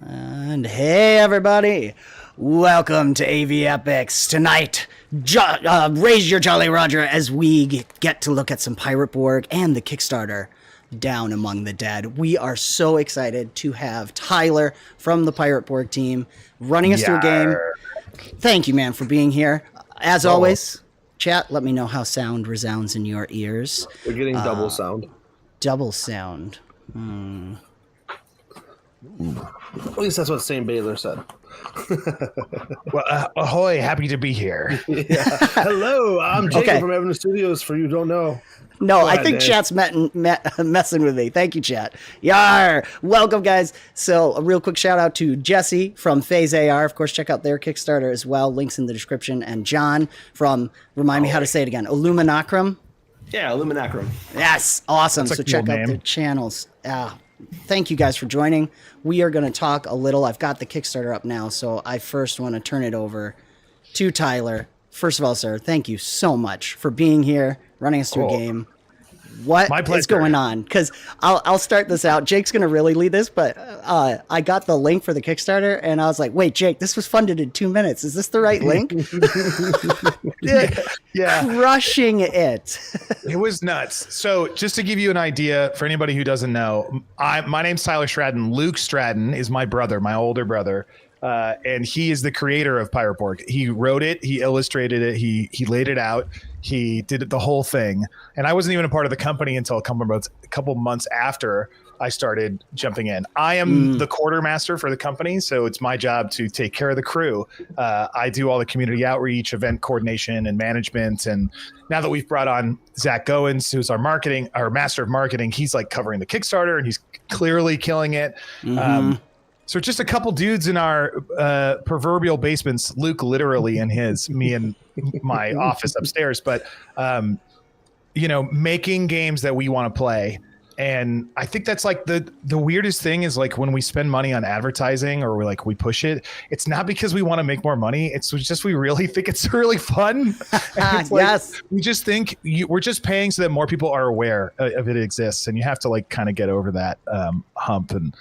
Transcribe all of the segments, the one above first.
And hey everybody, welcome to AV Epochs. Tonight, raise your Jolly Roger as we get to look at some Pirate Borg and the Kickstarter Down Among the Dead. We are so excited to have Tyler from the Pirate Borg team running us through a game. Thank you, man, for being here. As always, chat, let me know how sound resounds in your ears. We're getting double sound. Double sound. At least that's what 𝕻𝖏𝖆𝐵𝒃 said. Well, ahoy, happy to be here. Yeah. Hello, I'm Jacob from Avenue Studios, for you who don't know. No, I think chat's messing with me. Thank you, chat. Yar! Welcome, guys. So a real quick shout out to Jesse from FAEs AR. Of course, check out their Kickstarter as well. Links in the description. And John from, remind me how to say it again, Illuminacrum. Yeah, Illuminacrum. Yes, awesome. That's a so cool check out name. their channels. Thank you guys for joining. We are going to talk a little. I've got the Kickstarter up now, so I first want to turn it over to Tyler. First of all, sir, thank you so much for being here, running us through a game. What is going on? Because I'll start this out. Jake's going to really lead this, but I got the link for the Kickstarter, and I was like, wait, Jake, this was funded in 2 minutes. Is this the right link? Yeah. Crushing it. It was nuts. So just to give you an idea, for anybody who doesn't know, my name's Tyler Stratton. Luke Stratton is my brother, my older brother. And he is the creator of Pirate Borg. He wrote it, he illustrated it, he laid it out, he did it, the whole thing. And I wasn't even a part of the company until a couple months after I started jumping in. I am the quartermaster for the company, so it's my job to take care of the crew. I do all the community outreach, event coordination, and management. And now that we've brought on 𝙏𝙗𝙗𝙗, who's our master of marketing, he's like covering the Kickstarter, and he's clearly killing it. So just a couple dudes in our proverbial basements, Luke literally in his, me in my office upstairs, but, making games that we want to play. And I think that's like the weirdest thing is like when we spend money on advertising or we push it, it's not because we want to make more money. It's just we really think it's really fun. Yes. We just think we're just paying so that more people are aware of it exists. And you have to like kind of get over that hump. And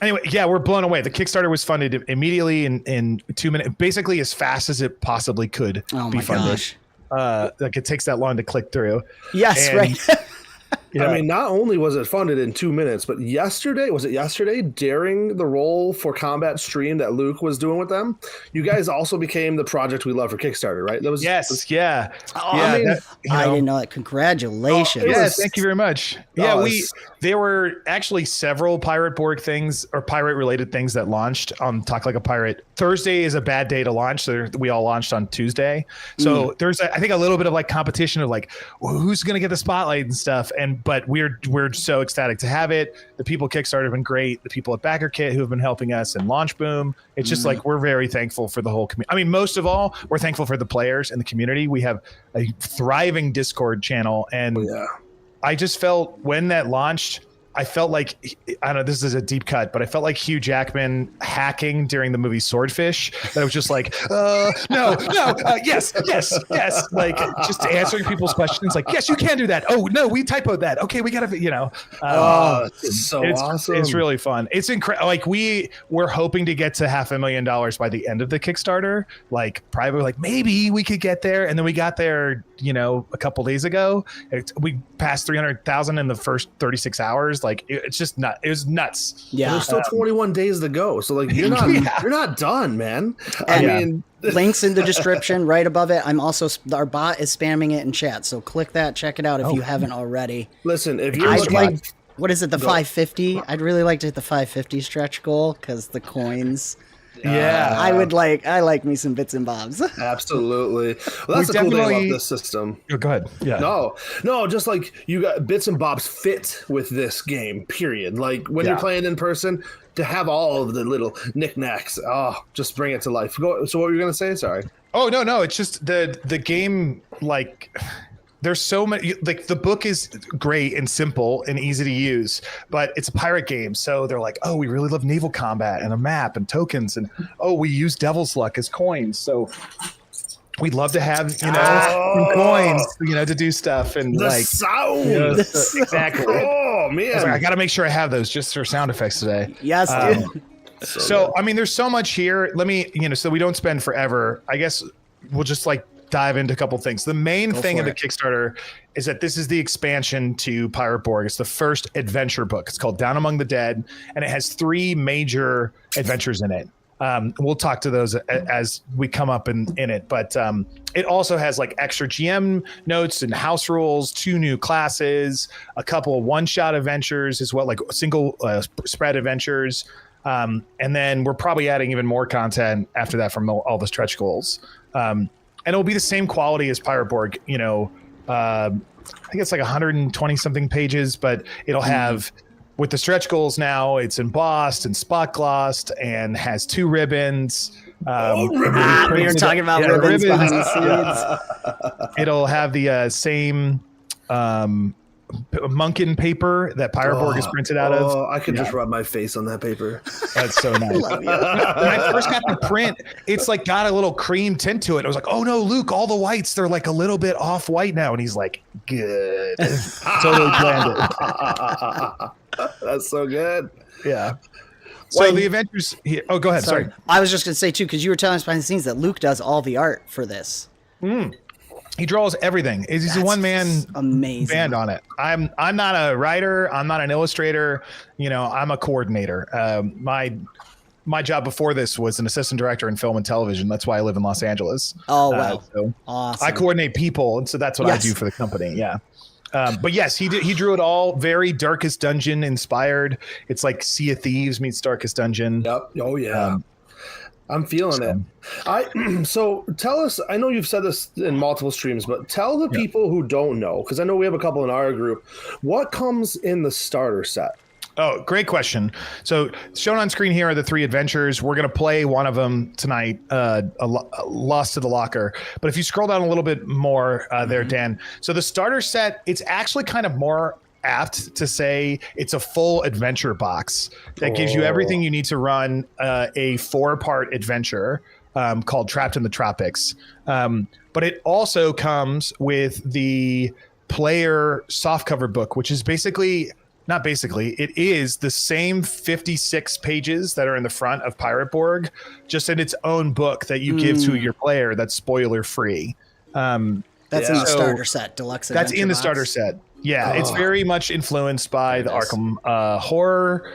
anyway, yeah, we're blown away. The Kickstarter was funded immediately in 2 minutes, basically as fast as it possibly could be funded. Gosh. Like it takes that long to click through. Yes, and right. I mean, not only was it funded in 2 minutes, but yesterday, during the roll for combat stream that Luke was doing with them, you guys also became the project we love for Kickstarter, right? That was yeah. I didn't know that. Congratulations. Thank you very much. There were actually several Pirate Borg things or pirate related things that launched on Talk Like a Pirate. Thursday is a bad day to launch, so we all launched on Tuesday. So there's I think a little bit of like competition of like who's going to get the spotlight and stuff. But we're so ecstatic to have it. The people at Kickstarter have been great. The people at BackerKit who have been helping us and Launch Boom. It's just like we're very thankful for the whole community. I mean, most of all, we're thankful for the players and the community. We have a thriving Discord channel, and I just felt when that launched, I felt like, I don't know, this is a deep cut, but I felt like Hugh Jackman hacking during the movie Swordfish. That was just like, yes. Like just answering people's questions. Like, yes, you can do that. Oh, no, we typoed that. Okay, we got to, it's so awesome. It's really fun. It's incredible. Like we're hoping to get to $500,000 by the end of the Kickstarter. Like probably like maybe we could get there. And then we got there, a couple days ago. We passed 300,000 in the first 36 hours. Like it's just it was nuts. Yeah, there's still 21 days to go. So like you're not done, man. I mean, links in the description right above it. Our bot is spamming it in chat, so click that, check it out if you haven't already. Listen, if you're what is it, the 550? I'd really like to hit the 550 stretch goal because the coins. I like me some bits and bobs. Absolutely. Well, that's the cool thing about this system. Oh, go ahead. Yeah. No, just like you got bits and bobs fit with this game, period. Like when you're playing in person, to have all of the little knickknacks, just bring it to life. So what were you going to say? Sorry. Oh, no. It's just the game, like... There's so many, like the book is great and simple and easy to use, but it's a pirate game. So they're like, oh, we really love naval combat and a map and tokens. And we use Devil's Luck as coins. So we'd love to have, some coins, to do stuff. And the like sound. Exactly. Oh man. I got to make sure I have those just for sound effects today. Yes, dude. So I mean, there's so much here. Let me, so we don't spend forever. I guess we'll just like dive into a couple things. The main thing of the Kickstarter is that this is the expansion to Pirate Borg. It's the first adventure book. It's called Down Among the Dead, and it has 3 major adventures in it. We'll talk to those as we come up in it, but it also has like extra GM notes and house rules, 2 new classes, a couple of one-shot adventures as well, like single spread adventures. And then we're probably adding even more content after that from all the stretch goals. And it'll be the same quality as Pirate Borg, I think it's like 120 something pages, but it'll have, with the stretch goals now, it's embossed and spot glossed and has 2 ribbons. We were talking about ribbons behind the scenes. It'll have the same Munkin paper that Pirate Borg is printed out of. I could just rub my face on that paper. That's so nice. When I first got the print, it's like got a little cream tint to it. I was like, oh no, Luke, all the whites, they're like a little bit off white now. And he's like, good. Totally planned it. That's so good. Yeah. So the adventures here. Oh, go ahead. Sorry. I was just going to say too, because you were telling us behind the scenes that Luke does all the art for this. He draws everything. He's a one-man band on it. I'm not a writer. I'm not an illustrator. I'm a coordinator. My job before this was an assistant director in film and television. That's why I live in Los Angeles. Oh, wow. So awesome. I coordinate people, and so that's what I do for the company. Yeah. But yes, he drew it all very Darkest Dungeon inspired. It's like Sea of Thieves meets Darkest Dungeon. Yep. Oh yeah. I'm feeling it. So tell us, I know you've said this in multiple streams, but tell the people who don't know, because I know we have a couple in our group, what comes in the starter set? Oh, great question. So shown on screen here are the 3 adventures. We're going to play one of them tonight, Lost to the Locker. But if you scroll down a little bit more there, Dan. So the starter set, it's actually kind of more apt to say it's a full adventure box that gives you everything you need to run a 4-part adventure called Trapped in the Tropics. But it also comes with the player softcover book, which is it is the same 56 pages that are in the front of Pirate Borg, just in its own book that you give to your player that's spoiler free. That's in the starter set, deluxe. That's in the box. Starter set. Yeah, it's very much influenced by the Arkham horror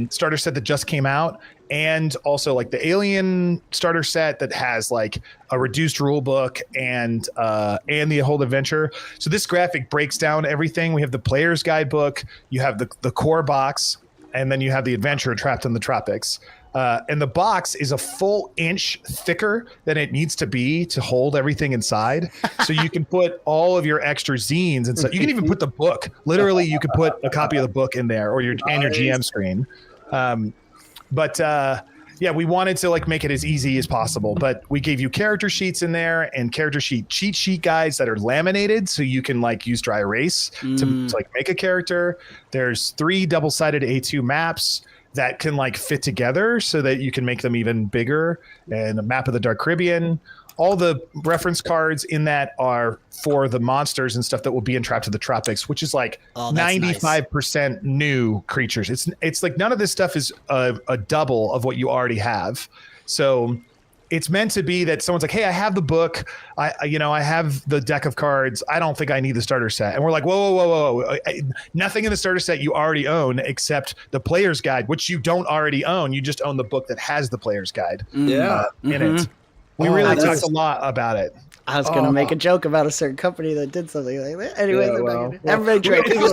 starter set that just came out, and also like the Alien starter set that has like a reduced rule book and the whole adventure. So this graphic breaks down everything. We have the player's guidebook, you have the core box, and then you have the adventure Trapped in the Tropics. And the box is a full inch thicker than it needs to be to hold everything inside. So you can put all of your extra zines and stuff. You can even put the book. Literally, you could put a copy of the book in there, or your GM screen. Yeah, we wanted to like make it as easy as possible, but we gave you character sheets in there and character sheet cheat sheet guides that are laminated, so you can like use dry erase to like make a character. There's 3 double-sided A2 maps that can like fit together so that you can make them even bigger, and a map of the Dark Caribbean. All the reference cards in that are for the monsters and stuff that will be in Trapped in the Tropics, which is like 95% new creatures. It's like none of this stuff is a double of what you already have. So it's meant to be that someone's like, hey, I have the book. I have the deck of cards. I don't think I need the starter set. And we're like, whoa. Nothing in the starter set you already own except the player's guide, which you don't already own. You just own the book that has the player's guide in it. We really talked a lot about it. I was going to make a joke about a certain company that did something like that. Anyways, everybody drink. People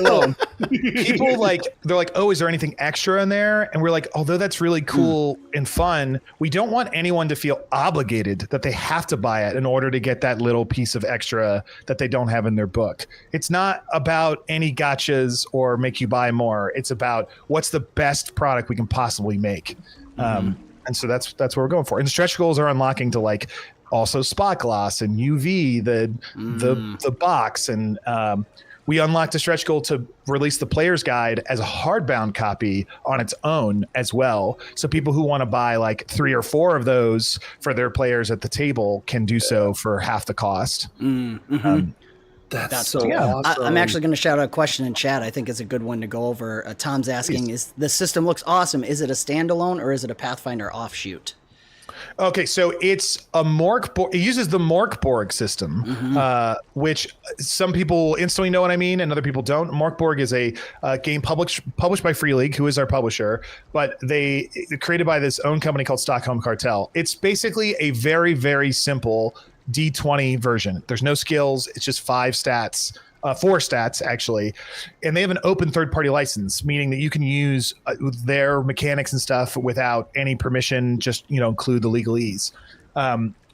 they're like, oh, is there anything extra in there? And we're like, although that's really cool and fun, we don't want anyone to feel obligated that they have to buy it in order to get that little piece of extra that they don't have in their book. It's not about any gotchas or make you buy more. It's about what's the best product we can possibly make. And so that's what we're going for. And the stretch goals are unlocking to like also spot gloss and UV, the box. And we unlocked a stretch goal to release the player's guide as a hardbound copy on its own as well. So people who want to buy like 3 or 4 of those for their players at the table can do so for half the cost. That's so awesome. I'm actually going to shout out a question in chat. I think is a good one to go over. Tom's asking, is the system looks awesome. Is it a standalone or is it a Pathfinder offshoot? Okay, so it's a Mork Borg. It uses the Mork Borg system, which some people instantly know what I mean and other people don't. Mork Borg is a game published by Free League, who is our publisher, but they're created by this own company called Stockholm Cartel. It's basically a very, very simple D20 version. There's no skills. It's just 5 stats, 4 stats actually. And they have an open third-party license, meaning that you can use their mechanics and stuff without any permission, just, include the legalese.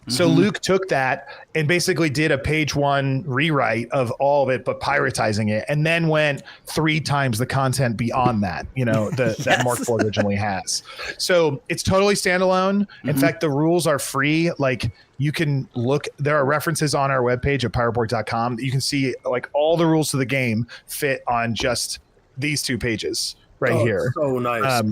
So Luke took that and basically did a page 1 rewrite of all of it, but piratizing it, and then went 3 times the content beyond that, that Mork Borg originally has. So it's totally standalone. In fact, the rules are free. Like you can look, there are references on our webpage at pirateborg.com that you can see like all the rules to the game fit on just these 2 pages. Here. So nice.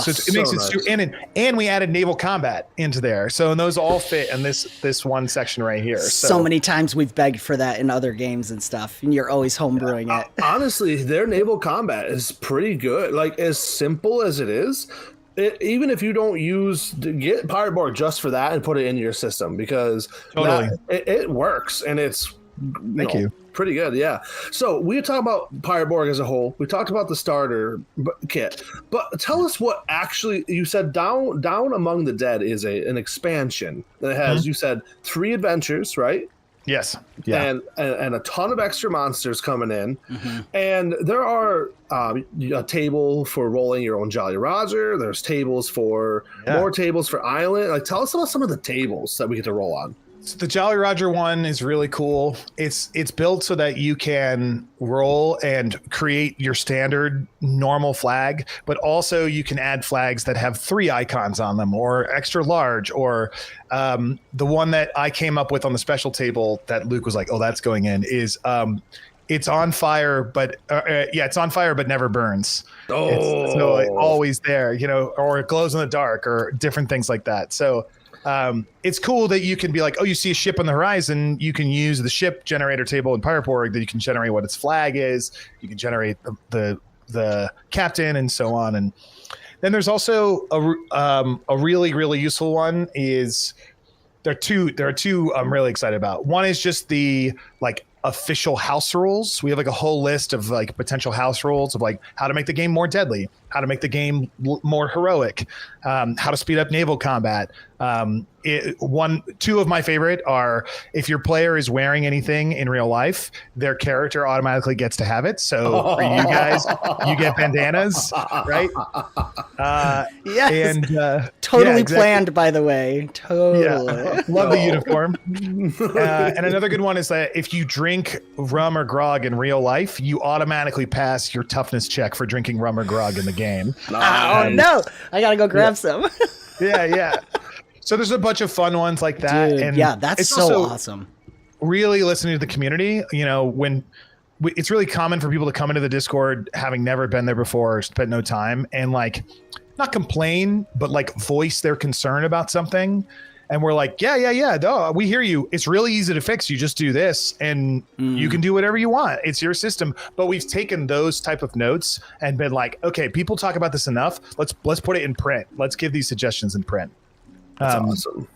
So it makes it nice. And we added naval combat into there. So and those all fit in this one section right here. So many times we've begged for that in other games and stuff, and you're always homebrewing it. Honestly, their naval combat is pretty good. Like as simple as it is, even if you don't get Pirate Borg just for that and put it in your system, because it works and it's Thank you. Pretty good, yeah. So we talked about Pirate Borg as a whole. We talked about the starter kit, but tell us what actually you said. Down Among the Dead is an expansion that has you said 3 adventures, right? Yes. Yeah. And a ton of extra monsters coming in, and there are a table for rolling your own Jolly Roger. There's tables for more tables for Island. Like, tell us about some of the tables that we get to roll on. So the Jolly Roger one is really cool. It's built so that you can roll and create your standard normal flag, but also you can add flags that have 3 icons on them or extra large, or the one that I came up with on the special table that Luke was like, oh, that's going in, is it's on fire, but it's on fire, but never burns. It's so always there, or it glows in the dark or different things like that. So it's cool that you can be like, oh, you see a ship on the horizon, you can use the ship generator table in Pirate Borg that you can generate what its flag is. You can generate the captain and so on. And then there's also a really, really useful one is there are two I'm really excited about. One is just the like official house rules. We have like a whole list of like potential house rules of like how to make the game more deadly, how to make the game more heroic, how to speed up naval combat. Two of my favorite are if your player is wearing anything in real life, their character automatically gets to have it. So for you guys, you get bandanas, right? Yes. And Totally planned, by the way. Totally. Yeah. Love the uniform. And another good one is that if you drink rum or grog in real life, you automatically pass your toughness check for drinking rum or grog in the game. Oh no! I gotta go grab some. Yeah. So there's a bunch of fun ones like that. Dude, and yeah, that's it's so also awesome. Really listening to the community. When it's really common for people to come into the Discord having never been there before or spent no time and like not complain, but like voice their concern about something. And we're like, yeah, we hear you. It's really easy to fix. You just do this and you can do whatever you want. It's your system. But we've taken those type of notes and been like, okay, people talk about this enough. Let's put it in print. Let's give these suggestions in print. That's awesome.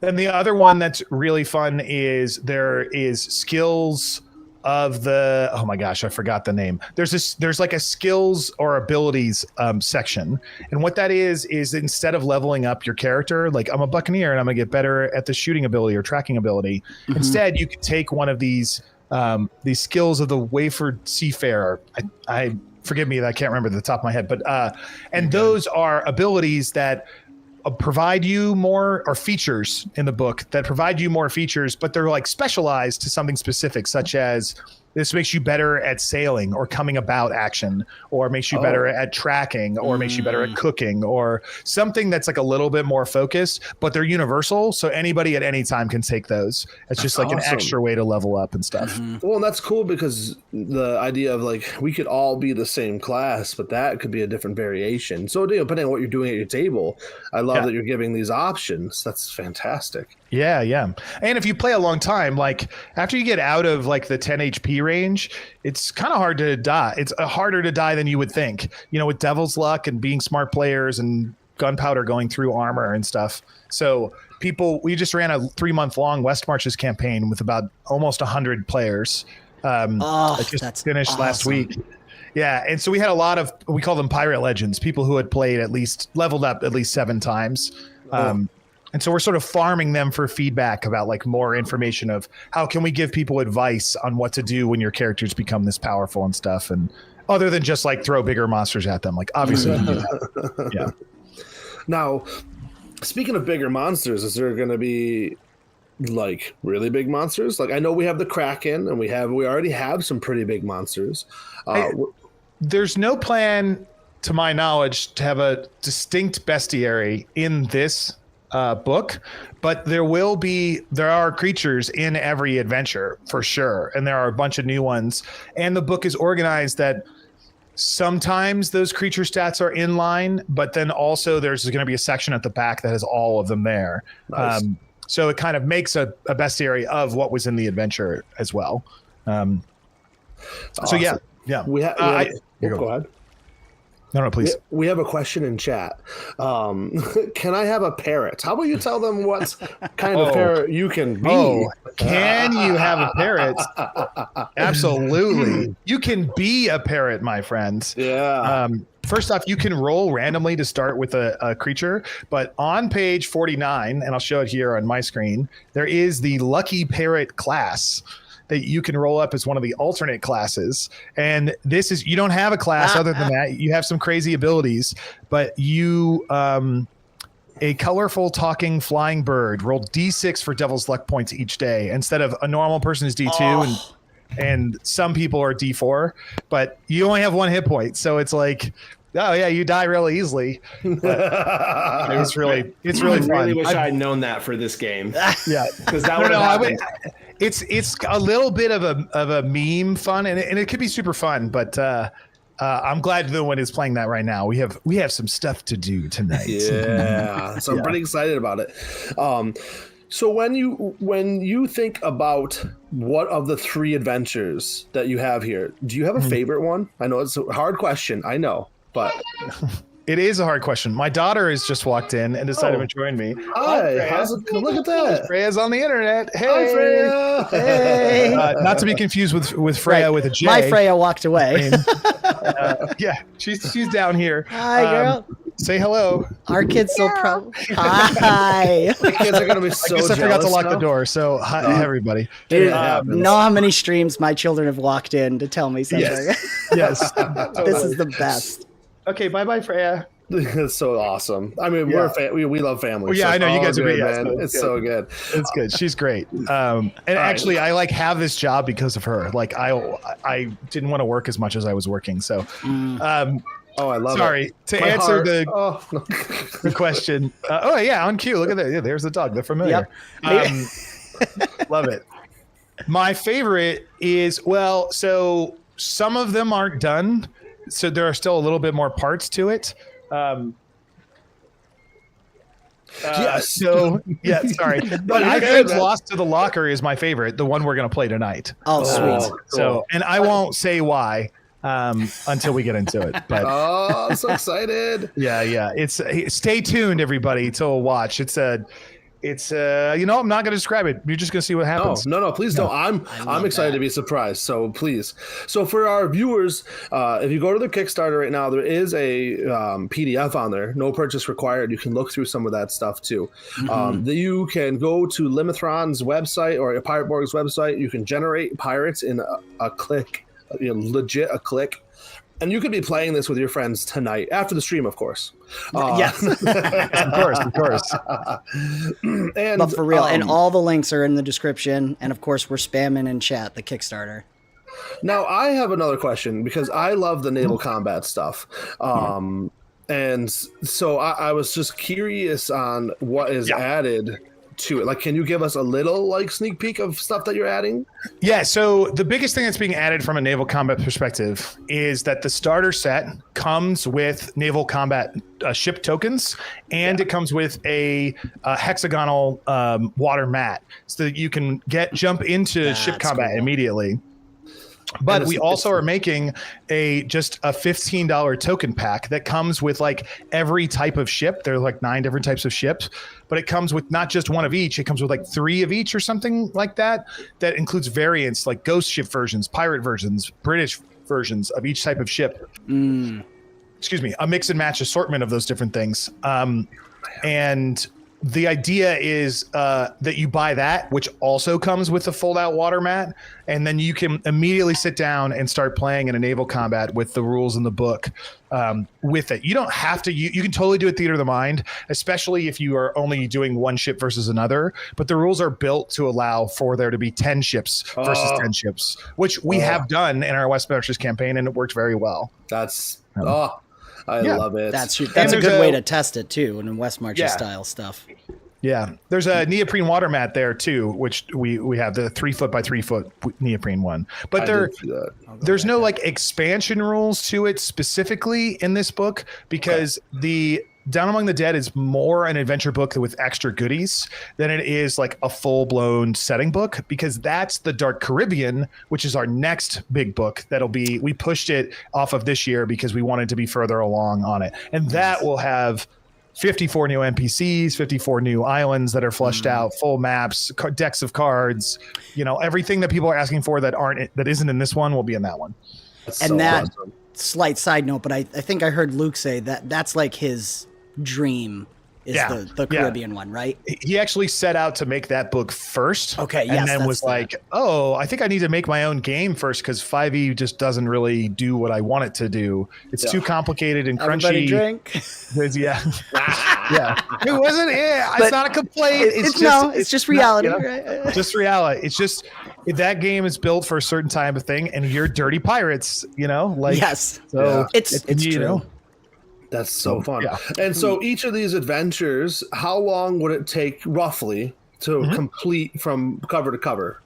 Then the other one that's really fun is there is skills of the, oh my gosh, I forgot the name. There's like a skills or abilities section. And what that is instead of leveling up your character, like I'm a buccaneer and I'm gonna get better at the shooting ability or tracking ability. Instead, you can take one of these skills of the Wafered Seafarer. I forgive me, I can't remember the top of my head, but and those are abilities that provide you more, or features in the book that provide you more features, but they're like specialized to something specific, such as this makes you better at sailing or coming about action, or makes you better at tracking, or makes you better at cooking, or something that's like a little bit more focused, but they're universal. So anybody at any time can take those. It's just like an extra way to level up and stuff. Well, and that's cool because the idea of like, we could all be the same class, but that could be a different variation. So depending on what you're doing at your table, I love that you're giving these options. That's fantastic. Yeah. And if you play a long time, like after you get out of like the 10 HP range, it's kind of hard to die. It's harder to die than you would think, with Devil's Luck and being smart players and gunpowder going through armor and stuff. So we just ran a 3-month long West Marches campaign with about almost 100 players. It just finished last week. Yeah. And so we had a lot of, we call them pirate legends, people who had played leveled up at least 7 times. And so we're sort of farming them for feedback about like more information of how can we give people advice on what to do when your characters become this powerful and stuff. And other than just like throw bigger monsters at them, like obviously you can do that. Yeah. Now, speaking of bigger monsters, is there going to be like really big monsters? Like I know we have the Kraken and we already have some pretty big monsters. There's no plan to my knowledge to have a distinct bestiary in this book, but there are creatures in every adventure for sure, and there are a bunch of new ones, and the book is organized that sometimes those creature stats are in line, but then also there's going to be a section at the back that has all of them there. Nice. So it kind of makes a bestiary of what was in the adventure as well. Awesome. So yeah go ahead. No, please. We have a question in chat. Can I have a parrot? How about you tell them what kind of parrot you can be? Can you have a parrot? Absolutely. You can be a parrot, my friend. Yeah. First off, you can roll randomly to start with a creature, but on page 49, and I'll show it here on my screen, there is the Lucky Parrot class that you can roll up as one of the alternate classes. And this is, you don't have a class other than that. You have some crazy abilities, but you, a colorful talking flying bird, roll D6 for Devil's Luck points each day. Instead of a normal person is D2 and some people are D4, but you only have 1 hit point. So it's like, oh yeah, you die really easily. But it's really fun. I really wish I'd known that for this game. Yeah, because that would have happened. It's a little bit of a meme fun, and it could be super fun. But I'm glad no one is playing that right now. We have some stuff to do tonight. Yeah, so I'm pretty excited about it. So when you think about what of the 3 adventures that you have here, do you have a favorite one? I know it's a hard question. I know. But It is a hard question. My daughter has just walked in and decided to join me. Hi, how's it? Look at that. Freya's on the internet. Hey, Hi, Freya. Hey. Not to be confused with Freya with a J. My Freya walked away. Yeah, she's down here. Hi, girl. Say hello. Our kids still probably. Hi. The kids are gonna be so I guess I forgot to jealous lock now. the door. So hi, everybody. Dude, happens. know how many streams my children have walked in to tell me something. Yes. This is the best. Okay, bye, Freya. It's so awesome. I mean, we love family. Well, yeah, so I know you it's guys all are good, yeah, man. It's so good. It's good. She's great. And actually, I like have this job because of her. Like I didn't want to work as much as I was working. So, Oh, I love it. sorry to My answer heart- the question. Oh yeah, on cue. Look at that. Yeah, there's the dog. They're familiar. Love it. My favorite is so some of them aren't done, so there are still a little bit more parts to it. Yes. So yeah, sorry, but you're I good, think man. Lost to the Locker is my favorite, the one we're gonna play tonight. Oh, sweet. Cool. So, and I won't say why until we get into it. But Oh, I'm so excited. yeah, it's stay tuned, everybody, till watch. It's I'm not going to describe it. You're just going to see what happens. No, please don't. I'm excited to be surprised. So please. So for our viewers, if you go to the Kickstarter right now, there is a PDF on there. No purchase required. You can look through some of that stuff too. You can go to Limithron's website or Pirate Borg's website. You can generate pirates in a click, legit a click. And you could be playing this with your friends tonight after the stream, of course. Yes. Of course. And But for real, and all the links are in the description. And of course, we're spamming in chat the Kickstarter. Now, I have another question because I love the naval combat stuff. And so I was just curious on what is added to it. Like, can you give us a little sneak peek of stuff that you're adding? Yeah, so the biggest thing that's being added from a naval combat perspective is that the starter set comes with naval combat ship tokens, and it comes with a hexagonal water mat, so that you can jump into ship combat immediately. But we also are making just a $15 token pack that comes with every type of ship. There are 9 different types of ships, but it comes with not just one of each. It comes with 3 of each or something like that. That includes variants like ghost ship versions, pirate versions, British versions of each type of ship. Excuse me, a mix and match assortment of those different things. And the idea is that you buy that, which also comes with the fold-out water mat, and then you can immediately sit down and start playing in a naval combat with the rules in the book with it. You don't have to. You can totally do it theater of the mind, especially if you are only doing one ship versus another. But the rules are built to allow for there to be 10 ships versus 10 ships, which we have done in our West Marches campaign, and it worked very well. That's I love it. That's a good way to test it too, in West Marches style stuff. Yeah, there's a neoprene water mat there too, which we have the 3 foot by 3 foot neoprene one. But there's no expansion rules to it specifically in this book, because the Down Among the Dead is more an adventure book with extra goodies than it is a full-blown setting book, because that's the Dark Caribbean, which is our next big book. We pushed it off of this year because we wanted to be further along on it. And that will have 54 new NPCs, 54 new islands that are fleshed out, full maps, decks of cards, everything that people are asking for that isn't in this one will be in that one. Awesome. Slight side note, but I think I heard Luke say that that's his dream is the Caribbean one, right? He actually set out to make that book first. Okay, and then was I think I need to make my own game first, because 5e just doesn't really do what I want it to do. It's too complicated and crunchy. Everybody drink. Yeah. It wasn't. It's not a complaint. It's just reality. Right? Just reality. It's just that game is built for a certain type of thing, and you're dirty pirates. Yes. So it's true. That's so fun. Yeah. And so each of these adventures, how long would it take roughly to complete from cover to cover?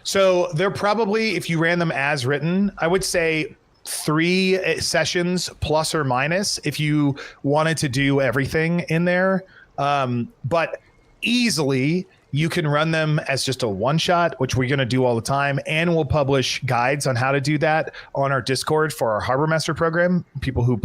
So they're probably, if you ran them as written, I would say 3 sessions plus or minus if you wanted to do everything in there. But easily You can run them as just a one shot, which we're going to do all the time. And we'll publish guides on how to do that on our Discord for our Harbor Master program, people who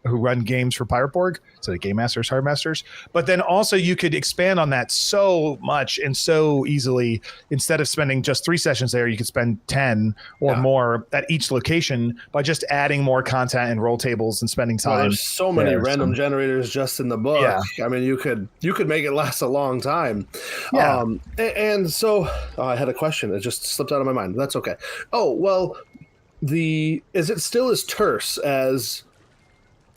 run games for Pirate Borg. So the Game Masters, Harbor Masters. But then also you could expand on that so much and so easily. Instead of spending just 3 sessions there, you could spend 10 or more at each location by just adding more content and roll tables and spending time. There's so many random generators just in the book. Yeah. I mean, you could make it last a long time. Yeah. And so I had a question. It just slipped out of my mind. That's okay. Oh, well, is it still as terse as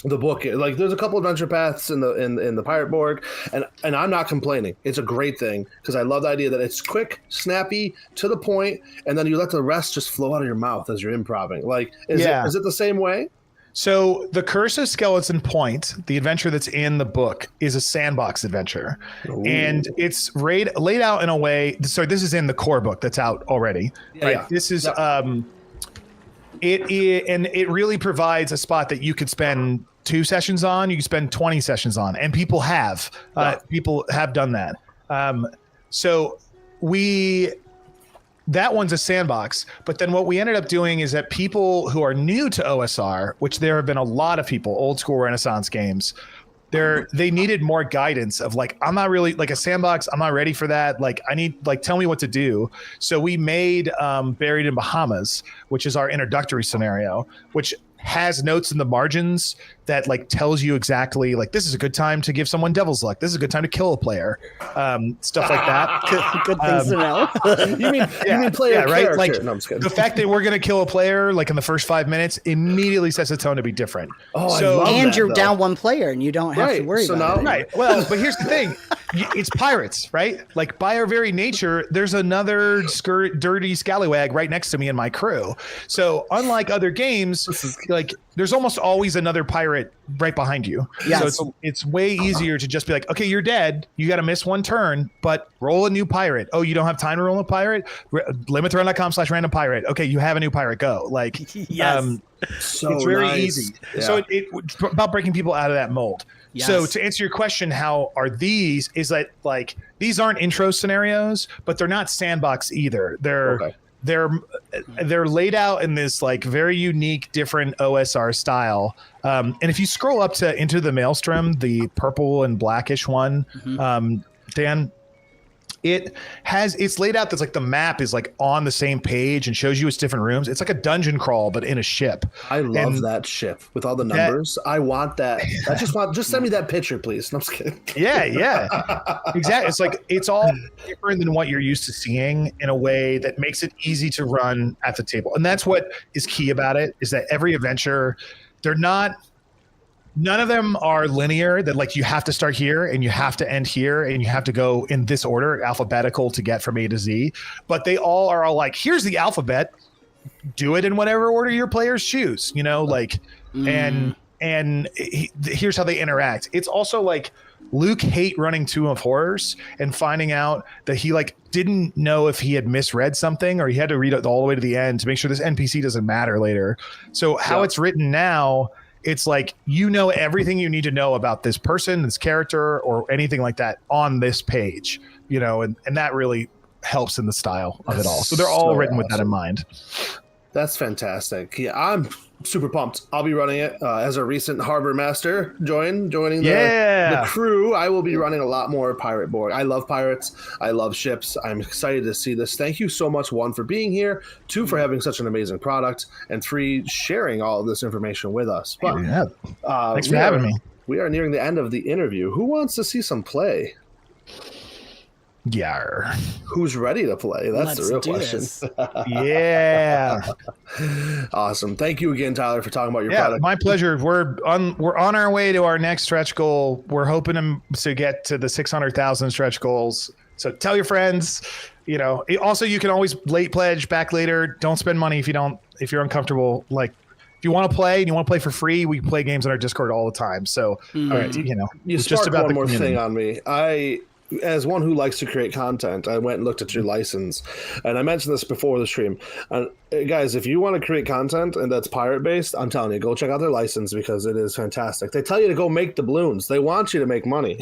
the book? Like, there's a couple adventure paths in the Pirate Borg, and I'm not complaining. It's a great thing because I love the idea that it's quick, snappy, to the point, and then you let the rest just flow out of your mouth as you're improving. Like, is it the same way? So the Curse of Skeleton Point, the adventure that's in the book, is a sandbox adventure. Ooh. And it's laid out in a way. So this is in the core book that's out already. Yeah, right? Yeah. This is it really provides a spot that you could spend 2 sessions on. You can spend 20 sessions on, and people have done that. That one's a sandbox, but then what we ended up doing is that people who are new to OSR, which there have been a lot of people, old school Renaissance games, they needed more guidance of like, I'm not really like a sandbox. I'm not ready for that. Like I need, like, tell me what to do. So we made Buried in Bahamas, which is our introductory scenario, which has notes in the margins that like tells you exactly like, this is a good time to give someone devil's luck. This is a good time to kill a player. Stuff like that. Good things to know. you mean player right? Like no, I'm just kidding. The fact that we're going to kill a player like in the first 5 minutes immediately sets the tone to be different. Oh, so, and you're down one player and you don't have to worry about it. Right. Well, but here's the thing. It's pirates, right? Like by our very nature, there's another dirty scallywag right next to me in my crew. So unlike other games, like there's almost always another pirate right behind you. Yes. So it's way easier to just be like, okay, you're dead. You got to miss one turn, but roll a new pirate. Oh, you don't have time to roll a pirate? Limitthround.com/random pirate. Okay, you have a new pirate. Go. Like, yes. So it's very nice. easy. Yeah. So it's about breaking people out of that mold. Yes. So to answer your question, how are these? Is that like these aren't intro scenarios, but they're not sandbox either. They're laid out in this like very unique, different OSR style. And if you scroll up to Into the Maelstrom, the purple and blackish one, Dan, it's laid out that's like the map is like on the same page and shows you its different rooms. It's like a dungeon crawl, but in a ship. I love that ship with all the numbers. I want that. Just send me that picture, please. No, I'm just kidding. Yeah. Exactly. It's like, it's all different than what you're used to seeing in a way that makes it easy to run at the table. And that's what is key about it, is that every adventure, none of them are linear, that like you have to start here and you have to end here and you have to go in this order, alphabetical, to get from A to Z. But they all are like, here's the alphabet, do it in whatever order your players choose, like, and here's how they interact. It's also like Luke hate running Tomb of Horrors and finding out that he like didn't know if he had misread something or he had to read it all the way to the end to make sure this NPC doesn't matter later. So how it's written now, it's like, everything you need to know about this person, this character, or anything like that on this page, and that really helps in the style of it all. So they're all written with that in mind. That's fantastic. Yeah, I'm super pumped. I'll be running it as a recent Harbor Master joining the crew. I will be running a lot more Pirate Borg. I love pirates. I love ships. I'm excited to see this. Thank you so much, 1, for being here, 2, for having such an amazing product, and 3, sharing all of this information with us. But thanks for having me. We are nearing the end of the interview. Who wants to see some play? Yeah. Who's ready to play? That's the real question. Yeah. Awesome. Thank you again, Tyler, for talking about your product. My pleasure. We're on our way to our next stretch goal. We're hoping to get to the 600,000 stretch goals. So tell your friends. Also, you can always late pledge back later. Don't spend money if you're uncomfortable. Like, if you want to play and you want to play for free, we play games on our Discord all the time. So, you it's just about one the more community. thing on me. as one who likes to create content, I went and looked at your license, and I mentioned this before the stream. And guys, if you want to create content and that's pirate based, I'm telling you, go check out their license because it is fantastic. They tell you to go make doubloons. They want you to make money.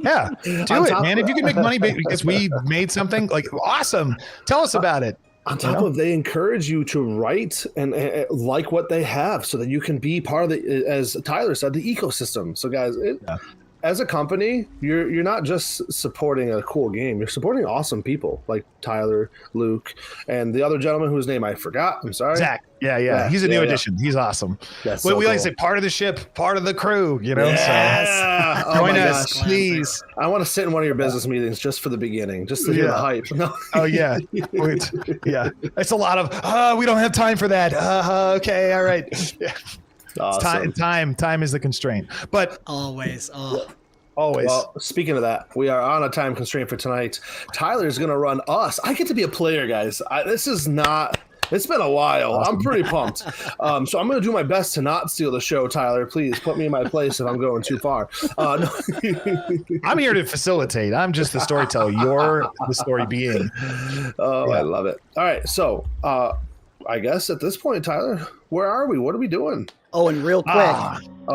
Yeah, do it, man. If you can make money because we made something, like, awesome. Tell us about it. On top of, they encourage you to write and like what they have so that you can be part of the, as Tyler said, the ecosystem. So guys, as a company, you're not just supporting a cool game. You're supporting awesome people like Tyler, Luke, and the other gentleman whose name I forgot. I'm sorry. Zach. Yeah. He's a new addition. He's awesome. That's we so like cool. to say part of the ship, part of the crew, you know? Yes. So join us, please. I want to sit in one of your business meetings just for the beginning, just to hear the hype. No. Oh, yeah. Wait. Yeah. It's a lot of, we don't have time for that. Okay. All right. Yeah. Awesome. Time is the constraint, but Always. always. Well, speaking of that, we are on a time constraint for tonight. Tyler's going to run us. I get to be a player, guys. It's been a while. Awesome. I'm pretty pumped. So I'm going to do my best to not steal the show, Tyler. Please put me in my place if I'm going too far. No. I'm here to facilitate. I'm just the storyteller. You're the story being. Oh, yeah. I love it. All right. So I guess at this point, Tyler, where are we? What are we doing? Oh, and real quick.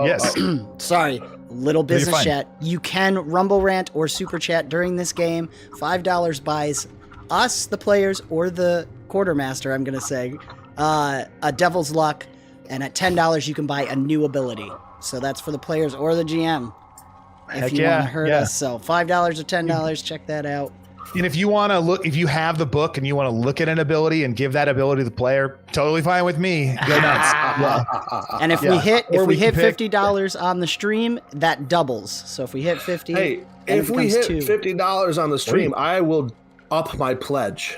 Yes. Sorry. Little business chat. You can Rumble Rant or Super Chat during this game. $5 buys us, the players, or the Quartermaster, I'm going to say, a Devil's Luck. And at $10, you can buy a new ability. So that's for the players or the GM. If you want to hurt us. So $5 or $10, check that out. And if you want to look, if you have the book and you want to look at an ability and give that ability to the player, totally fine with me. Go nuts. And if we hit $50 on the stream, that doubles. So if we hit 50, hey, if we hit $50 on the stream, I will up my pledge.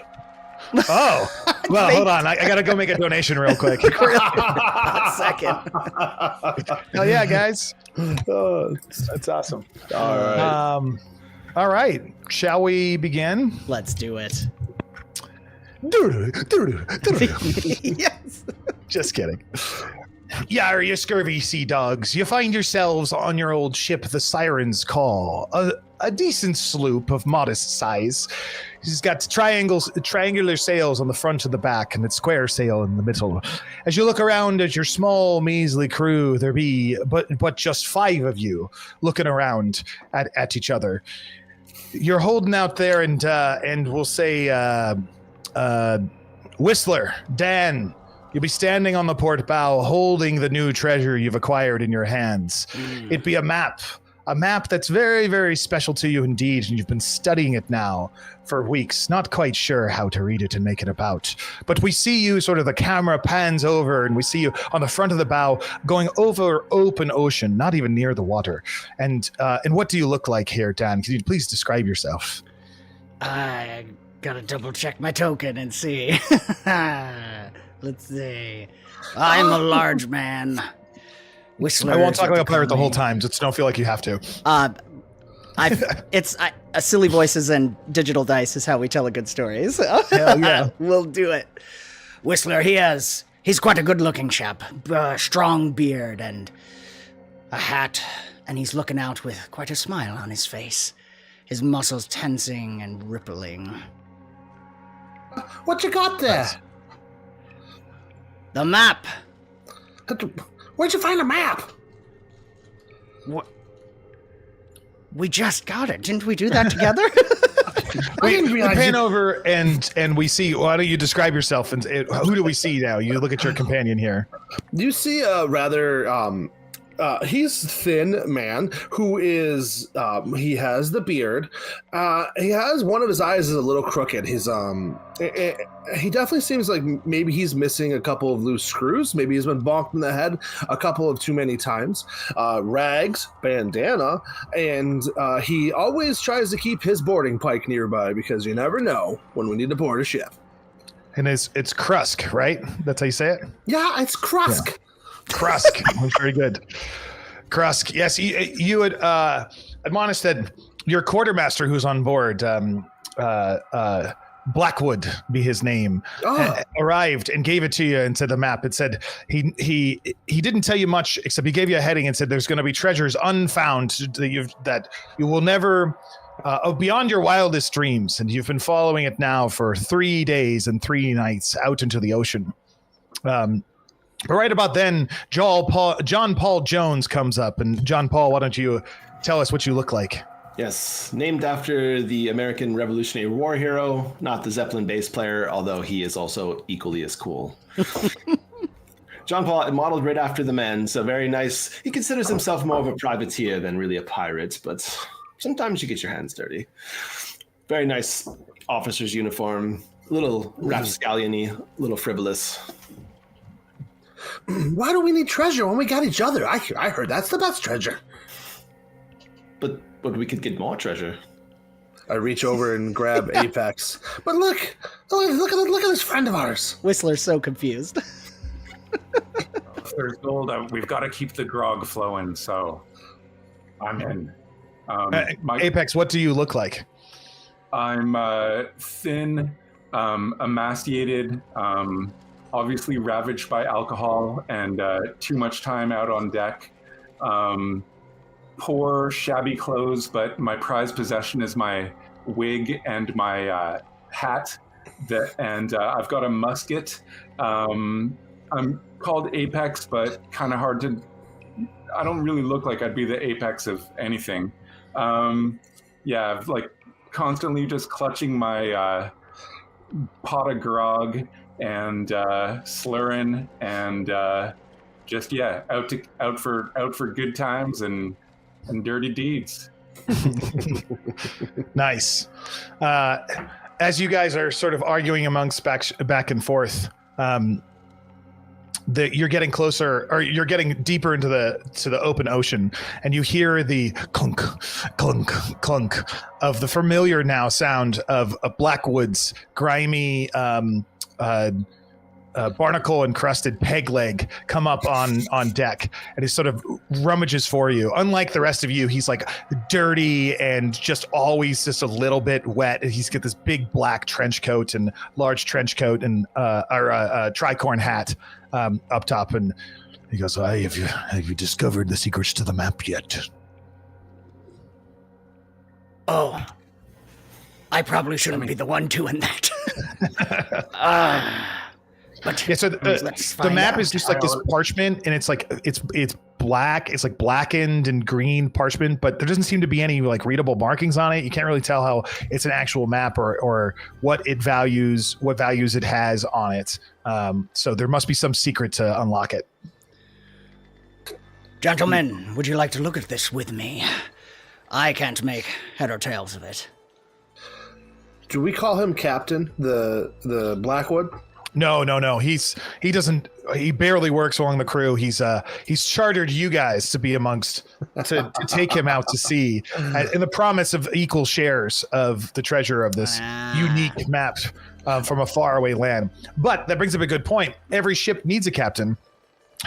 Oh, well, hold on. I got to go make a donation real quick. A second. Hell yeah, guys. That's awesome. All right. All right. Shall we begin? Let's do it. Yes. Just kidding. Yar, you scurvy sea dogs. You find yourselves on your old ship, the Siren's Call. A decent sloop of modest size. He's got triangular sails on the front and the back, and a square sail in the middle. As you look around at your small, measly crew, there be but just 5 of you looking around at each other. You're holding out there, and we'll say, Whistler, Dan, you'll be standing on the port bow, holding the new treasure you've acquired in your hands. It'd be a map that's very, very special to you indeed, and you've been studying it now for weeks, not quite sure how to read it and make it about. But we see you, sort of the camera pans over, and we see you on the front of the bow going over open ocean, not even near the water. And what do you look like here, Dan? Can you please describe yourself? I gotta double check my token and see. Let's see. I'm a large man. Whistler, I won't talk like a pirate the whole time. Just don't feel like you have to. Silly voices and digital dice is how we tell a good story. So Hell yeah. We'll do it. Whistler, he's quite a good-looking chap. Strong beard and a hat, and he's looking out with quite a smile on his face. His muscles tensing and rippling. What you got there? The map. Where'd you find a map? What? We just got it. Didn't we do that together? We pan over and we see. Why don't you describe yourself? And who do we see now? You look at your companion here. You see a rather he's thin man who is he has the beard. He has one of his eyes is a little crooked. His he definitely seems like maybe he's missing a couple of loose screws. Maybe he's been bonked in the head a couple of too many times. Rags, bandana, and he always tries to keep his boarding pike nearby because you never know when we need to board a ship. And it's Krusk, right? That's how you say it? Yeah, it's Krusk. Yeah. Krusk. Very good. Krusk. Yes, you had admonished that your quartermaster who's on board, Blackwood be his name, arrived and gave it to you and said the map. It said he didn't tell you much except he gave you a heading and said there's going to be treasures unfound that you will never beyond your wildest dreams, and you've been following it now for 3 days and 3 nights out into the ocean. But right about then, John Paul Jones comes up, and John Paul, why don't you tell us what you look like? Yes, named after the American Revolutionary War hero, not the Zeppelin bass player, although he is also equally as cool. John Paul, modeled right after the men, so very nice. He considers himself more of a privateer than really a pirate, but sometimes you get your hands dirty. Very nice officer's uniform, a little rapscallion-y, a little frivolous. Why do we need treasure when we got each other? I heard that's the best treasure. But we could get more treasure. I reach over and grab Apex. But look at this friend of ours. Whistler's so confused. If there's gold, we've got to keep the grog flowing, so I'm in. Apex, what do you look like? I'm thin, emaciated, obviously ravaged by alcohol and too much time out on deck. Poor, shabby clothes, but my prized possession is my wig and my hat. I've got a musket. I'm called Apex, but kind of hard to... I don't really look like I'd be the apex of anything. Yeah, like constantly just clutching my pot of grog and slurring and just out for good times and dirty deeds. Nice. As you guys are sort of arguing amongst back and forth, you're getting closer, or you're getting deeper into the open ocean, and you hear the clunk, clunk, clunk of the familiar now sound of a Blackwood's grimy barnacle encrusted peg leg come up on deck, and he sort of rummages for you. Unlike the rest of you, he's like dirty and just always just a little bit wet. He's got this big black trench coat and large trench coat and tricorn hat up top, and he goes, have you discovered the secrets to the map yet? Oh, I probably shouldn't be the one doing that. But yeah, so the map is just like this parchment, and it's like it's black. It's like blackened and green parchment, but there doesn't seem to be any like readable markings on it. You can't really tell how it's an actual map or what values it has on it. So there must be some secret to unlock it. Gentlemen, would you like to look at this with me? I can't make head or tails of it. Do we call him Captain, the Blackwood? No. He barely works along the crew. He's chartered you guys to be to take him out to sea in the promise of equal shares of the treasure of this unique map from a faraway land. But that brings up a good point. Every ship needs a captain,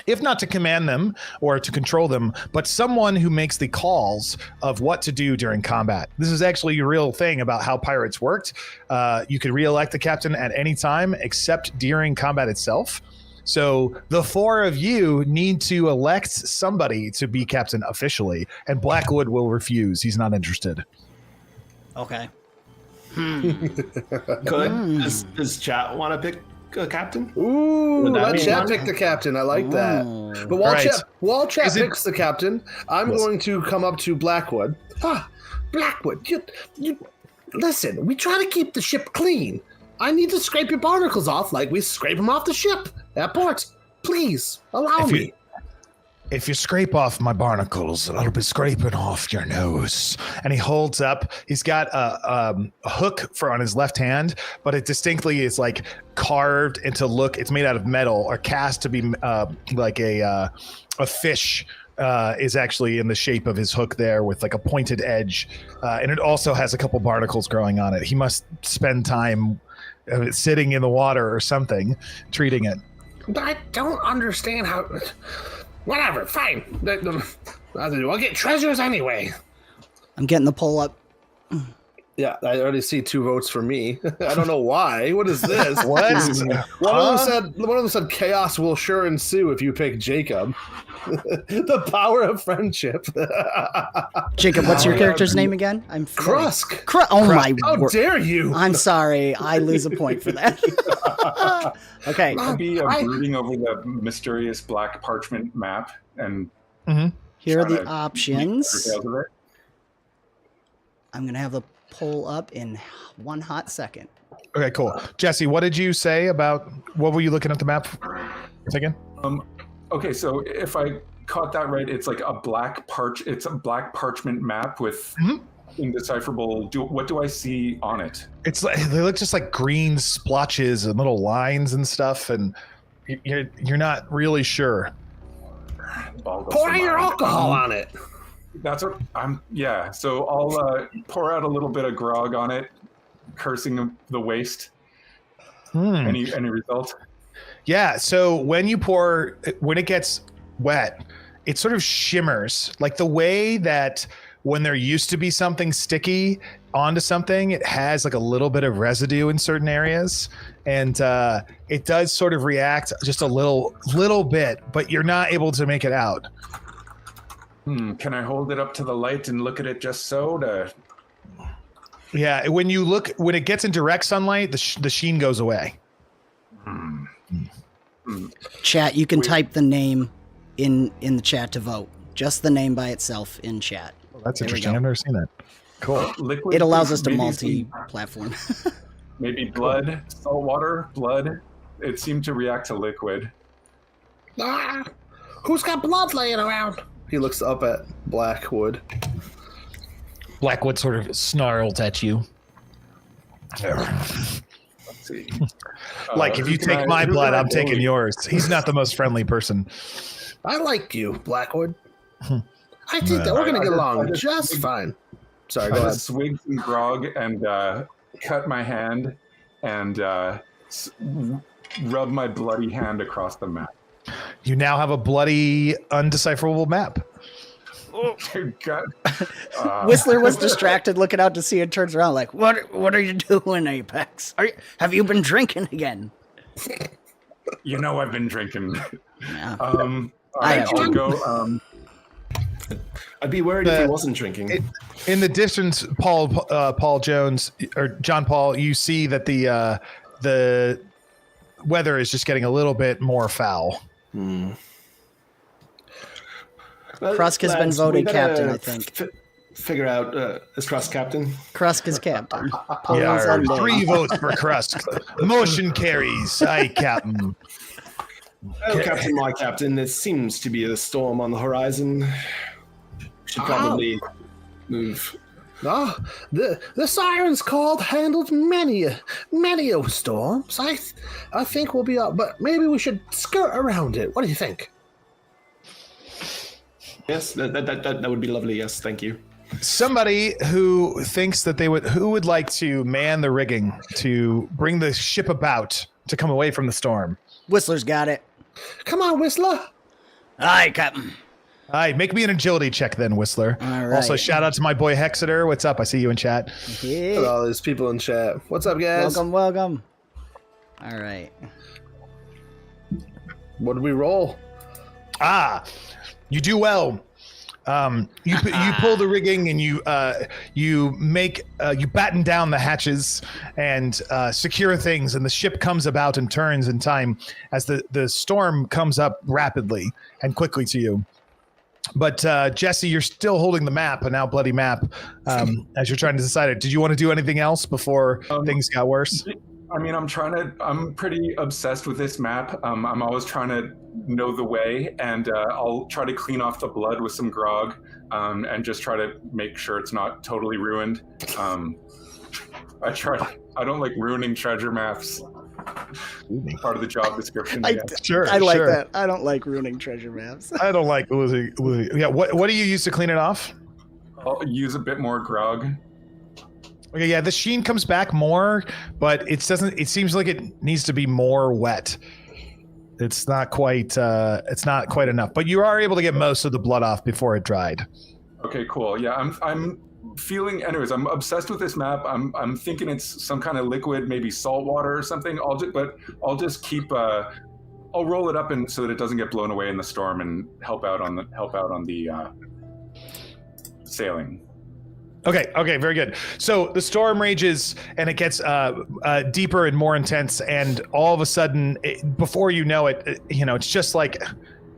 if not to command them or to control them, but someone who makes the calls of what to do during combat. This is actually a real thing about how pirates worked. You could re-elect the captain at any time except during combat itself. So the four of you need to elect somebody to be captain officially, and Blackwood will refuse. He's not interested. Okay. Does chat want to pick a captain? Ooh, let chat pick the captain. I like that. But while chat picks the captain, I'm going to come up to Blackwood. Blackwood, you listen, we try to keep the ship clean. I need to scrape your barnacles off like we scrape them off the ship at port. Please, allow me. If you scrape off my barnacles, I'll be scraping off your nose. And he holds up, he's got a hook on his left hand, but it distinctly is like carved into look. It's made out of metal or cast to be like a fish is actually in the shape of his hook there with like a pointed edge. And it also has a couple barnacles growing on it. He must spend time sitting in the water or something, treating it. I don't understand how... Whatever, fine. I'll get treasures anyway. I'm getting the pull up. Yeah, I already see 2 votes for me. I don't know why. What is this? What? One of them said chaos will sure ensue if you pick Jacob. The power of friendship. Jacob, what's your character's name again? I'm forgetting. Krusk. Oh my How word. dare you? I'm sorry. I lose a point for that. Okay. I'd be brooding over the mysterious black parchment map and Here are trying the to options. make details of it. I'm going to have the poll up in 1 hot second. Okay, cool. Jesse, what did you say about what were you looking at the map again? Okay, so if I caught that right, it's like a black parchment map with indecipherable. What do I see on it? It's like they look just like green splotches and little lines and stuff, and you're not really sure. Pour your alcohol on it. That's what I'm. Yeah, so I'll pour out a little bit of grog on it, cursing the waste. Any result? Yeah. So when it gets wet, it sort of shimmers like the way that when there used to be something sticky onto something, it has like a little bit of residue in certain areas, and it does sort of react just a little bit, but you're not able to make it out. Can I hold it up to the light and look at it just so to? Yeah, when it gets in direct sunlight, the sheen goes away. Chat, you can type the name in the chat to vote. Just the name by itself in chat. Well, that's There we interesting. go. I've never seen that. Cool. Liquid. It allows us to maybe multi-platform. Maybe blood, salt water, blood. It seemed to react to liquid. Who's got blood laying around? He looks up at Blackwood. Blackwood sort of snarls at you. Let's see. Like if you take my blood, I'm taking yours. He's not the most friendly person. I like you, Blackwood. I think that we're going to get along just fine. Sorry, I go ahead. just swigged some grog and cut my hand and rub my bloody hand across the map. You now have a bloody, undecipherable map. Whistler was distracted looking out to sea and turns around like, what are you doing, Apex? Have you been drinking again? You know I've been drinking. Yeah. I'll go. I'd be worried if he wasn't drinking. In the distance, Paul Jones or John Paul, you see that the weather is just getting a little bit more foul. Well, Krusk has been lads, voted we gotta captain, I think. Figure out is Krusk captain? Krusk is captain. Paul Yeah, is undead. 3 votes for Krusk. Motion carries. Aye, Captain. Well, Captain, my captain, there seems to be a storm on the horizon. Should probably move. The siren's called handled many a storms. I think we'll be up, but maybe we should skirt around it. What do you think? Yes, that would be lovely. Yes, thank you. Somebody who thinks that who would like to man the rigging to bring the ship about to come away from the storm. Whistler's got it. Come on, Whistler. Aye, Captain. Aye, make me an agility check then, Whistler. All right. Also, shout out to my boy 𝐻𝑒xeter. What's up? I see you in chat. Yeah. Look at all these people in chat. What's up, guys? Welcome. All right. What did we roll? You do well. You pull the rigging and you batten down the hatches and secure things, and the ship comes about and turns in time as the storm comes up rapidly and quickly to you. But Jesse, you're still holding the map, a now bloody map, as you're trying to decide it. Did you want to do anything else before things got worse? I mean, I'm pretty obsessed with this map. I'm always trying to know the way, and I'll try to clean off the blood with some grog, and just try to make sure it's not totally ruined. I don't like ruining treasure maps. Part of the job description. I like Sure. that. I don't like ruining treasure maps. I don't like losing. Yeah, what do you use to clean it off? I'll use a bit more grog. Okay, yeah, the sheen comes back more, but it doesn't. It seems like it needs to be more wet. It's not quite. It's not quite enough. But you are able to get most of the blood off before it dried. Okay, cool. Yeah, I'm feeling, anyways, I'm obsessed with this map. I'm thinking it's some kind of liquid, maybe salt water or something. I'll just keep I'll roll it up and so that it doesn't get blown away in the storm and help out on the sailing. Okay, very good. So the storm rages and it gets deeper and more intense, and all of a sudden, before you know it, it's just like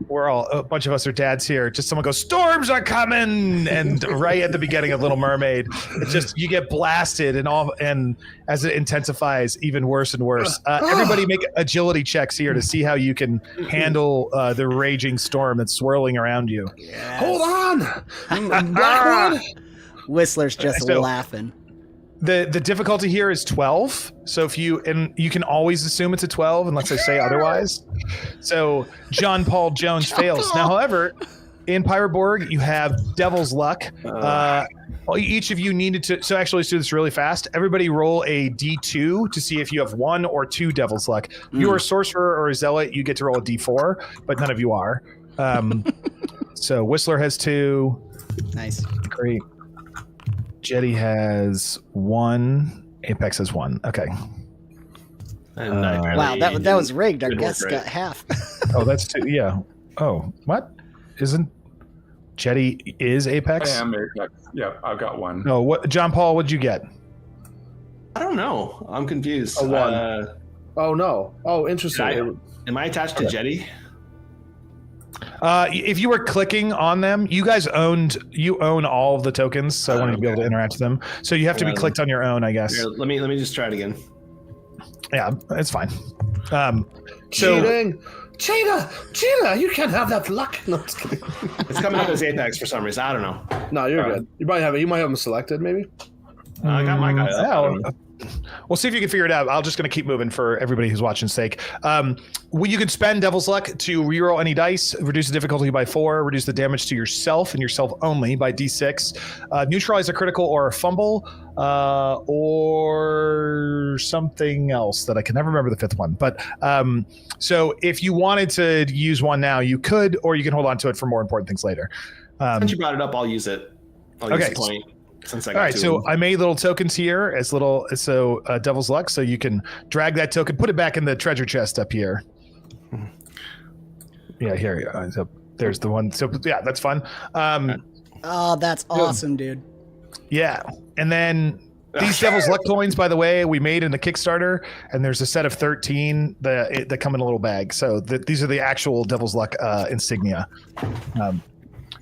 a bunch of us are dads here. Just someone goes, "Storms are coming!" and right at the beginning of Little Mermaid, it's just you get blasted, and as it intensifies, even worse and worse. Everybody make agility checks here to see how you can handle the raging storm that's swirling around you. Yes. Hold on, Blackwood. Whistler's just laughing. The difficulty here is 12. So you can always assume it's a 12 unless I say otherwise. So John Paul Jones fails. Now, however, in Pirate Borg, you have Devil's Luck. Each of you needed to. So actually, let's do this really fast. Everybody roll a D2 to see if you have 1 or 2 Devil's Luck. If you're a sorcerer or a zealot, you get to roll a D4, but none of you are. So Whistler has 2. Nice. Great. Jetty has 1. Apex has 1. Okay. Wow, that was rigged. Our guest got half. Oh, that's 2. Yeah. Oh, what? Isn't Jetty is Apex? I am Apex. Yeah, I've got 1. No, what? John Paul, what'd you get? I don't know. I'm confused. A 1. Oh no. Oh, interesting. Am I attached to Jetty? If you were clicking on them, you guys own all of the tokens, so I wanted to be able to interact with them. So you have to be clicked on your own, I guess. Here, let me just try it again. Yeah, it's fine. Cheating! Cheetah! You can't have that luck. No, just kidding. It's coming up as Apex for some reason. I don't know. No, you're good. You might have them selected, maybe. I got my guy. We'll see if you can figure it out. I'm just going to keep moving for everybody who's watching's sake. You can spend Devil's Luck to reroll any dice, reduce the difficulty by 4, reduce the damage to yourself and yourself only by D6, neutralize a critical or a fumble, or something else that I can never remember the 5th one. But so if you wanted to use one now, you could, or you can hold on to it for more important things later. Since you brought it up, I'll use it. I'll use the point. Since I got all right, so I made little tokens here as Devil's Luck, so you can drag that token, put it back in the treasure chest up here. Yeah, here. So there's the one. So yeah, that's fun. Oh, that's awesome, dude. Yeah, and then these Devil's Luck coins, by the way, we made in the Kickstarter, and there's a set of 13 that come in a little bag. So these are the actual Devil's Luck insignia.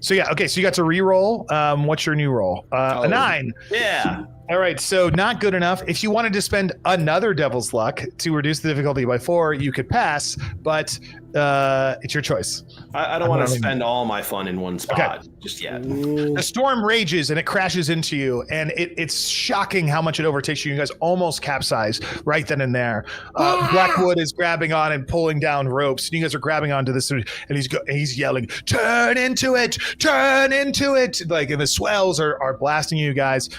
So yeah, okay, so you got to re-roll. What's your new roll? A 9. Yeah. All right, so not good enough. If you wanted to spend another Devil's Luck to reduce the difficulty by 4, you could pass, but it's your choice. I don't want to spend all my fun in one spot just yet. The storm rages and it crashes into you, and it's shocking how much it overtakes you. You guys almost capsize right then and there. Blackwood is grabbing on and pulling down ropes, and you guys are grabbing onto this, and he's yelling, "Turn into it! Turn into it!" Like, and the swells are blasting you guys.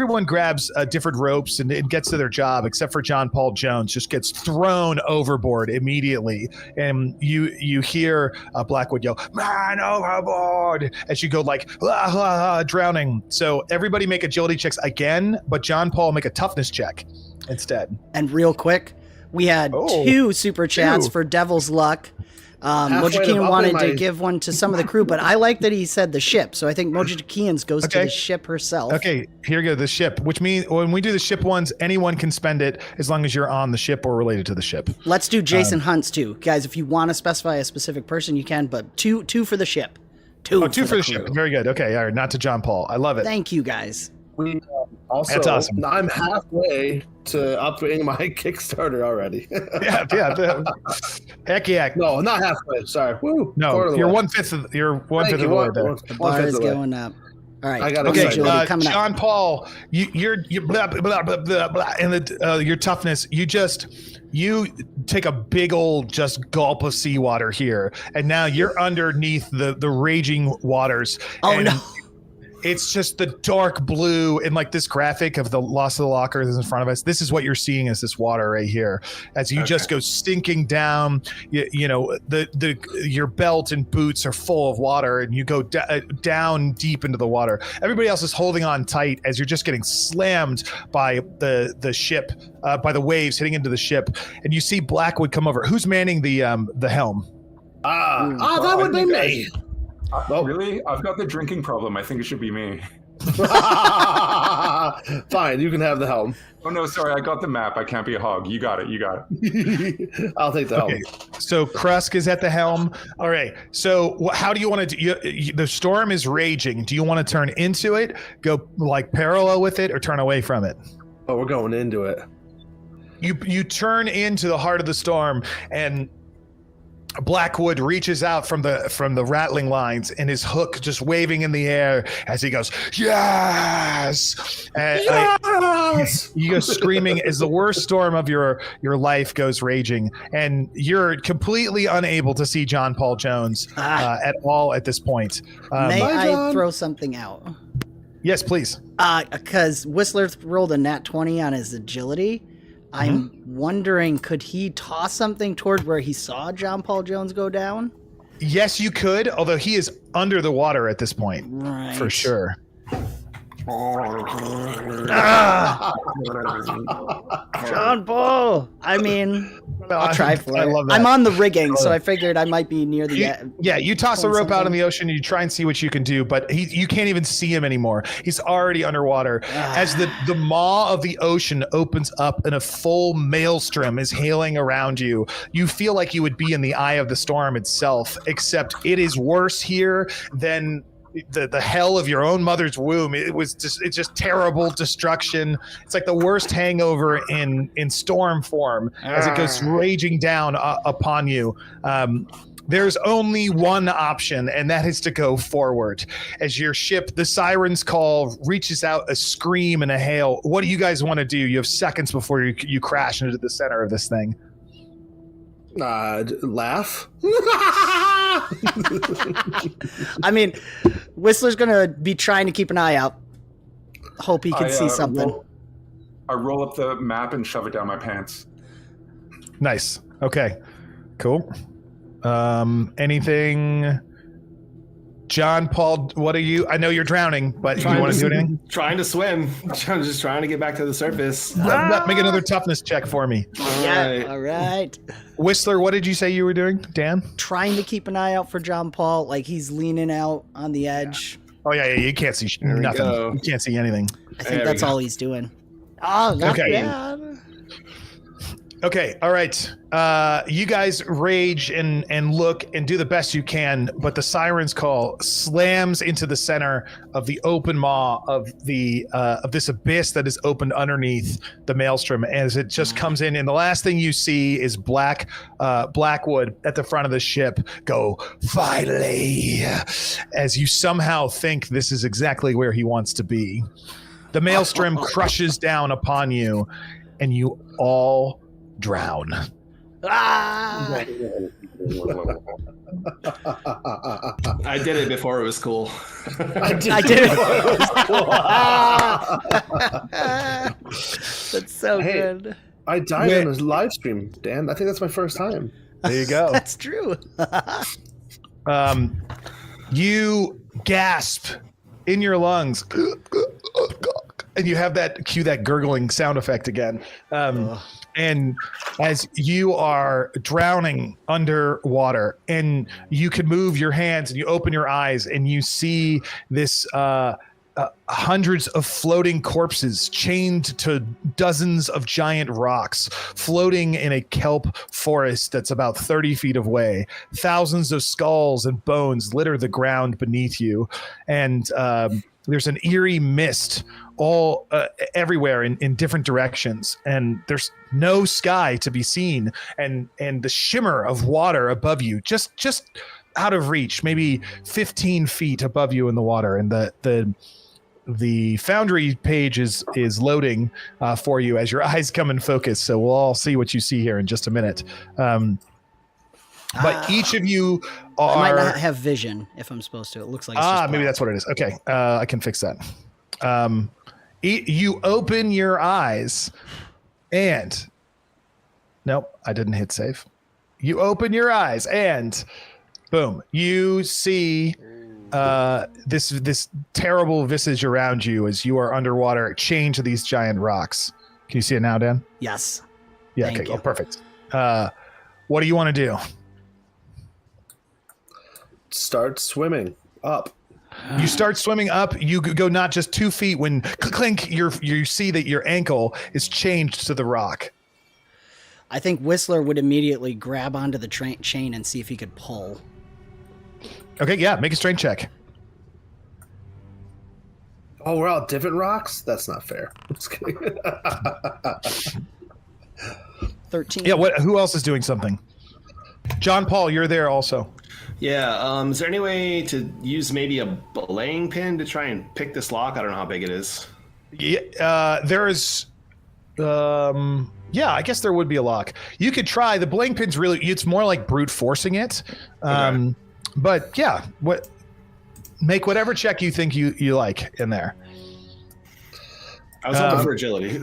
Everyone grabs different ropes and it gets to their job, except for John Paul Jones, just gets thrown overboard immediately. And you hear Blackwood yell, "Man overboard!" as you go like drowning. So everybody make agility checks again, but John Paul make a toughness check instead. And real quick, we had 2 super chats for Devil's Luck. Mojikian wanted to give one to some of the crew, but I like that he said the ship. So I think Mojikian's goes to the ship herself. Okay, here you go, the ship, which means when we do the ship ones, anyone can spend it as long as you're on the ship or related to the ship. Let's do Jason Hunt's too. Guys, if you want to specify a specific person, you can, but two for the ship. Two for the ship. Very good. Okay, all right, not to John Paul. I love it. Thank you, guys. We also, that's awesome. I'm halfway to upping my Kickstarter already. yeah. Heck yeah. No, not halfway. Sorry. Woo. No, you're 1/5 of the way there. The bar is going up. All right. I got John Paul, you're blah blah blah blah blah, and your toughness. You take a big old just gulp of seawater here, and now you're underneath the raging waters. Oh no. it's just the dark blue in like this graphic of the Lost of the Locker that's in front of us. This is what you're seeing as this water right here. As you just go stinking down, you know, your belt and boots are full of water, and you go down deep into the water. Everybody else is holding on tight as you're just getting slammed by the ship, by the waves hitting into the ship. And you see Blackwood come over. Who's manning the helm? That would be me. Really? I've got the drinking problem. I think it should be me. Fine, you can have the helm. Oh no, sorry, I got the map. I can't be a hog. You got it. I'll take the helm. So Krusk is at the helm. All right. So how do you want to do? The storm is raging. Do you want to turn into it, go like parallel with it, or turn away from it? Oh, we're going into it. You turn into the heart of the storm, and Blackwood reaches out from the rattling lines, and his hook just waving in the air as he goes, yes! And, Yes! you go screaming as the worst storm of your life goes raging, and you're completely unable to see John Paul Jones at all at this point. May I John. throw something out? Yes, please. Because Whistler rolled a nat 20 on his agility. I'm wondering, could he toss something toward where he saw John Paul Jones go down? Yes, you could, although he is under the water at this point, Right. for sure. John Paul! I mean, I'll try for it. I love that. I'm on the rigging, so I figured I might be near the... You toss a rope out in the ocean and you try and see what you can do, but you can't even see him anymore. He's already underwater. As the maw of the ocean opens up and a full maelstrom is hailing around you, you feel like you would be in the eye of the storm itself, except it is worse here than the hell of your own mother's womb. It's just terrible destruction. It's like the worst hangover in storm form as it goes raging down upon you. There's only one option, and that is to go forward. As your ship, the siren's call, reaches out a scream and a hail. What do you guys want to do? You have seconds before you crash into the center of this thing. Laugh. I mean, Whistler's gonna be trying to keep an eye out. Hope he can see something. I roll up the map and shove it down my pants. Nice. Okay. Cool. Anything? John Paul, what are you? I know you're drowning, but do you want to do anything? Trying to swim. I'm just trying to get back to the surface. Make another toughness check for me. All right. Whistler, what did you say you were doing, Dan? Trying to keep an eye out for John Paul, like he's leaning out on the edge. Oh yeah, you can't see nothing. You can't see anything. I think that's all he's doing. Oh, not bad. Okay, all right. You guys rage and look and do the best you can, but the siren's call slams into the center of the open maw of this abyss that is opened underneath the maelstrom as it just comes in, and the last thing you see is Blackwood at the front of the ship go, finally, as you somehow think this is exactly where he wants to be. The maelstrom crushes down upon you, and you all drown. I did it before it was cool. I did it. That's so good. I died on his live stream, Dan. I think that's my first time. There you go. That's true. You gasp in your lungs, and you have that gurgling sound effect again. And as you are drowning underwater, and you can move your hands and you open your eyes and you see this hundreds of floating corpses chained to dozens of giant rocks floating in a kelp forest that's about 30 feet away. Thousands of skulls and bones litter the ground beneath you. And there's an eerie mist all everywhere in different directions, and there's no sky to be seen, and the shimmer of water above you just out of reach, maybe 15 feet above you in the water. And the Foundry page is loading for you as your eyes come in focus, so we'll all see what you see here in just a minute. But each of you are. I might not have vision if I'm supposed to. It looks like it's just maybe black. that's what it is. Okay, I can fix that. You open your eyes, and nope, I didn't hit save. You open your eyes, and boom, you see this terrible visage around you as you are underwater, chained to these giant rocks. Can you see it now, Dan? Yes. Yeah. Thank Okay. you. Oh, perfect. What do you want to do? Start swimming up. You start swimming up. You go not just 2 feet when clink. You see that your ankle is chained to the rock. I think Whistler would immediately grab onto the chain and see if he could pull. Okay. Yeah. Make a strength check. Oh, we're all different rocks? That's not fair. I'm just kidding. 13. Yeah. Who else is doing something? John Paul, you're there also. Yeah. Is there any way to use maybe a belaying pin to try and pick this lock? I don't know how big it is. Yeah. There is. Yeah, I guess there would be a lock. You could try. The belaying pin's really. It's more like brute forcing it. Okay. But yeah, make whatever check you think you like in there. I was hoping for agility.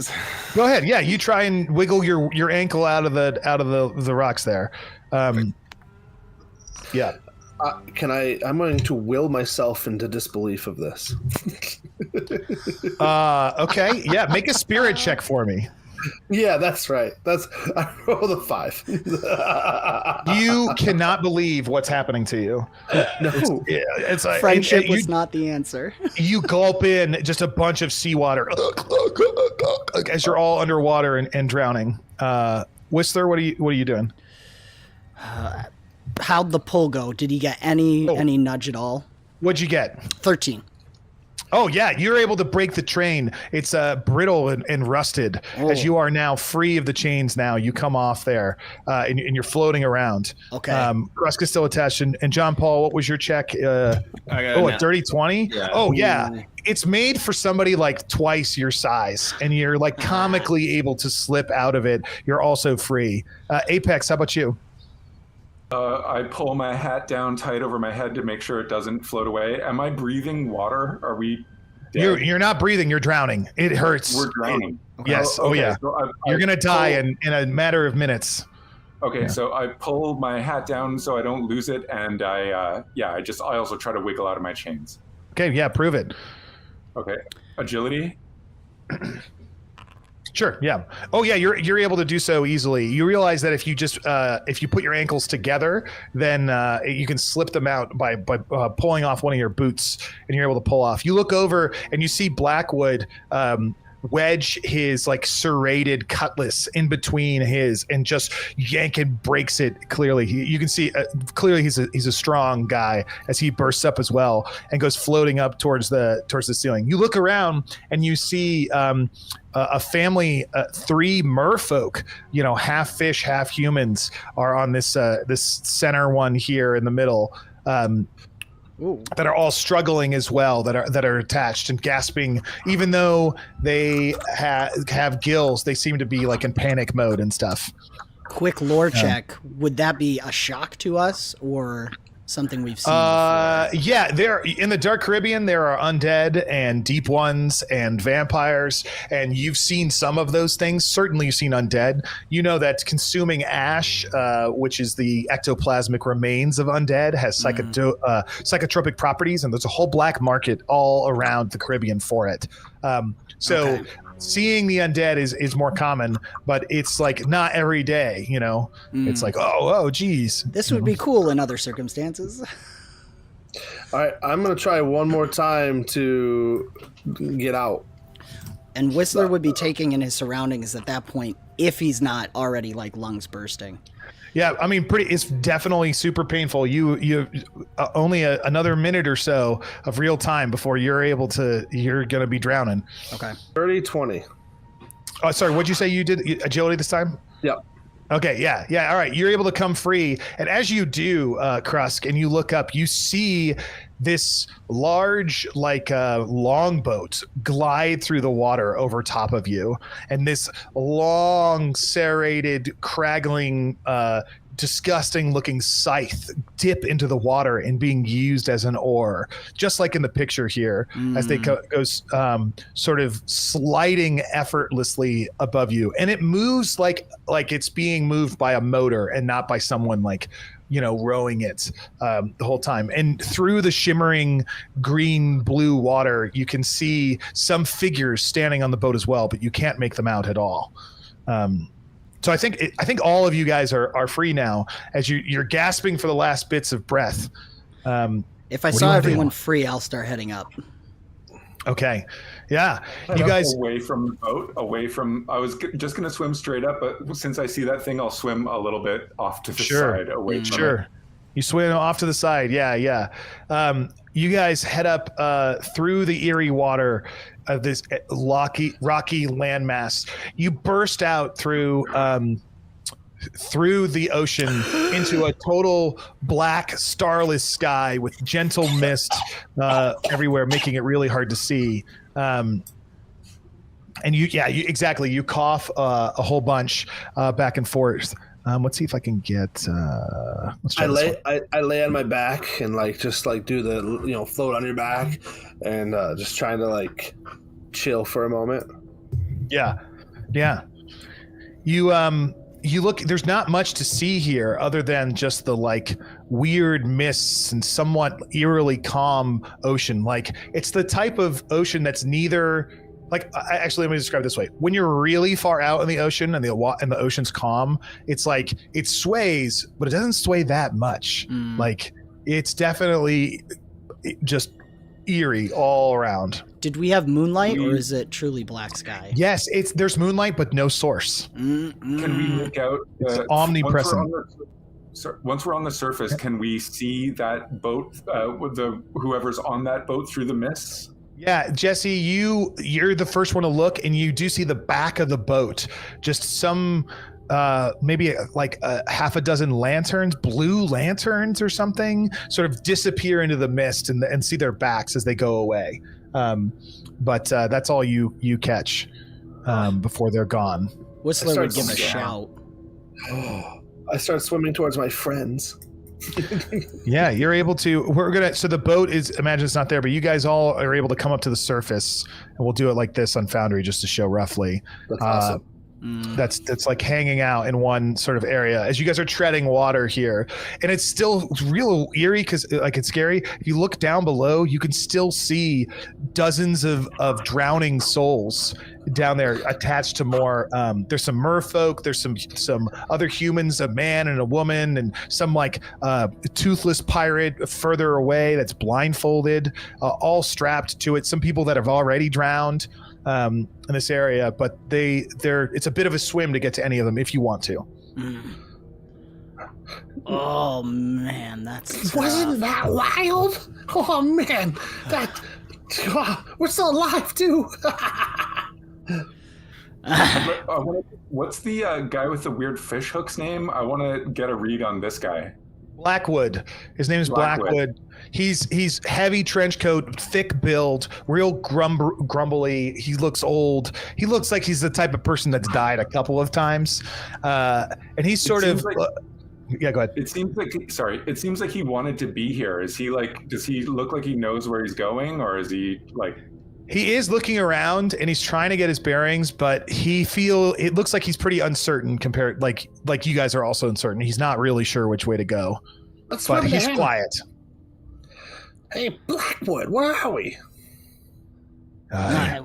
Go ahead. Yeah, you try and wiggle your ankle out of the rocks there. Yeah. I'm going to will myself into disbelief of this. Okay. Yeah. Make a spirit check for me. Yeah, that's right. I rolled a 5. You cannot believe what's happening to you. No. It's like Friendship was not the answer. You gulp in just a bunch of seawater as you're all underwater and drowning. Whistler, what are you doing? How'd the pull go? Did he get any nudge at all? What'd you get? 13. Oh, yeah. You're able to break the train. It's brittle and rusted. As you are now free of the chains now. You come off there and you're floating around. Okay. Kruska's still attached. And John Paul, what was your check? I got a dirty 20? Yeah. Oh, yeah. It's made for somebody like twice your size. And you're like comically able to slip out of it. You're also free. Apex, how about you? I pull my hat down tight over my head to make sure it doesn't float away. Am I breathing water? Are we dead? You're not breathing. You're drowning. It hurts. We're drowning. Yes. Okay, yeah. so You're going to die in a matter of minutes. Okay, so I pull my hat down so I don't lose it, and I also try to wiggle out of my chains. Okay, yeah, prove it. Okay, agility. Sure. Yeah. Oh, yeah. You're able to do so easily. You realize that if you just if you put your ankles together, then you can slip them out by pulling off one of your boots, and you're able to pull off. You look over and you see Blackwood wedge his like serrated cutlass in between his and just yank and breaks it. Clearly, you can see clearly he's a strong guy as he bursts up as well and goes floating up towards the ceiling. You look around and you see a family, 3 merfolk, half fish, half humans, are on this center one here in the middle. That are all struggling as well, that are attached and gasping. Even though they have gills, they seem to be like in panic mode and stuff. Quick lore check. Would that be a shock to us or something we've seen before? Yeah, there in the Dark Caribbean there are undead and deep ones and vampires, and you've seen some of those things. Certainly you've seen undead. You know that consuming ash, which is the ectoplasmic remains of undead, has psychotropic properties, and there's a whole black market all around the Caribbean for it. Okay. Seeing the undead is more common, but it's like not every day, It's like, oh, geez. This would be cool in other circumstances. All right, I'm going to try one more time to get out. And Whistler would be taking in his surroundings at that point if he's not already like lungs bursting. Yeah, I mean, it's definitely super painful. You only another minute or so of real time before you're gonna be drowning. Okay. 30-20. Oh, sorry. What'd you say you did? Agility this time? Yep. Okay. Yeah. All right. You're able to come free, and as you do, Krusk, and you look up, you see this large, longboat glide through the water over top of you, and this long, serrated, craggling disgusting looking scythe dip into the water and being used as an oar, just like in the picture here, as they go sort of sliding effortlessly above you. And it moves like it's being moved by a motor and not by someone like, rowing it the whole time. And through the shimmering green blue water, you can see some figures standing on the boat as well, but you can't make them out at all. So I think all of you guys are free now as you're gasping for the last bits of breath. If I saw everyone free, I'll start heading up. Okay. Yeah. You guys away from the boat, I was just going to swim straight up, but since I see that thing, I'll swim a little bit off to the side away from it. You swim off to the side. Yeah. You guys head up through the eerie water of this rocky landmass. You burst out through the ocean into a total black starless sky with gentle mist everywhere, making it really hard to see. And you cough a whole bunch back and forth. Let's see if I can get. I lay on my back and just do the float on your back and just trying to chill for a moment. Yeah. You look. There's not much to see here other than just the weird mists and somewhat eerily calm ocean. It's the type of ocean that's neither. Actually, let me describe it this way. When you're really far out in the ocean and the ocean's calm, it's it sways, but it doesn't sway that much. It's definitely just eerie all around. Did we have moonlight, or is it truly black sky? Yes, there's moonlight, but no source. Can we make out? It's omnipresent. Once we're on the surface, can we see that boat with whoever's on that boat through the mists? Yeah, Jesse, you're the first one to look, and you do see the back of the boat. Just some maybe a half a dozen lanterns, blue lanterns or something, sort of disappear into the mist and see their backs as they go away. But that's all you catch before they're gone. Whistler would give a shout. I start swimming towards my friends. Yeah, you're able to. So the boat is. Imagine it's not there, but you guys all are able to come up to the surface, and we'll do it like this on Foundry just to show roughly. That's awesome. That's hanging out in one sort of area as you guys are treading water here, and it's still real eerie because it's scary. If you look down below, you can still see dozens of drowning souls down there attached to more. There's some merfolk, there's some other humans, a man and a woman, and some toothless pirate further away that's blindfolded, all strapped to it. Some people that have already drowned in this area, but it's a bit of a swim to get to any of them if you want to. Oh man, that's wasn't that wild? Oh man, we're still alive too. What's the guy with the weird fish hooks name? I want to get a read on this guy. Blackwood. His name is Blackwood. He's heavy trench coat, thick build, real grumbly. He looks old. He looks like he's the type of person that's died a couple of times. And he's sort of yeah, go ahead. It seems like he wanted to be here. Is he does he look like he knows where he's going, or is he He is looking around and he's trying to get his bearings, but it looks like he's pretty uncertain compared, like you guys are also uncertain. He's not really sure which way to go, but he's quiet. Hey, Blackwood, where are we? I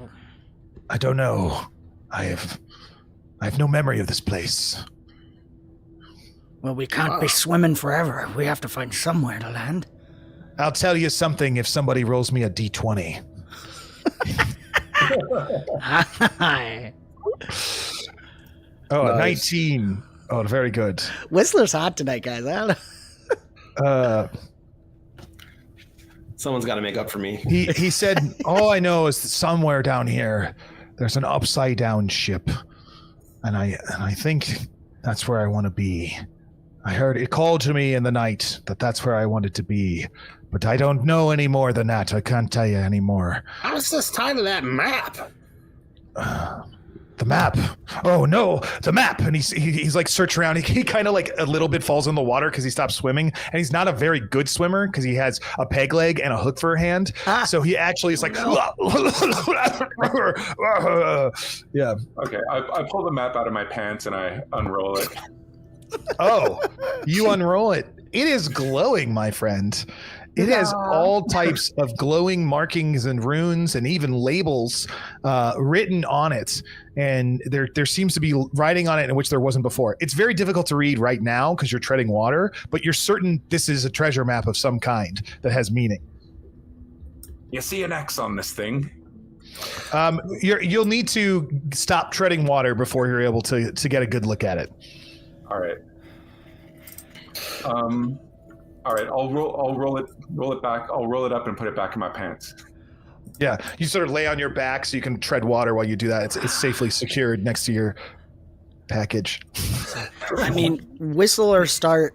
don't know. I have no memory of this place. Well, we can't be swimming forever. We have to find somewhere to land. I'll tell you something if somebody rolls me a D20. Oh, nice. 19. Oh, very good. Whistler's hot tonight, guys. Someone's got to make up for me. He said, all I know is that somewhere down here, there's an upside down ship. And I think that's where I want to be. I heard it called to me in the night that that's where I wanted to be. But I don't know any more than that. I can't tell you anymore. How's this tied to that map? the map. Oh no, the map. And he's like searching around. He kind of like a little bit falls in the water because he stopped swimming. And he's not a very good swimmer because he has a peg leg and a hook for a hand. So he actually is like, yeah. Okay, I pull the map out of my pants and I unroll it. Oh, you unroll it. It is glowing, my friend. It has all types of glowing markings and runes and even labels written on it. And there seems to be writing on it in which there wasn't before. It's very difficult to read right now because you're treading water, but you're certain this is a treasure map of some kind that has meaning. You see an X on this thing? You'll need to stop treading water before you're able to get a good look at it. All right. All right, I'll roll it back. I'll roll it up and put it back in my pants. Yeah, you sort of lay on your back so you can tread water while you do that. It's safely secured next to your package. I mean, Whistler start,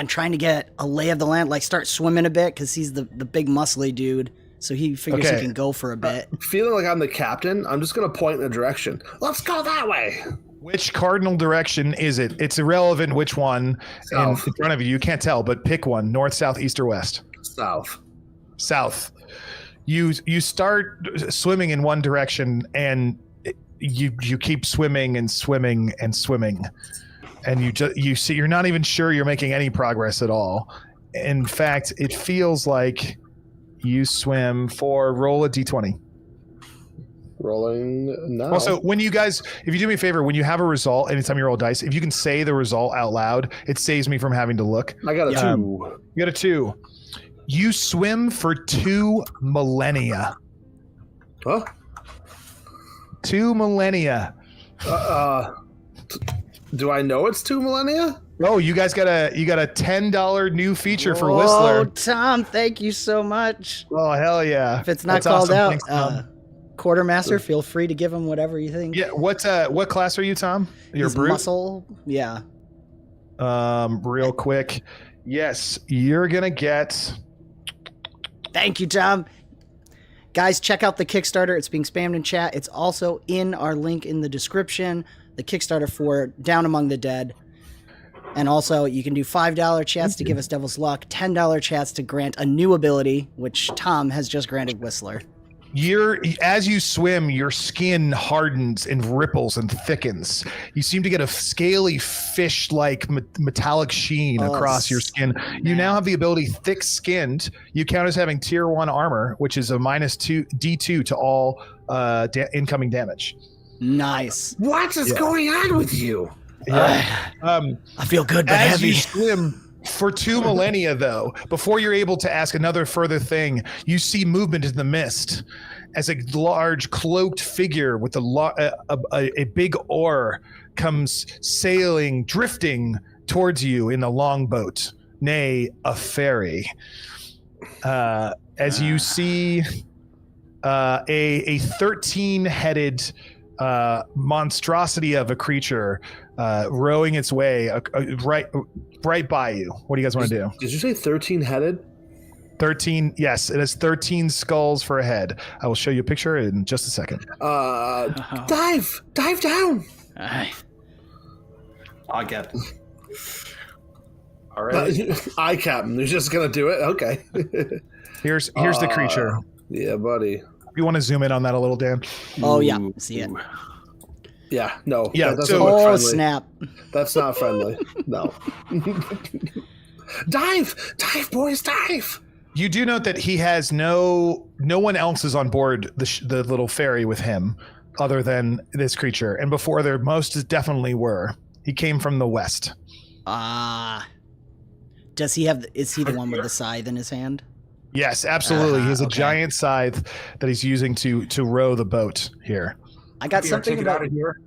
trying to get a lay of the land, like start swimming a bit because he's the big muscly dude. So he figures he can go for a bit. Feeling like I'm the captain, I'm just going to point in a direction. Let's go that way. Which cardinal direction is it? It's irrelevant which one in front of you. You can't tell, but pick one: north, south, east, or west. South. South. You start swimming in one direction, and you keep swimming and swimming and swimming, and you see you're not even sure you're making any progress at all. In fact, it feels like you swim for roll a d20. Rolling now. Also, when you guys, if you do me a favor, when you have a result, anytime you roll dice, if you can say the result out loud, it saves me from having to look. I got a 2. You got a 2. You swim for 2 millennia. Huh? 2 millennia. Do I know it's 2 millennia? Oh, you guys got a $10 new feature for Oh, Whistler. Tom, thank you so much. Oh, hell yeah. If it's not That's called awesome. out, Thanks, Tom. Quartermaster, feel free to give him whatever you think. Yeah, what class are you, Tom? You're He's brute? muscle. Yeah. Real quick. Yes, you're gonna get. Thank you, Tom. Guys, check out the Kickstarter. It's being spammed in chat. It's also in our link in the description. The Kickstarter for Down Among the Dead. And also, you can do $5 chats to give us Devil's Luck, $10 chats to grant a new ability, which Tom has just granted Whistler. As you swim, your skin hardens and ripples and thickens. You seem to get a scaly fish-like metallic sheen across your skin. You now have the ability thick-skinned. You count as having tier 1 armor, which is a -2 D2 to all incoming damage. Nice. What is going on with you? Yeah. I feel good, but as heavy. you swim for 2 millennia, though, before you're able to ask another further thing, you see movement in the mist as a large cloaked figure with a big oar comes sailing, drifting towards you in a longboat, nay, a ferry. As you see a 13-headed monstrosity of a creature rowing its way right by you. What do you guys want to do? Did you say 13-headed? 13, yes, it has 13 skulls for a head. I will show you a picture in just a second. Dive down. I get. All right. I captain. You're just gonna do it? Okay. Here's the creature. Yeah, buddy. You want to zoom in on that a little, Dan? Oh, yeah. See it. Yeah, no. Yeah, that doesn't so- look Oh, friendly. snap. That's not friendly. No. Dive, boys, dive. You do note that he has no one else is on board the little ferry with him other than this creature. And before there most definitely were. He came from the west. Does he have, is he the one with the scythe in his hand? Yes, absolutely. He has a Okay. giant scythe that he's using to row the boat here. I got Here, something take it about, out of here.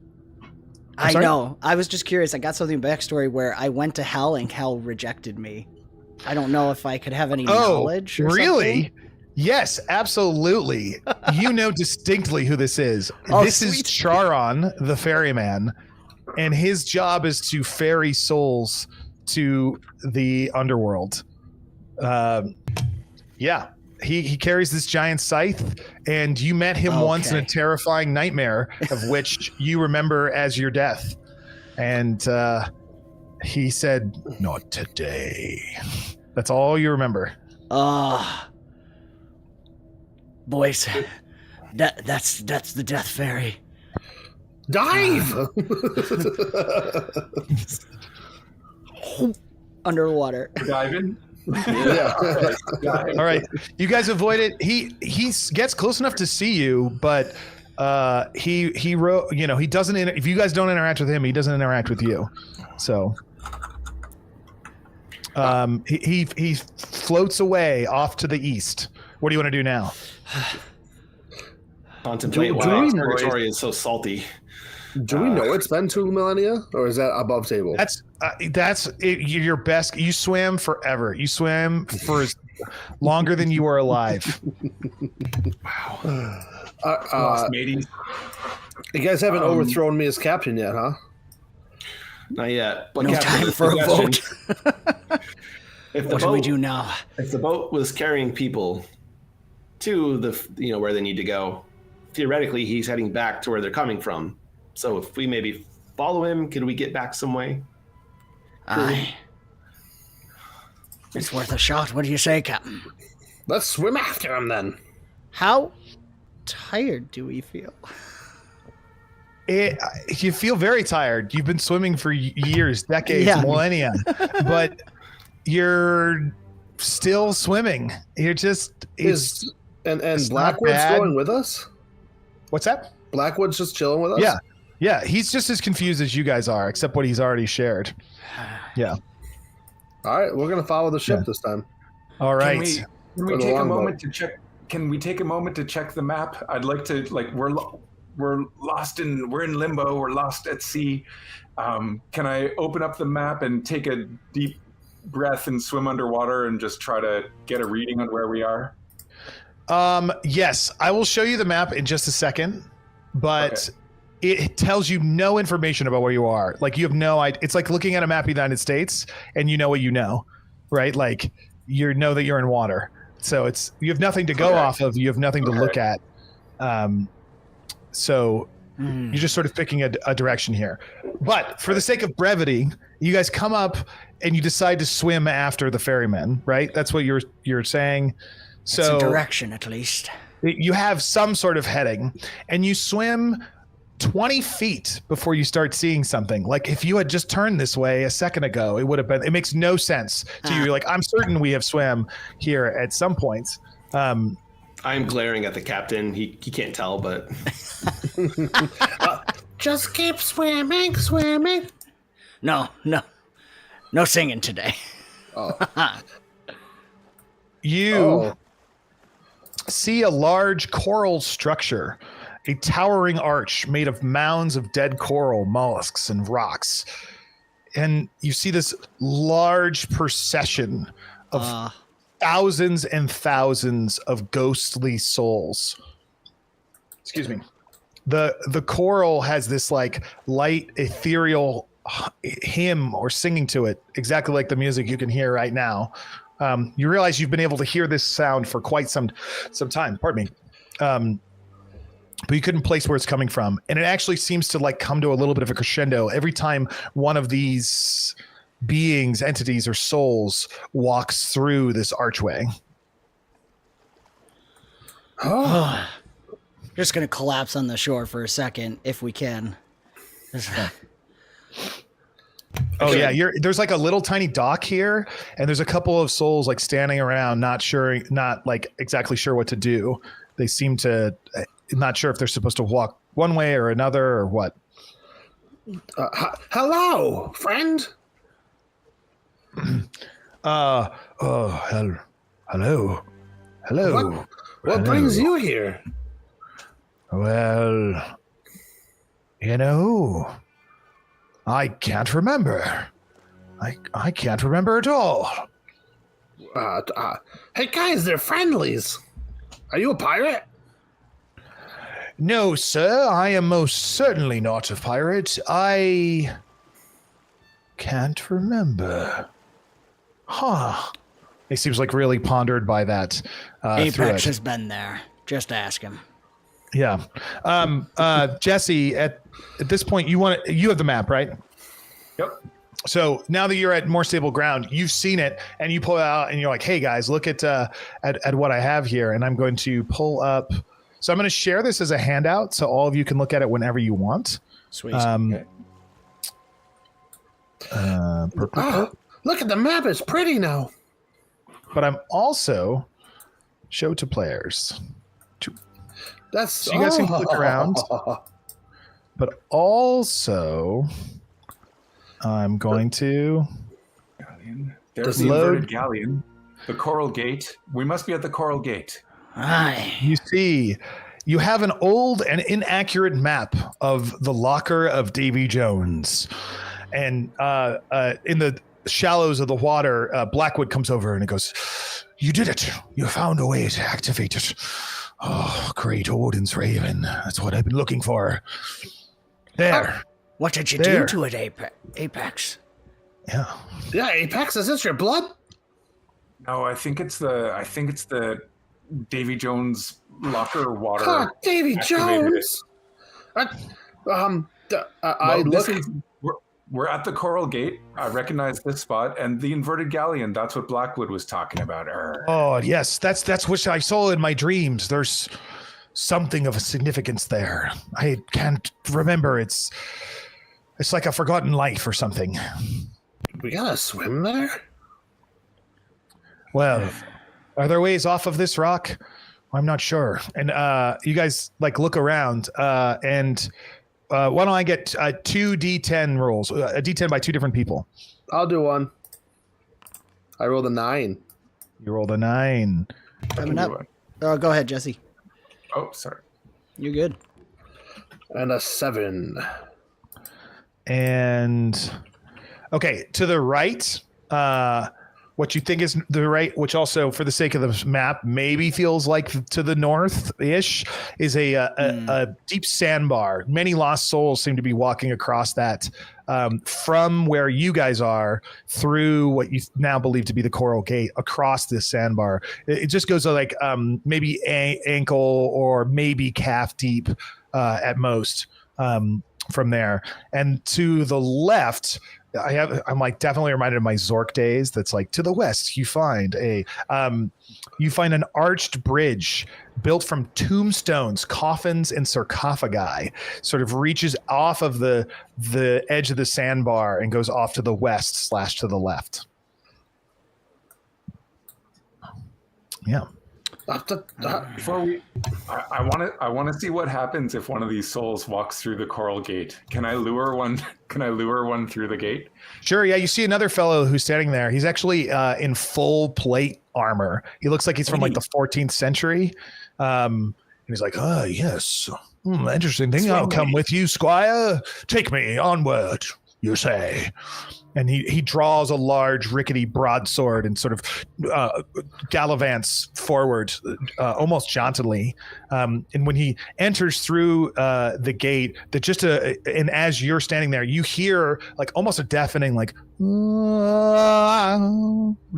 I sorry? know. I was just curious. I got something backstory where I went to hell and hell rejected me. I don't know if I could have any knowledge or really? something. Yes, absolutely. You know distinctly who this is. Oh, This is sweet. Charon, the ferryman, and his job is to ferry souls to the underworld. Yeah. He carries this giant scythe, and you met him once in a terrifying nightmare of which you remember as your death. And he said, "Not today." That's all you remember. Boys, that's the death fairy. Dive! Underwater. Diving. Yeah. All right, you guys avoid it. He gets close enough to see you, but he wrote. You know, he doesn't. If you guys don't interact with him, he doesn't interact with you. So he floats away off to the east. What do you want to do now? Contemplate why purgatory is so salty. Do we know it's been 2 millennia, or is that above table? That's your best. You swam forever. You swam for longer than you were alive. Wow. Lost mateys. You guys haven't overthrown me as captain yet, huh? Not yet. But No time for a vote. What do we do now? If the boat was carrying people to the where they need to go, theoretically he's heading back to where they're coming from. So if we maybe follow him, could we get back some way? Aye. It's worth a shot. What do you say, Captain? Let's swim after him then. How tired do we feel? You feel very tired. You've been swimming for years, decades, millennia, but you're still swimming. You're just and Blackwood's going with us? What's that? Blackwood's just chilling with us? Yeah, he's just as confused as you guys are, except what he's already shared. Yeah. All right, we're gonna follow the ship this time. All right. Can we take a moment to check? Can we take a moment to check the map? I'd like to. We're lost we're in limbo. We're lost at sea. Can I open up the map and take a deep breath and swim underwater and just try to get a reading on where we are? Yes, I will show you the map in just a second, but it tells you no information about where you are. Like, you have no idea. It's like looking at a map of the United States and you know what you know, right? Like, you know that you're in water. So you have nothing to go off of. You have nothing to look at. So you're just sort of picking a direction here. But for the sake of brevity, you guys come up and you decide to swim after the ferryman, right? That's what you're saying. So it's a direction, at least. You have some sort of heading, and you swim 20 feet before you start seeing something. Like, if you had just turned this way a second ago, it makes no sense to you. You're like, I'm certain we have swam here at some points. I'm glaring at the captain. He can't tell, but just keep swimming. No singing today. You see a large coral structure, a towering arch made of mounds of dead coral, mollusks, and rocks. And you see this large procession of thousands and thousands of ghostly souls. Excuse me. The coral has this like light, ethereal hymn or singing to it, exactly like the music you can hear right now. You realize you've been able to hear this sound for quite some time. Pardon me. But you couldn't place where it's coming from. And it actually seems to like come to a little bit of a crescendo every time one of these beings, entities, or souls walks through this archway. Just gonna collapse on the shore for a second, if we can. Oh yeah, there's like a little tiny dock here, and there's a couple of souls like standing around, not like exactly sure what to do. They seem to not sure if they're supposed to walk one way or another or what. Hello, friend. Hello. What brings you here? Well, I can't remember. I can't remember at all. Hey guys, they're friendlies. Are you a pirate? No, sir, I am most certainly not a pirate. I can't remember. Huh. He seems like really pondered by that. Apex has been there. Just ask him. Yeah. Jesse, at this point, you have the map, right? Yep. So now that you're at more stable ground, you've seen it, and you pull it out, and you're like, "Hey guys, look at what I have here." And I'm going to pull up. So I'm going to share this as a handout, so all of you can look at it whenever you want. Sweet. Okay. Look at the map. It's pretty now. But I'm also show to players. That's So you guys can click around. But also, I'm going to Galleon. There's the inverted galleon. The Coral Gate. We must be at the Coral Gate. Aye. You see, you have an old and inaccurate map of the locker of Davy Jones. And in the shallows of the water, Blackwood comes over and it goes, "You did it. You found a way to activate it. Oh, great Odin's Raven. That's what I've been looking for." There. What did you There. do to it, Apex? Yeah. Yeah, Apex, is this your blood? No, I think it's the Davy Jones locker water. Ah, Davy activated Jones. We're at the Coral Gate. I recognize this spot, and the inverted galleon. That's what Blackwood was talking about. Oh, yes. That's what I saw in my dreams. There's something of a significance there. I can't remember. It's like a forgotten life or something. We gotta swim there? Well, are there ways off of this rock? I'm not sure. And you guys look around and why don't I get 2 D10 rolls, a D10 by 2 different people. I'll do one. I rolled a 9. You rolled a 9. Coming up. Go ahead, Jesse. Oh, sorry. You're good. And a 7. And okay, to the right, what you think is the right, which also for the sake of the map maybe feels like to the north-ish, is a deep sandbar. Many lost souls seem to be walking across that from where you guys are through what you now believe to be the Coral Gate across this sandbar. It just goes like maybe ankle or maybe calf deep at most from there. And to the left, I'm definitely reminded of my Zork days. That's like to the west, you find an arched bridge built from tombstones, coffins, and sarcophagi. Sort of reaches off of the edge of the sandbar and goes off to the west / to the left. Yeah. Before I want to see what happens if one of these souls walks through the Coral Gate. Can I lure one? Can I lure one through the gate? Sure. Yeah. You see another fellow who's standing there. He's actually in full plate armor. He looks like he's from the 14th century. And he's like, "Oh yes, interesting thing. I'll come with you, Squire. Take me onward, you say." And he draws a large rickety broadsword and sort of gallivants forward almost jauntily. And when he enters through the gate, and as you're standing there, you hear like almost a deafening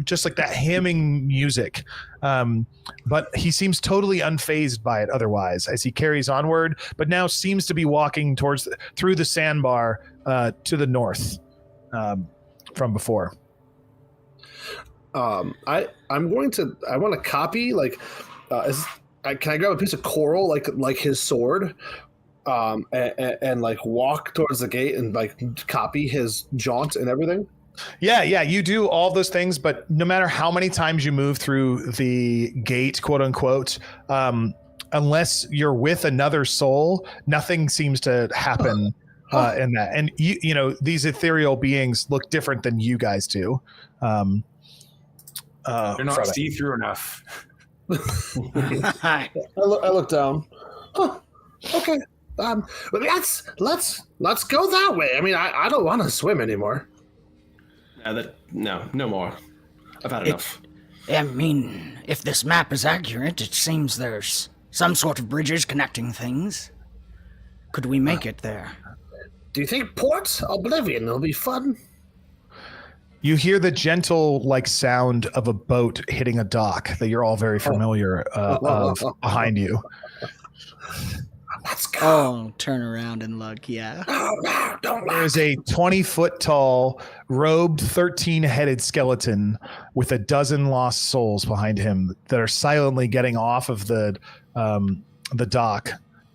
just like that hemming music. But he seems totally unfazed by it otherwise as he carries onward, but now seems to be walking through the sandbar to the north. From before. I want to copy can I grab a piece of coral like his sword and walk towards the gate and copy his jaunt and everything? Yeah, you do all those things, but no matter how many times you move through the gate, quote unquote, unless you're with another soul, nothing seems to happen. In that, and you know these ethereal beings look different than you guys do. They're not see-through enough. I look down. Huh. Okay. Let's go that way. I mean, I don't want to swim anymore. No more. I've had enough. I mean, if this map is accurate, it seems there's some sort of bridges connecting things. Could we make it there? Do you think Port Oblivion will be fun? You hear the gentle like sound of a boat hitting a dock that you're all very familiar of behind you. Let's go. Oh, turn around and look. Yeah. There is a 20-foot tall, robed, 13-headed skeleton with a dozen lost souls behind him that are silently getting off of the dock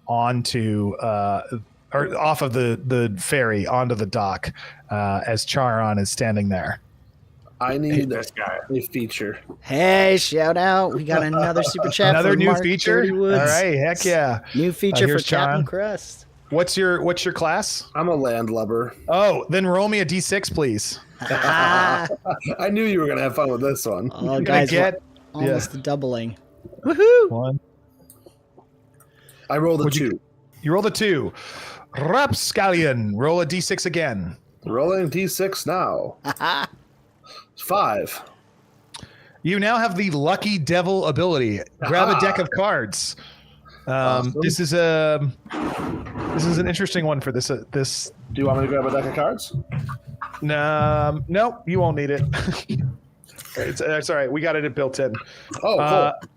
onto or off of the ferry onto the dock as Charon is standing there. I need This guy. a feature. Hey, shout out. We got another super chat. Another from new Mark feature. Dirty Woods. All right, heck yeah. New feature for here's Captain Charon. Crust. What's your class? I'm a landlubber. Oh, then roll me a d6, please. Ah, I knew you were going to have fun with this one. oh, You're guys, gonna get we're almost the doubling. Woohoo! one. I rolled a What'd 2. You rolled a 2. Rapscallion, roll a d6 again. Rolling D6 now. 5. You now have the Lucky Devil ability. Grab a deck of cards. Awesome. This is an interesting one for this. This Do you want me to grab a deck of cards? no, you won't need it. It's all right. We got it built in. Oh, cool.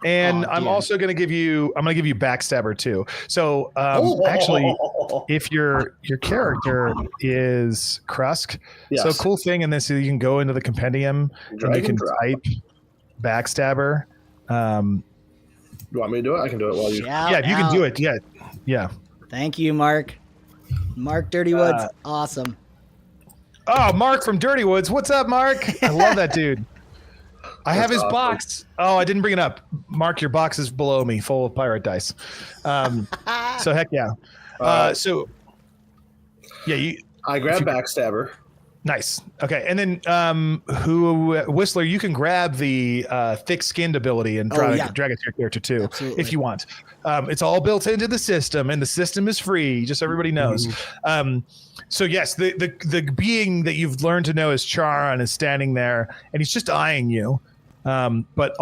And Oh, I'm dear. also going to give you. I'm going to give you Backstabber too. So actually, if your character is Krusk, Yes. so cool thing in this is you can go into the compendium and Drag you can and drop. type Backstabber. You want me to do it? I can do it while you. Shout Yeah, you can do out. it. Yeah. Thank you, Mark. Mark Dirty Woods. Awesome. Oh, Mark from Dirty Woods. What's up, Mark? I love that dude. I have his awesome. box. Oh, I didn't bring it up. Mark, your box is below me, full of pirate dice. So heck yeah. So yeah, I grab Backstabber. nice. Okay, and then Whistler, you can grab the thick-skinned ability and drag it to your character too, Absolutely. if you want. It's all built into the system, and the system is free. Just so everybody knows. So yes, the being that you've learned to know as Charon is standing there, and he's just eyeing you. But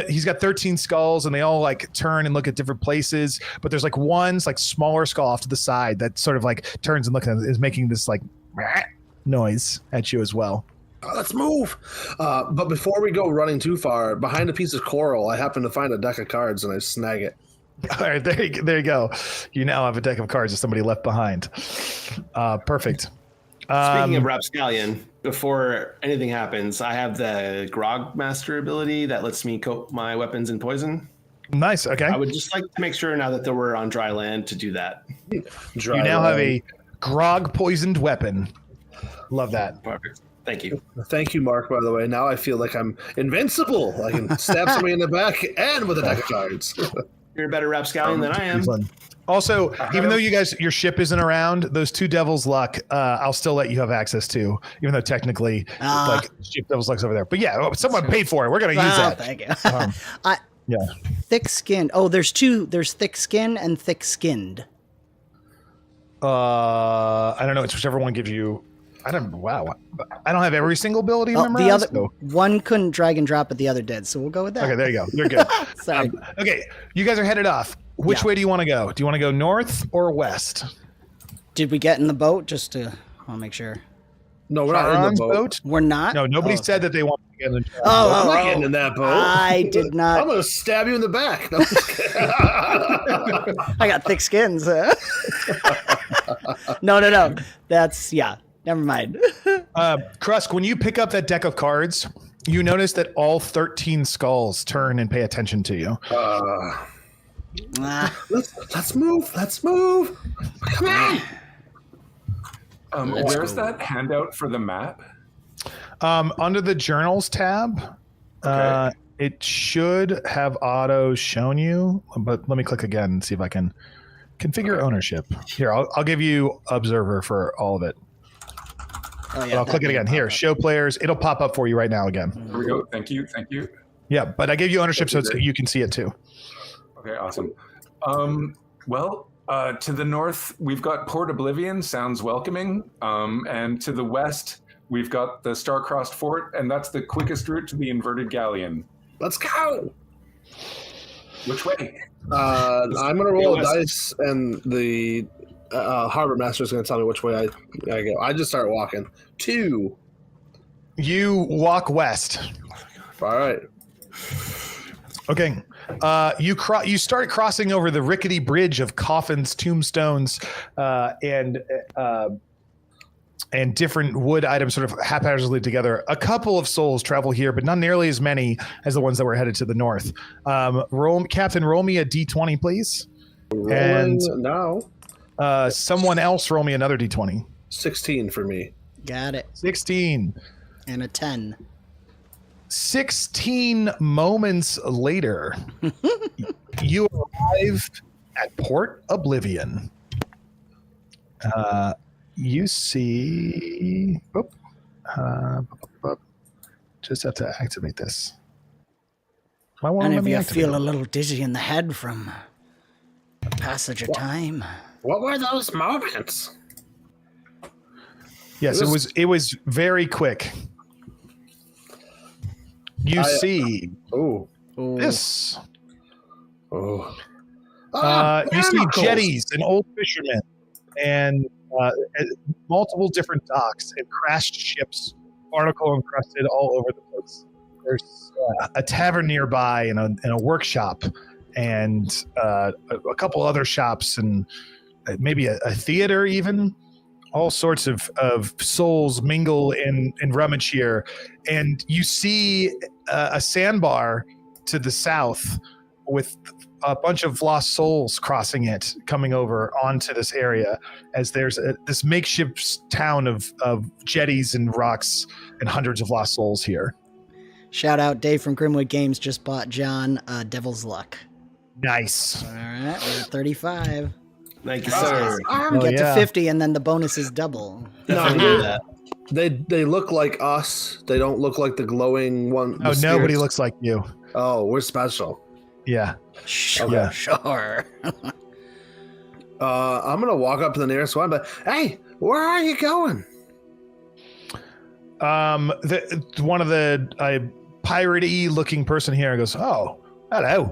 he's got 13 skulls, and they all like turn and look at different places. But there's like one's like smaller skull off to the side that sort of like turns and looks at is making this like noise at you as well. Let's move. But before we go running too far, behind a piece of coral, I happen to find a deck of cards and I snag it. All right, there you go. You now have a deck of cards that somebody left behind. Perfect. Speaking of Rapscallion, before anything happens, I have the Grog Master ability that lets me coat my weapons in poison. Nice. Okay. I would just like to make sure now that we're on dry land to do that. You now have a grog poisoned weapon. Love that. Perfect. Thank you. Thank you, Mark, by the way. Now I feel like I'm invincible. I can stab somebody in the back and with a deck of cards. You're a better Rapscallion than I am. Also, even though your ship isn't around, those 2 Devil's Luck, I'll still let you have access to, even though technically, like ship Devil's Luck's over there. But yeah, someone paid for it. We're gonna use that. Thank you. Yeah. Thick skinned. Oh, there's 2. There's thick skin and thick skinned. I don't know. It's whichever one gives you. I don't. Wow. I don't have every single ability The memorized. other so- one couldn't drag and drop, but the other did. So we'll go with that. Okay, there you go. You're good. Sorry. Okay, you guys are headed off. Which way do you want to go? Do you want to go north or west? Did we get in the boat? Just to I'll make sure. No, we're not in Charon's the boat. We're not. No, nobody Oh, said that they want to get in the I'm not getting in that boat. I did I'm not. going to stab you in the back. No, I'm just kidding. I got thick skins. No. That's never mind. Krusk, when you pick up that deck of cards, you notice that all 13 skulls turn and pay attention to you. Let's move. Let's move. Come on. Where's that handout for the map? Under the journals tab, Okay. it should have auto shown you, but let me click again and see if I can configure ownership. Here, I'll give you observer for all of it. Oh, But I'll click it again. Here, show players. It'll pop up for you right now again. Here we go. Thank you. Thank you. Yeah, but I gave you ownership so you can see it too. Okay, awesome. To the north, we've got Port Oblivion, sounds welcoming. And to the west, we've got the Star-Crossed Fort, and that's the quickest route to the Inverted Galleon. Let's go. Which way? I'm going to roll a dice, and the Harbor Master is going to tell me which way I go. I just start walking. 2. You walk west. All right. Okay. You start crossing over the rickety bridge of coffins, tombstones, and different wood items sort of haphazardly together. A couple of souls travel here, but not nearly as many as the ones that were headed to the north. Captain, roll me a d20, please. Rolling now. Someone else roll me another d20. 16 for me. Got it. 16. And a 10. 16 moments later, you arrive at Port Oblivion. You see... just have to activate this. And if you feel a little dizzy in the head from the passage of time. What were those moments? Yes, it was very quick. You see this. Oh. You see jetties and old fishermen and multiple different docks and crashed ships, barnacle encrusted all over the place. There's a tavern nearby and a workshop and a couple other shops and maybe a theater even. All sorts of souls mingle and rummage here. And you see a sandbar to the south with a bunch of lost souls crossing it, coming over onto this area as there's this makeshift town of jetties and rocks and hundreds of lost souls here. Shout out, Dave from Grimwood Games just bought John Devil's Luck. Nice. All right, we're at 35. Thank you, sir. Get to 50 and then the bonus is double. No, they look like us. They don't look like the glowing one. Oh, nobody looks like you. Oh, we're special. Yeah. Sure. Yeah. Sure. I'm gonna walk up to the nearest one, but hey, where are you going? One of the pirate-y looking person here goes, "Oh, hello.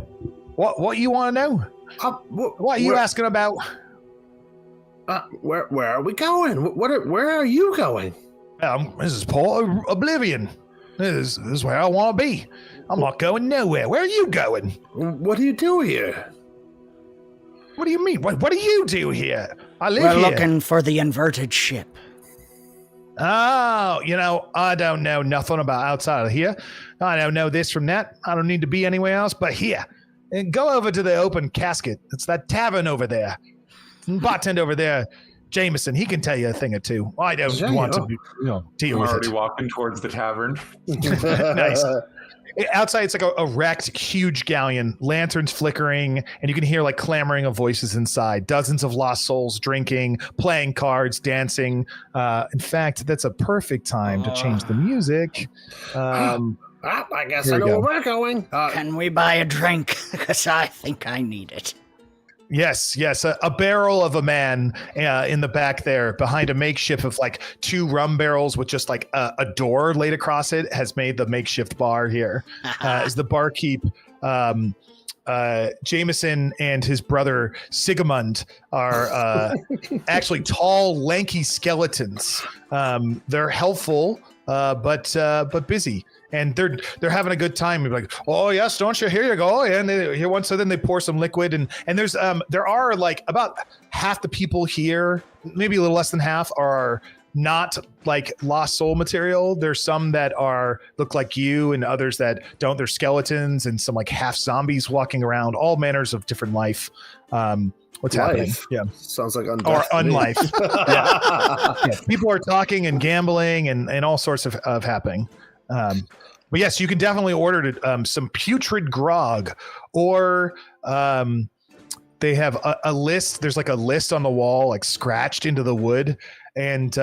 What you want to know? What are you asking about?" Where are we going? Where are you going? This is Port Oblivion. This is where I want to be. I'm not going nowhere. Where are you going? What do you do here? What do you mean? What do you do here? I live We're here. looking for the inverted ship. Oh, I don't know nothing about outside of here. I don't know this from that. I don't need to be anywhere else but here. And go over to the open casket. It's that tavern over there. Bartender over there, Jameson, he can tell you a thing or two. I don't want to deal I'm with already it. walking towards the tavern. Nice. Outside, it's like a wrecked, huge galleon, lanterns flickering, and you can hear like clamoring of voices inside. Dozens of lost souls drinking, playing cards, dancing. In fact, that's a perfect time to change the music. I guess I know where we're going. Can we buy a drink? Because I think I need it. Yes. A barrel of a man in the back there behind a makeshift of like 2 rum barrels with just like a door laid across it has made the makeshift bar here. As the barkeep, Jameson and his brother Sigmund are actually tall, lanky skeletons. They're helpful, but busy. And they're having a good time. You're like, oh yes, don't you? Here you go. And here once, so then they pour some liquid, and there's there are like about half the people here, maybe a little less than half, are not like lost soul material. There's some that look like you, and others that don't. They're skeletons and some like half zombies walking around. All manners of different life. What's happening? Yeah, sounds like undeath. Or unlife. Yeah. People are talking and gambling and all sorts of happening. But yes, you can definitely order some putrid grog, or they have a list. There's like a list on the wall, like scratched into the wood, and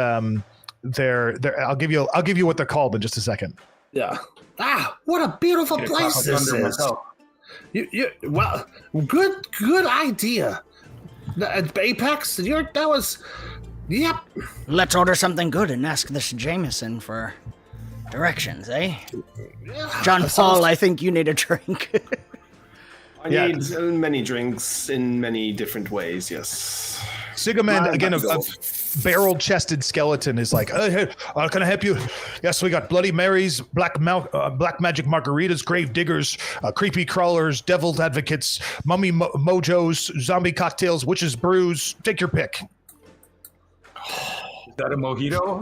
they're I'll give you what they're called in just a second. Yeah. What a beautiful place this is. Well, good idea. Apex, that was, yep. Let's order something good and ask this Jameson for directions, eh? John Paul, I think you need a drink. I need many drinks in many different ways, yes. Sigaman, again, a barrel-chested skeleton is like, hey, can I help you? Yes, we got Bloody Marys, black magic margaritas, grave diggers, creepy crawlers, devil's advocates, mummy mojos, zombie cocktails, witches brews. Take your pick. Is that a mojito?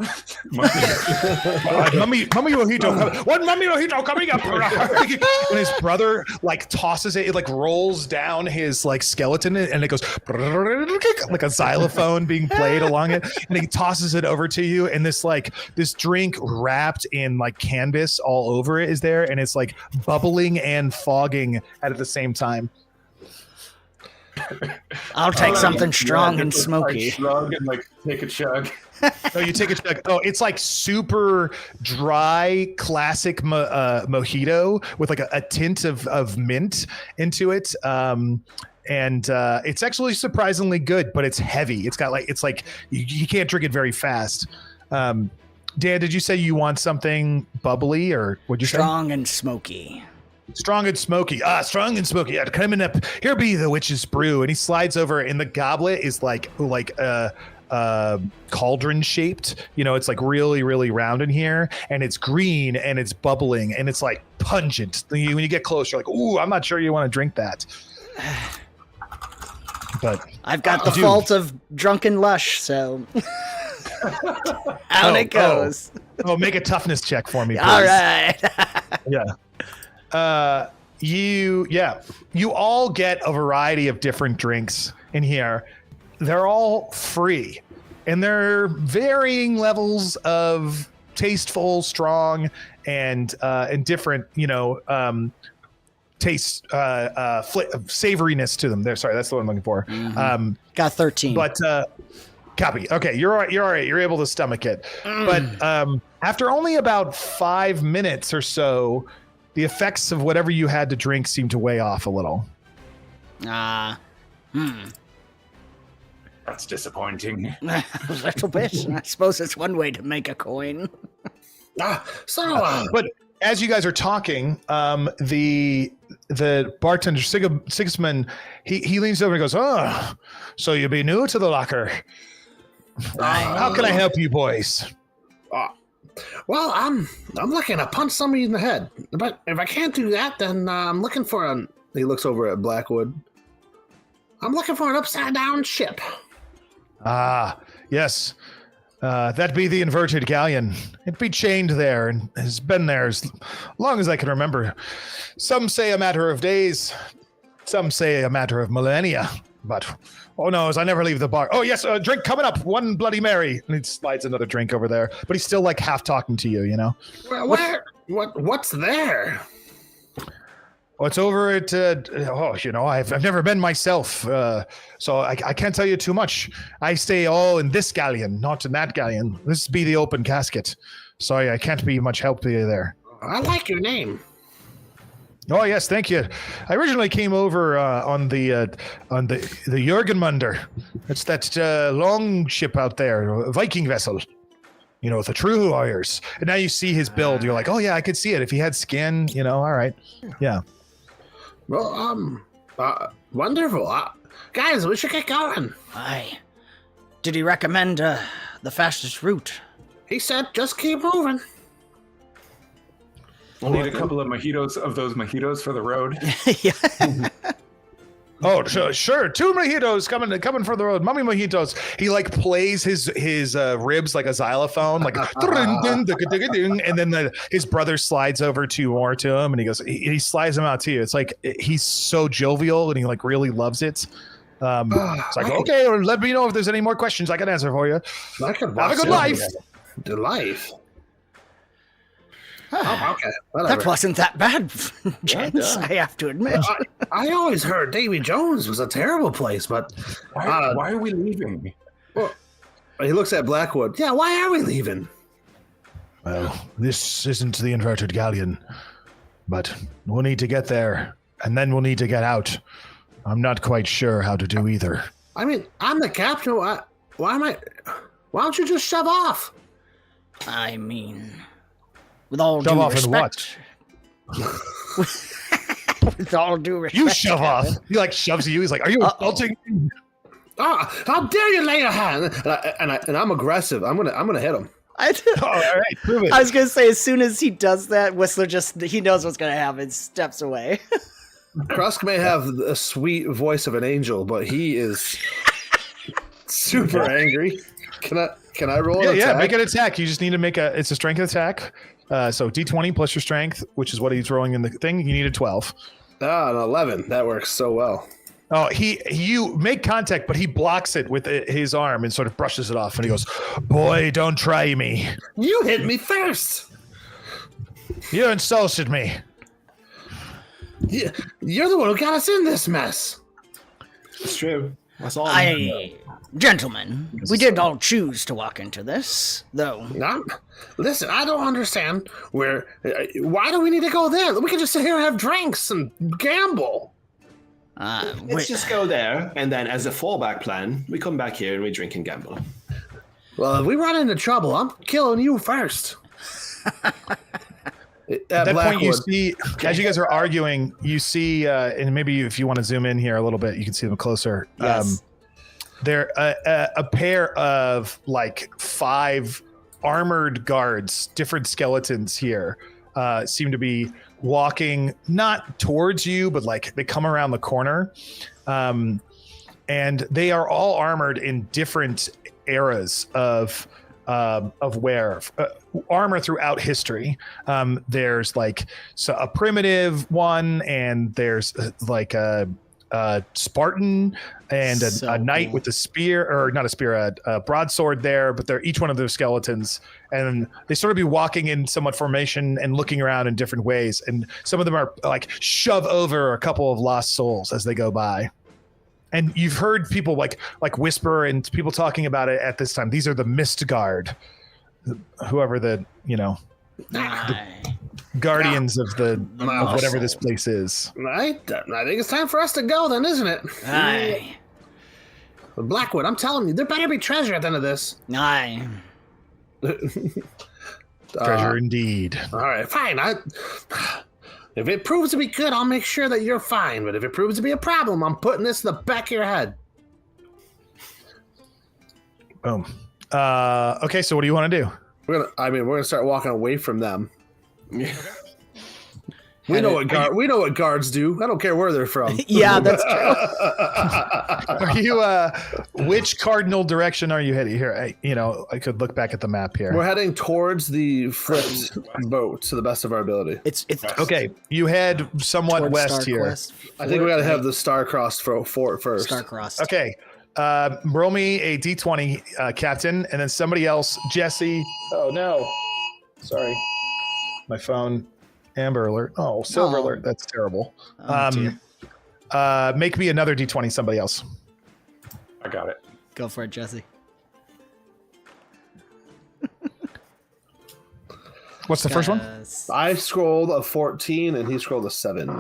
Mummy mojito. One mummy mojito coming up. And his brother like tosses it. It like rolls down his like skeleton and it goes like a xylophone being played along it. And he tosses it over to you. And this drink wrapped in like canvas all over it is there. And it's like bubbling and fogging at the same time. I'll take something strong and smoky. Shrug and like take a chug. Oh, you take a chug. Oh, it's like super dry, classic mojito with like a tint of mint into it. And it's actually surprisingly good, but it's heavy. It's like you can't drink it very fast. Dan, did you say you want something bubbly or what'd you say? Strong and smoky. Strong and smoky. Strong and smoky. Yeah, coming up. Here be the witch's brew. And he slides over, and the goblet is like cauldron shaped. You know, it's like really, really round in here, and it's green and it's bubbling and it's like pungent. When you get close, you're like, ooh, I'm not sure you want to drink that. But I've got the fault of drunken lush, so out it goes. Make a toughness check for me, please. All right. Yeah. You all get a variety of different drinks in here. They're all free, and they're varying levels of tasteful, strong, and different, taste, savoriness to them. Sorry, that's the one I'm looking for. Mm-hmm. Got 13. But copy. Okay, you're all right. You're all right. You're able to stomach it. But after only about 5 minutes or so, the effects of whatever you had to drink seem to weigh off a little. That's disappointing. A little bit. I suppose it's one way to make a coin. But as you guys are talking, the bartender Sigismund, he leans over and goes, "Oh, so you be new to the locker? How can I help you, boys?" Well, I'm looking to punch somebody in the head, but if I can't do that, then I'm looking for He looks over at Blackwood. I'm looking for an upside down ship. Yes. That be the inverted galleon. It be chained there and has been there as long as I can remember. Some say a matter of days. Some say a matter of millennia. But, oh no, I never leave the bar. Oh yes, a drink coming up. One Bloody Mary. And he slides another drink over there. But he's still like half talking to you, you know? What's there? Well, it's over at, I've never been myself. So I can't tell you too much. I stay all in this galleon, not in that galleon. This be the open casket. Sorry, I can't be much help to you there. I like your name. Oh yes, thank you. I originally came over on the 𝕿𝖗𝖏𝖙. It's that long ship out there, a Viking vessel. You know, the true warriors. And now you see his build. You're like, oh yeah, I could see it. If he had skin, all right. Yeah. Well, wonderful. Guys, we should get going. Aye. Did he recommend the fastest route? He said, just keep moving. We'll need a couple of those mojitos for the road. Yeah. Oh, sure. 2 mojitos coming for the road. Mummy mojitos. He like plays his ribs like a xylophone, like and then his brother slides over 2 more to him, and he slides them out to you. It's like he's so jovial, and he like really loves it. It's like, okay, let me know if there's any more questions I can answer for you. Have a good life. The life. Oh, okay. Whatever. That wasn't that bad, gents, I have to admit. I always heard Davy Jones was a terrible place, but... Why are we leaving? Well, he looks at Blackwood. Yeah, why are we leaving? Well, this isn't the inverted galleon, but we'll need to get there, and then we'll need to get out. I'm not quite sure how to do either. I mean, I'm the captain. Why don't you just shove off? I mean... With all shove due off respect. In what? With all due respect. You shove off. He like shoves you. He's like, are you insulting me? How dare you lay your hand? And I'm aggressive. I'm gonna hit him. All right, prove it. I was gonna say, as soon as he does that, Whistler he knows what's gonna happen, steps away. Krusk may have a sweet voice of an angel, but he is super angry. Can I roll an attack? Yeah, make an attack. You just need to make it's a strength attack. So D20 plus your strength, which is what he's rolling in the thing. You need a 12. An 11. That works so well. Oh, you make contact, but he blocks it with his arm and sort of brushes it off. And he goes, "Boy, don't try me. You hit me first. You insulted me. You're the one who got us in this mess." It's true. That's all. Gentlemen, we did all choose to walk into this, though. Listen, I don't understand why do we need to go there? We can just sit here and have drinks and gamble. Let's just go there, and then as a fallback plan, we come back here and we drink and gamble. Well, if we run into trouble, I'm killing you first. At that point, you see, as you guys are arguing, you see, and maybe if you want to zoom in here a little bit, you can see them closer. Yes. They're a pair of like 5 armored guards, different skeletons here, seem to be walking not towards you, but like they come around the corner, and they are all armored in different eras of wear, armor throughout history. There's like a primitive one, and there's like a Spartan and a knight with a spear, or not a spear, a broadsword there, but they're each one of those skeletons, and they sort of be walking in somewhat formation and looking around in different ways, and some of them are like shove over a couple of lost souls as they go by. And you've heard people like whisper and people talking about it at this time. These are the Mist Guard, whoever the guardians of whatever this place is. Right. I think it's time for us to go then, isn't it? Aye. Blackwood, I'm telling you, there better be treasure at the end of this. Aye. Treasure indeed. All right, fine. If it proves to be good, I'll make sure that you're fine. But if it proves to be a problem, I'm putting this in the back of your head. Boom. Okay, so what do you want to do? We're gonna start walking away from them. We know what guards do. I don't care where they're from. Yeah, that's true. Are you? Which cardinal direction are you heading here? I could look back at the map here. We're heading towards the flipped boat to the best of our ability. It's okay. You head somewhat west here. I think we got to have the star-crossed fort first. Star-crossed. Okay. Roll me a D20, Captain, and then somebody else, Jesse. Oh no, sorry, my phone. Amber Alert. Oh, Silver Alert. That's terrible. Make me another D20, somebody else. I got it. Go for it, Jesse. What's the first one? I scrolled a 14 and he scrolled a 7.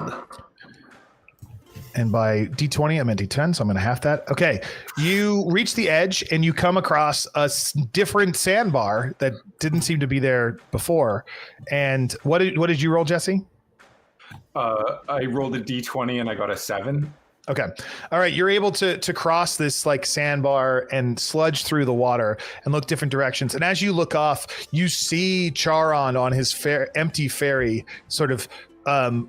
And by D20, I meant D10, so I'm going to half that. Okay. You reach the edge and you come across a different sandbar that didn't seem to be there before. And what did you roll, Jesse? I rolled a D20 and I got a 7. Okay. All right. You're able to cross this like sandbar and sludge through the water and look different directions. And as you look off, you see Charon on his empty ferry sort of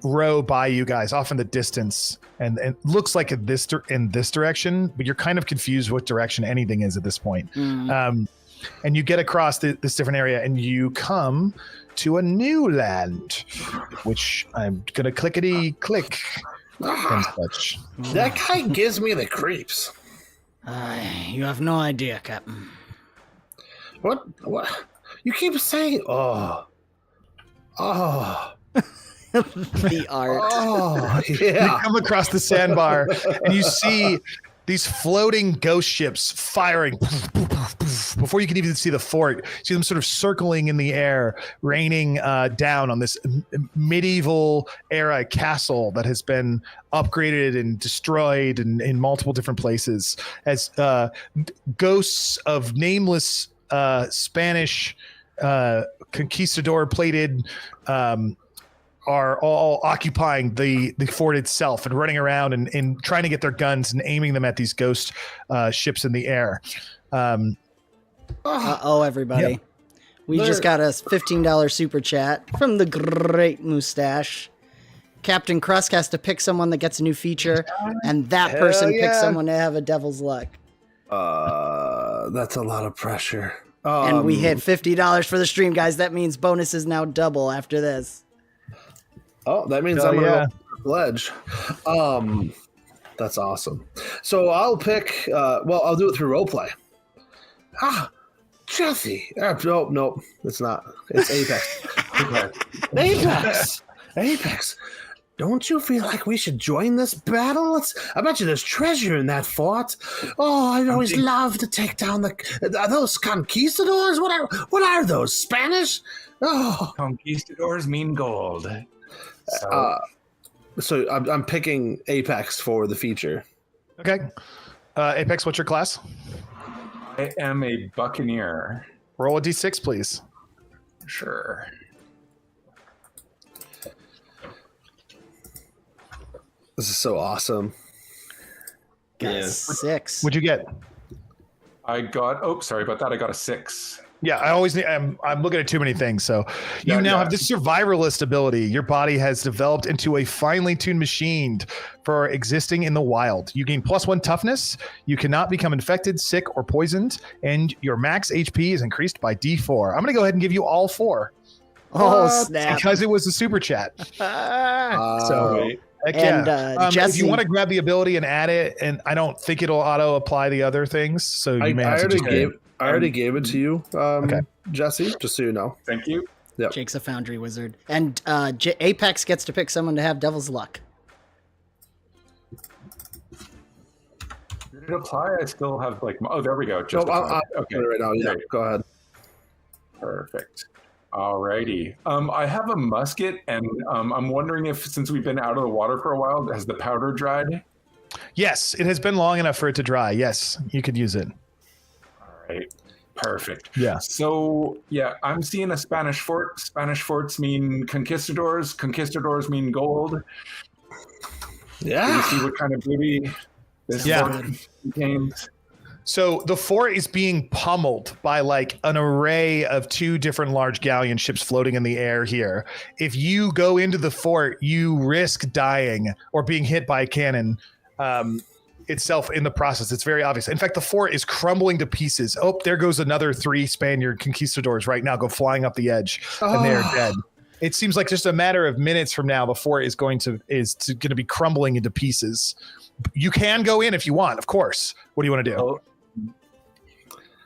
row by you guys off in the distance, and it looks like in this direction, but you're kind of confused what direction anything is at this point. And you get across this different area and you come to a new land, which I'm gonna clickety click and such. That guy gives me the creeps. You have no idea, Captain. What you keep saying? Oh The art. Oh, You yeah. come across the sandbar and you see these floating ghost ships firing before you can even see the fort. You see them sort of circling in the air, raining down on this medieval era castle that has been upgraded and destroyed in multiple different places as ghosts of nameless Spanish conquistador plated are all occupying the fort itself and running around and trying to get their guns and aiming them at these ghost ships in the air. Everybody. Yep. We just got a $15 super chat from the great mustache. Captain Krusk has to pick someone that gets a new feature, and that person picks someone to have a devil's luck. That's a lot of pressure. And we hit $50 for the stream, guys. That means bonus is now double after this. Oh, that means I'm going to pledge. That's awesome. So I'll pick, I'll do it through roleplay. Jesse. Nope, it's not. It's Apex. Apex. Don't you feel like we should join this battle? I bet you there's treasure in that fort. Oh, I'd always love to take down those conquistadors. What are those? Spanish? Oh, conquistadors mean gold. So I'm picking Apex for the feature. Okay. Apex, what's your class? I am a buccaneer. Roll a d6, please. Sure. This is so awesome. Got 6. What'd you get? I got, sorry about that. I got a 6. Yeah, I'm looking at too many things. So you now have this survivalist ability. Your body has developed into a finely tuned machine for existing in the wild. You gain +1 toughness. You cannot become infected, sick, or poisoned. And your max HP is increased by D4. I'm going to go ahead and give you all 4. Oh, snap. Because it was a super chat. Heck yeah. Jesse, if you want to grab the ability and add it, and I don't think it'll auto apply the other things, so you may have to I already gave it to you, Jesse, just so you know. Thank you. Yep. Jake's a foundry wizard. And Apex gets to pick someone to have devil's luck. Did it apply? I still have there we go. Just okay. Right now. Yeah, go ahead. Perfect. Alrighty. I have a musket, and I'm wondering if, since we've been out of the water for a while, has the powder dried? Yes, it has been long enough for it to dry. Yes, you could use it. All right. Perfect. Yeah. So, I'm seeing a Spanish fort. Spanish forts mean conquistadors. Conquistadors mean gold. Yeah. Can you see what kind of booty this fort contains? So the fort is being pummeled by an array of 2 different large galleon ships floating in the air here. If you go into the fort, you risk dying or being hit by a cannon itself in the process. It's very obvious. In fact, the fort is crumbling to pieces. Oh, there goes another 3 Spaniard conquistadors right now, go flying up the edge, and they're dead. It seems like just a matter of minutes from now, the fort is going to be crumbling into pieces. You can go in if you want, of course. What do you want to do?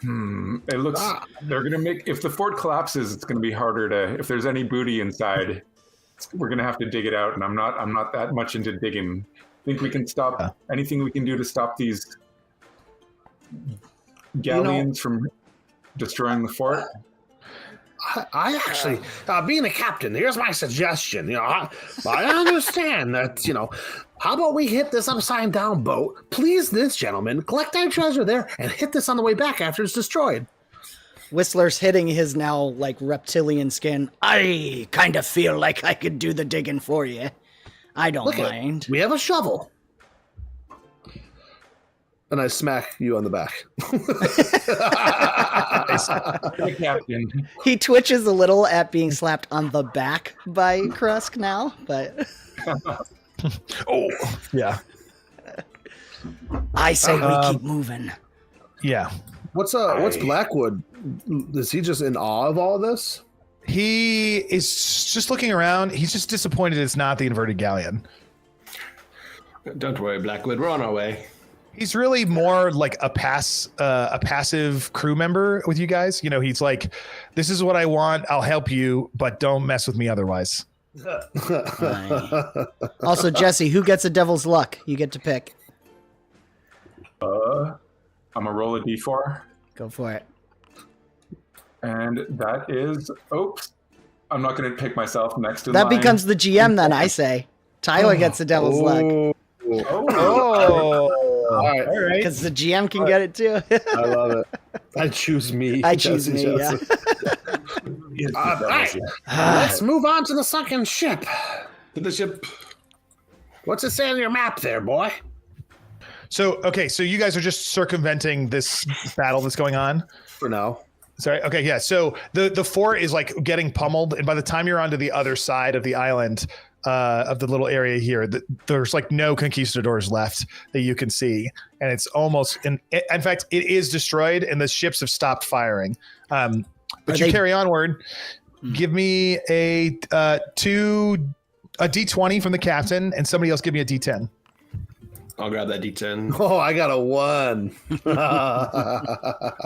It looks they're gonna make, if the fort collapses, it's gonna be harder to, if there's any booty inside, we're gonna have to dig it out, and I'm not that much into digging. Think we can stop anything we can do to stop these galleons from destroying the fort? I actually, being a captain, here's my suggestion. I understand that, how about we hit this upside down boat, please this gentleman, collect our treasure there, and hit this on the way back after it's destroyed. Whistler's hitting his now reptilian skin. I kind of feel like I could do the digging for you. I don't mind. We have a shovel. And I smack you on the back. He twitches a little at being slapped on the back by Krusk now, but yeah. I say we keep moving. Yeah. What's Blackwood? Is he just in awe of all this? He is just looking around. He's just disappointed it's not the inverted galleon. Don't worry, Blackwood. We're on our way. He's really more like a passive crew member with you guys. He's like, this is what I want. I'll help you, but don't mess with me otherwise. Also, Jesse, who gets a devil's luck? You get to pick. I'm going to roll a d4. Go for it. And that is, I'm not going to pick myself next to that becomes the GM then, I say. Tyler gets a devil's luck. All right. Because the GM can get it too. I love it. I choose me. I choose me, yeah. is the All right, devil's let's move on to the sunken ship. To the ship. What's it say on your map there, boy? So you guys are just circumventing this battle that's going on. For now. Sorry. Okay. Yeah. So the fort is like getting pummeled, and by the time you're onto the other side of the island, of the little area here, there's like no conquistadors left that you can see, and it's almost in fact it is destroyed, and the ships have stopped firing. But you carry onward. Give me a D20 from the captain, and somebody else give me a D10. I'll grab that D10. Oh, I got a 1.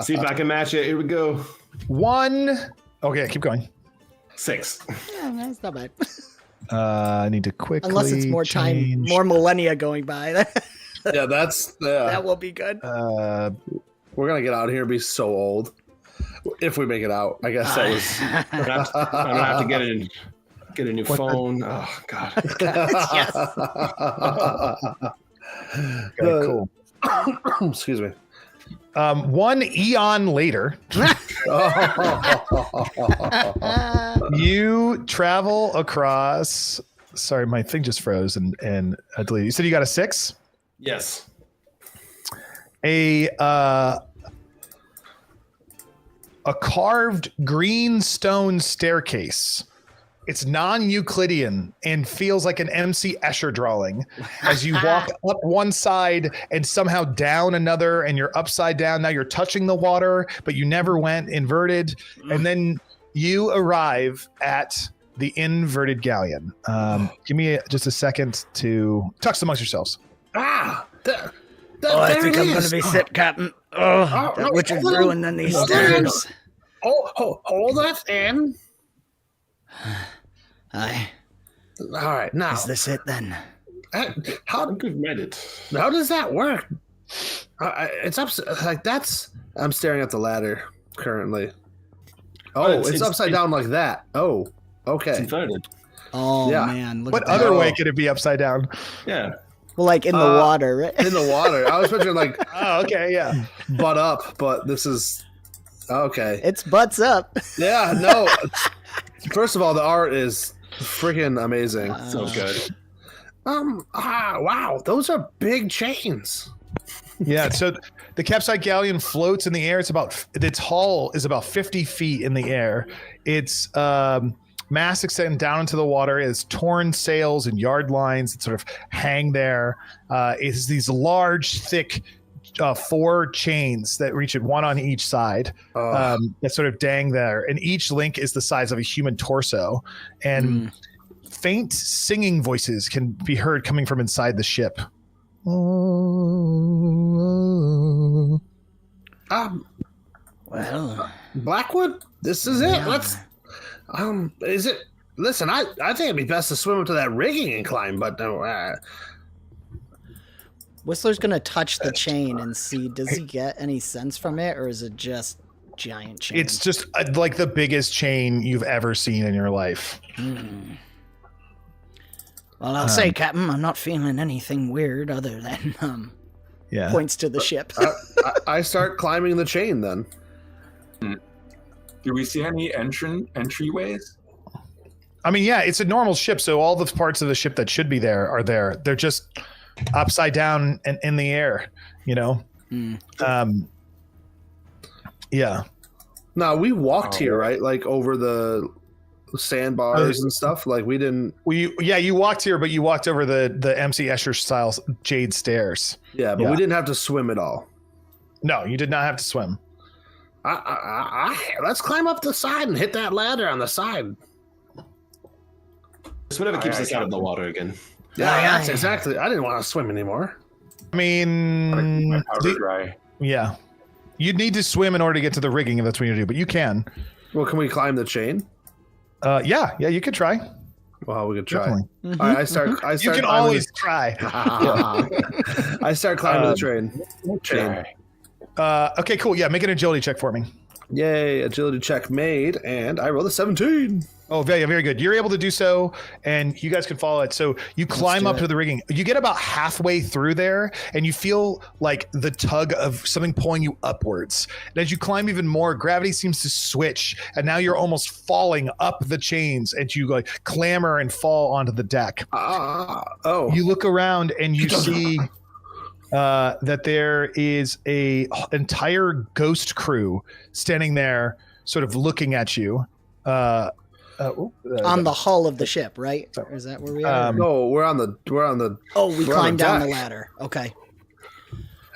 See if I can match it. Here we go. 1. Okay, keep going. 6. Yeah, that's not bad. I need to quickly Unless it's more time, more millennia going by. Yeah, That will be good. we're gonna get out of here and be so old. If we make it out. I guess that was I'm gonna have to get a new phone. Oh God. Yes. Okay, cool. excuse me. 1 eon later, you travel across. Sorry, my thing just froze and deleted. You said you got a 6? Yes. A carved green stone staircase. It's non-Euclidean and feels like an MC Escher drawing as you walk up one side and somehow down another, and you're upside down. Now you're touching the water, but you never went inverted. And then you arrive at the inverted galleon. Give me just a second to talk amongst yourselves. I think I'm going to be sick, Captain. That witch is ruining these stairs. Hold that in. Aye. All right, now. Is this it then? How Good made it. does that work? It's up like that's. I'm staring at the ladder currently. Oh, it's upside down like that. Oh, It's okay. inverted. Oh, Yeah. man. Look What at that. other way could it be upside down? Yeah. Well, like in the water, right? In the water. I was picturing like Oh, okay, yeah. butt up, but this is okay. It's butts up. Yeah, no. First of all, the art is freaking amazing. So good. Wow, those are big chains. Yeah, so the capsized galleon floats in the air. Its hull is about 50 feet in the air. Its mast extends down into the water. It has torn sails and yard lines that sort of hang there. It has these large, thick 4 chains that reach at one on each side that sort of dang there. And each link is the size of a human torso. And faint singing voices can be heard coming from inside the ship. Well, Blackwood, this is it. Let's. Is it? Listen, I think it'd be best to swim up to that rigging and climb, but Whistler's going to touch the chain and see, does he get any sense from it, or is it just giant chain? It's just like the biggest chain you've ever seen in your life. Well, I'll say, Captain, I'm not feeling anything weird other than Yeah. points to the ship. I start climbing the chain then. Do we see any entryways? I mean, yeah, it's a normal ship, so all the parts of the ship that should be there are there. They're just upside down and in the air, you know? Yeah. No, we walked here, right? Like over the sandbars and stuff. Like we didn't. You walked here, but you walked over the MC Escher style jade stairs. Yeah, but we didn't have to swim at all. No, you did not have to swim. let's climb up the side and hit that ladder on the side. It's whatever keeps us out of the water again. Yeah, that's exactly. I didn't want to swim anymore. I mean, My powder dry. yeah. You'd need to swim in order to get to the rigging if that's what you do, but you can. Well, can we climb the chain? Yeah, you could try. Well, we could try. Definitely. All right, I start. You can climbing always try. I start climbing the train. Okay. Okay, cool. Yeah, make an agility check for me. Yay, agility check made, and I rolled a 17. Oh, very, very good. You're able to do so, and you guys can follow it. So you climb up to the rigging. You get about halfway through there, and you feel like the tug of something pulling you upwards. And as you climb even more, gravity seems to switch, and now you're almost falling up the chains, and you like clamber and fall onto the deck. You look around, and you see that there is a entire ghost crew standing there, sort of looking at you. On the hull of the ship, right? Is that where we are? No, we're on the. Oh, we climbed down the deck. ladder. Okay.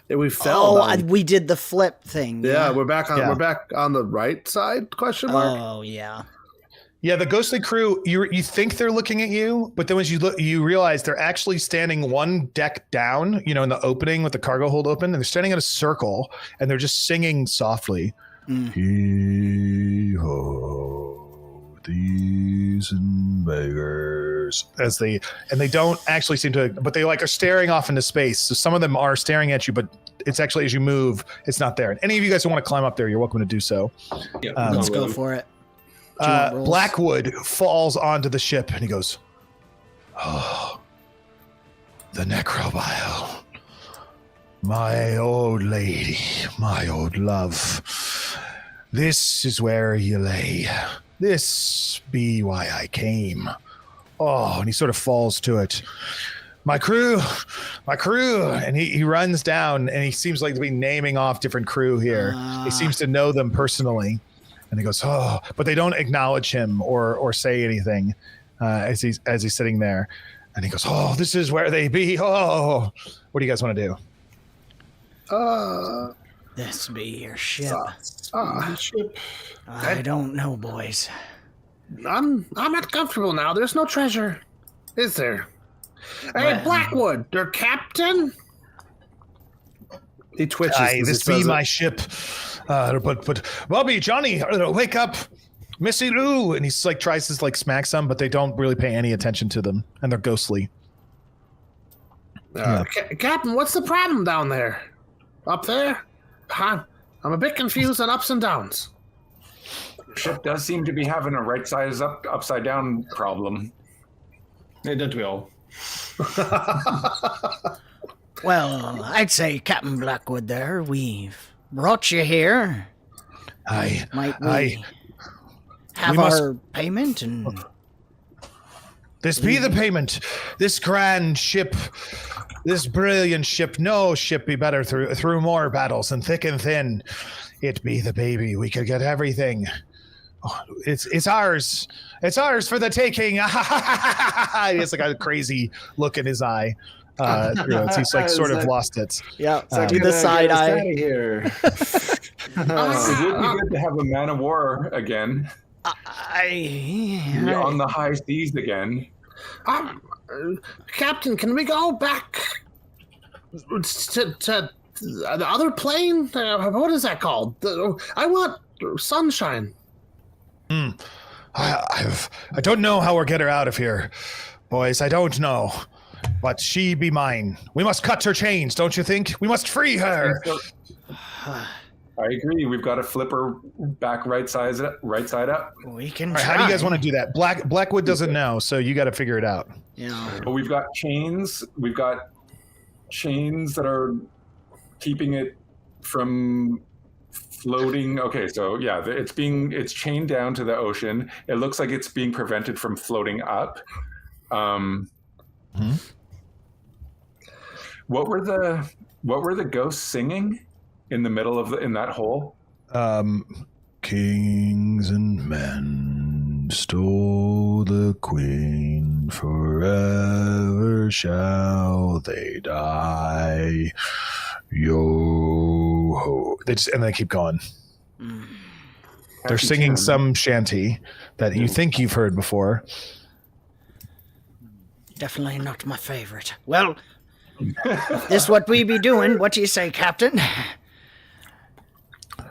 Yeah, we fell. down. We did the flip thing. Yeah, we're back on the right side? Question mark. Oh yeah. Yeah, the ghostly crew. You think they're looking at you, but then when you look, you realize they're actually standing one deck down. You know, in the opening with the cargo hold open, and they're standing in a circle, and they're just singing softly. Hee-ho. Thieves and beggars, as they don't actually seem to, but they like are staring off into space. So some of them are staring at you, but it's actually as you move, it's not there. And any of you guys who want to climb up there, you're welcome to do so. Yeah, Let's go for it. Blackwood falls onto the ship and he goes, "Oh, the 𝕻𝖏𝖆𝖊, my old lady, my old love. This is where you lay. This be why I came." Oh, and he sort of falls to it. My crew. And he runs down, and he seems like to be naming off different crew here. He seems to know them personally. And he goes, "Oh," but they don't acknowledge him or say anything as he's sitting there. And he goes, "Oh, this is where they be. Oh." What do you guys want to do? This be your ship. Ship. I don't know, boys. I'm not comfortable now. There's no treasure, is there? Hey, Blackwood, their captain. He twitches. Aye, this be my ship. But Bobby, Johnny, wake up, Missy Lou. And he's like tries to like smack some, but they don't really pay any attention to them, and they're ghostly. Captain, what's the problem down there? Up there? I'm a bit confused on ups and downs. Ship does seem to be having a right side is up, upside down problem. Hey, don't we all? Well, I'd say, Captain Blackwood there, we've brought you here. Might we have our payment? And This be the payment. This grand ship, this brilliant ship, no ship be better through more battles and thick and thin. It be the baby. We could get everything. Oh, it's ours. It's ours for the taking. He has like a crazy look in his eye. He's like sort of lost it. yeah, do the side eye. Here. It would be good to have a man of war again. On the high seas again. Captain, can we go back to the other plane? What is that called? I want sunshine. I don't know how we'll get her out of here, boys. I don't know. But she be mine. We must cut her chains, don't you think? We must free her. I agree. We've got to flip her back right side up. We can All right, try. how do you guys want to do that? Blackwood doesn't know, so you got to figure it out. Yeah. But we've got chains. We've got chains that are keeping it from floating. Okay, so yeah, it's chained down to the ocean. It looks like it's being prevented from floating up. What were the ghosts singing in the middle of in that hole? Kings and men stole the queen, forever shall they die. Yo ho! And they keep going. They're singing some shanty that you think you've heard before. Definitely not my favorite. Well, this what we be doing. What do you say, Captain?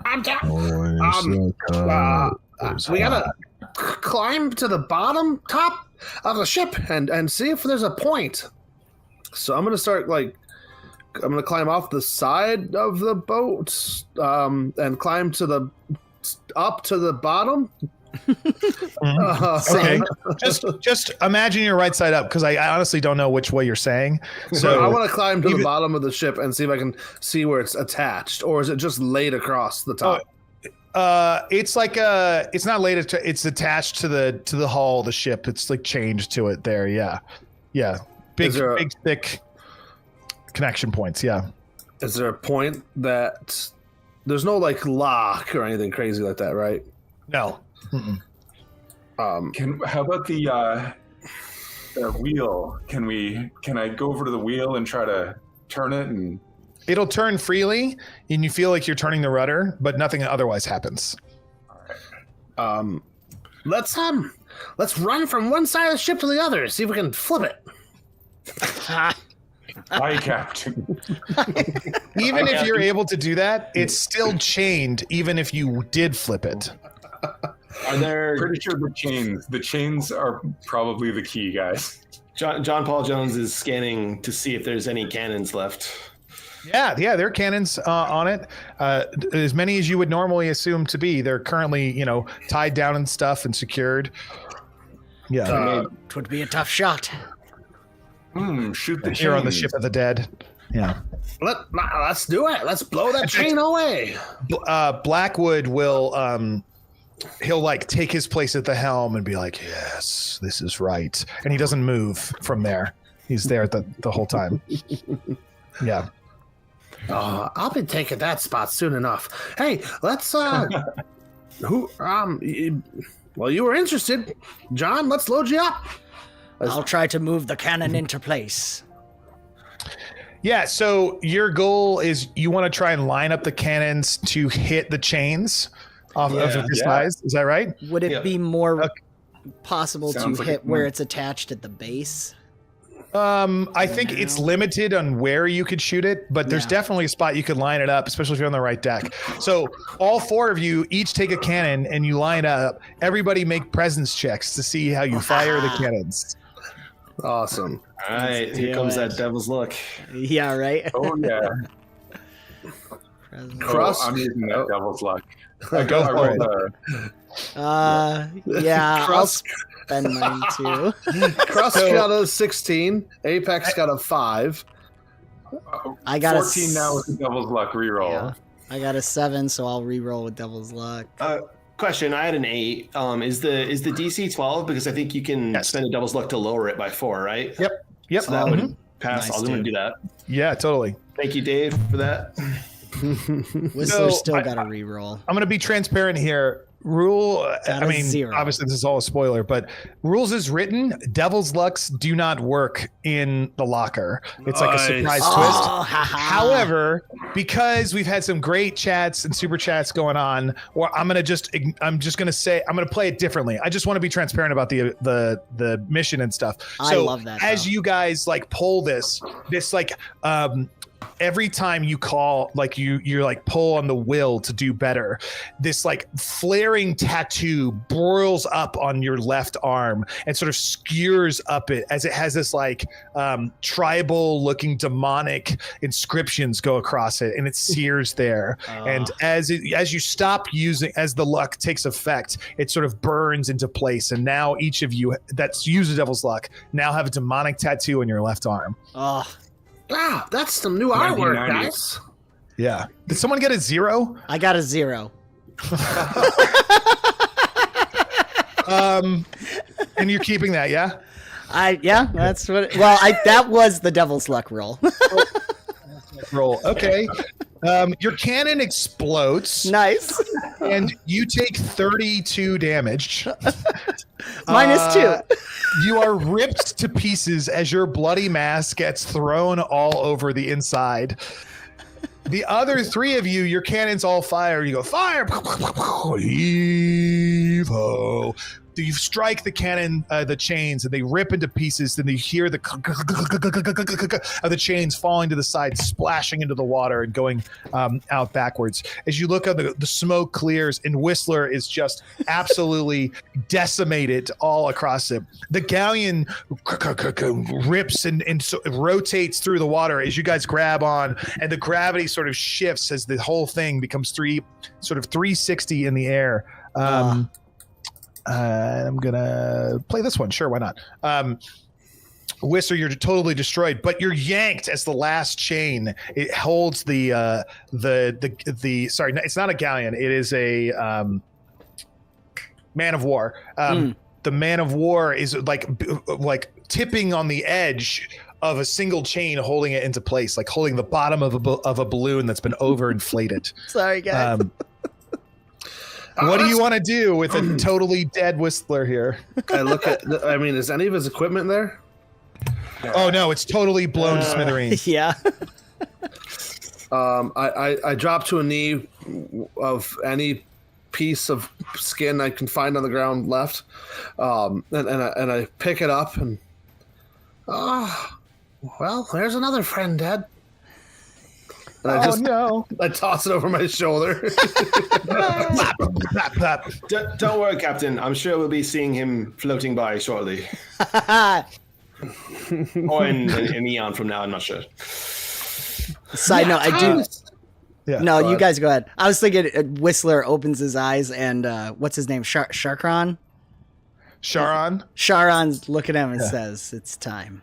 I'm down. We gotta climb to the top of the ship and see if there's a point. So I'm gonna climb off the side of the boat and climb to the up to the bottom. Okay, just imagine you're right side up, because I honestly don't know which way you're saying. So I want to climb to the bottom of the ship and see if I can see where it's attached, or is it just laid across the top? it's like it's not laid. It's attached to the hull of the ship. It's like changed to it there. Yeah. Big thick connection points. Yeah. Is there a point that there's no like lock or anything crazy like that, right? No. Mm-mm. How about the wheel? Can I go over to the wheel and try to turn it? And it'll turn freely, and you feel like you're turning the rudder, but nothing otherwise happens. Let's run from one side of the ship to the other. See if we can flip it. Aye, Captain. Even if you're able to do that, it's still chained. Even if you did flip it. Are there? Pretty sure the chains are probably the key, guys. John Paul Jones is scanning to see if there's any cannons left. Yeah, there are cannons on it. As many as you would normally assume to be. They're currently, tied down and stuff and secured. Yeah, It would be a tough shot. Shoot the here on the chains. ship of the dead. Yeah. Let's do it. Let's blow that chain away. Blackwood will he'll like take his place at the helm and be like, yes, this is right, and he doesn't move from there. He's there the whole time. Yeah. I'll be taking that spot soon enough. Hey, let's you were interested, John. Let's load you up. I'll try to move the cannon into place. Yeah, so your goal is you want to try and line up the cannons to hit the chains off of the size. Is that right? Would it be more possible Sounds to like hit it where might. it's attached at the base? I think it's limited on where you could shoot it, but there's definitely a spot you could line it up, especially if you're on the right deck. So all four of you each take a cannon and you line up. Everybody make presence checks to see how you fire the cannons. Awesome. All right, here comes that devil's look. Yeah, right? Oh yeah. Cross. I'm using that devil's luck. Go for it. Yeah, I'll Cross, spend mine too. Cross got a 16. Apex got a 5. I got 14 now with the devil's luck reroll. Yeah, I got a 7, so I'll re-roll with Devil's Luck. Question: I had an 8. Is the DC 12? Because I think you can spend a devil's luck to lower it by 4, right? Yep. So that would pass. Nice, I'm going to dude. do that. Yeah, totally. Thank you, Dave, for that. Whistler still got a re-roll. I'm going to be transparent here. Got a 0. Obviously this is all a spoiler, but rules as written, devil's lucks do not work in the locker. It's like a surprise twist. Oh, However, because we've had some great chats and super chats going on, or I'm just gonna say I'm gonna play it differently. I just want to be transparent about the mission and stuff. I love that, As though. you guys like pull this like every time you call, like you're like pull on the will to do better, this like flaring tattoo broils up on your left arm and sort of skewers up it as it has this like tribal looking demonic inscriptions go across it, and it sears there. And as you stop using, as the luck takes effect, it sort of burns into place, and now each of you that's used the devil's luck now have a demonic tattoo on your left arm. Oh, Ah, that's some new artwork, 1990s. guys. Yeah. Did someone get a 0? I got a 0. And you're keeping that, yeah? That's what. That was the Devil's Luck roll. Roll. Okay. Your cannon explodes. Nice. And you take 32 damage. -2. You are ripped to pieces as your bloody mass gets thrown all over the inside. The other 3 of you, your cannons all fire. You go, fire! Heave-ho. you strike the cannon, the chains, and they rip into pieces. Then you hear the of the chains falling to the side, splashing into the water and going out backwards. As you look up, the smoke clears, and Whistler is just absolutely decimated all across it. The galleon rips and so rotates through the water as you guys grab on, and the gravity sort of shifts as the whole thing becomes 360 in the air. I'm gonna play this one. Sure, why not? Whistler, you're totally destroyed, but you're yanked as the last chain. It holds the sorry, it's not a galleon. It is a man of war. The man of war is like tipping on the edge of a single chain, holding it into place, like holding the bottom of a balloon that's been overinflated. Sorry, guys. What do you want to do with a totally dead Whistler here? I look at. I mean, is any of his equipment there? Oh no, it's totally blown to smithereens. Yeah. I drop to a knee of any piece of skin I can find on the ground left, and I pick it up and. Well, there's another friend dead. And I toss it over my shoulder. Don't worry, Captain. I'm sure we'll be seeing him floating by shortly. Or in an eon from now, I'm not sure. Side note, I do. Yeah, No, you guys go ahead. I was thinking Whistler opens his eyes and what's his name? Sharkron? Sharon's looking at him and says, "It's time."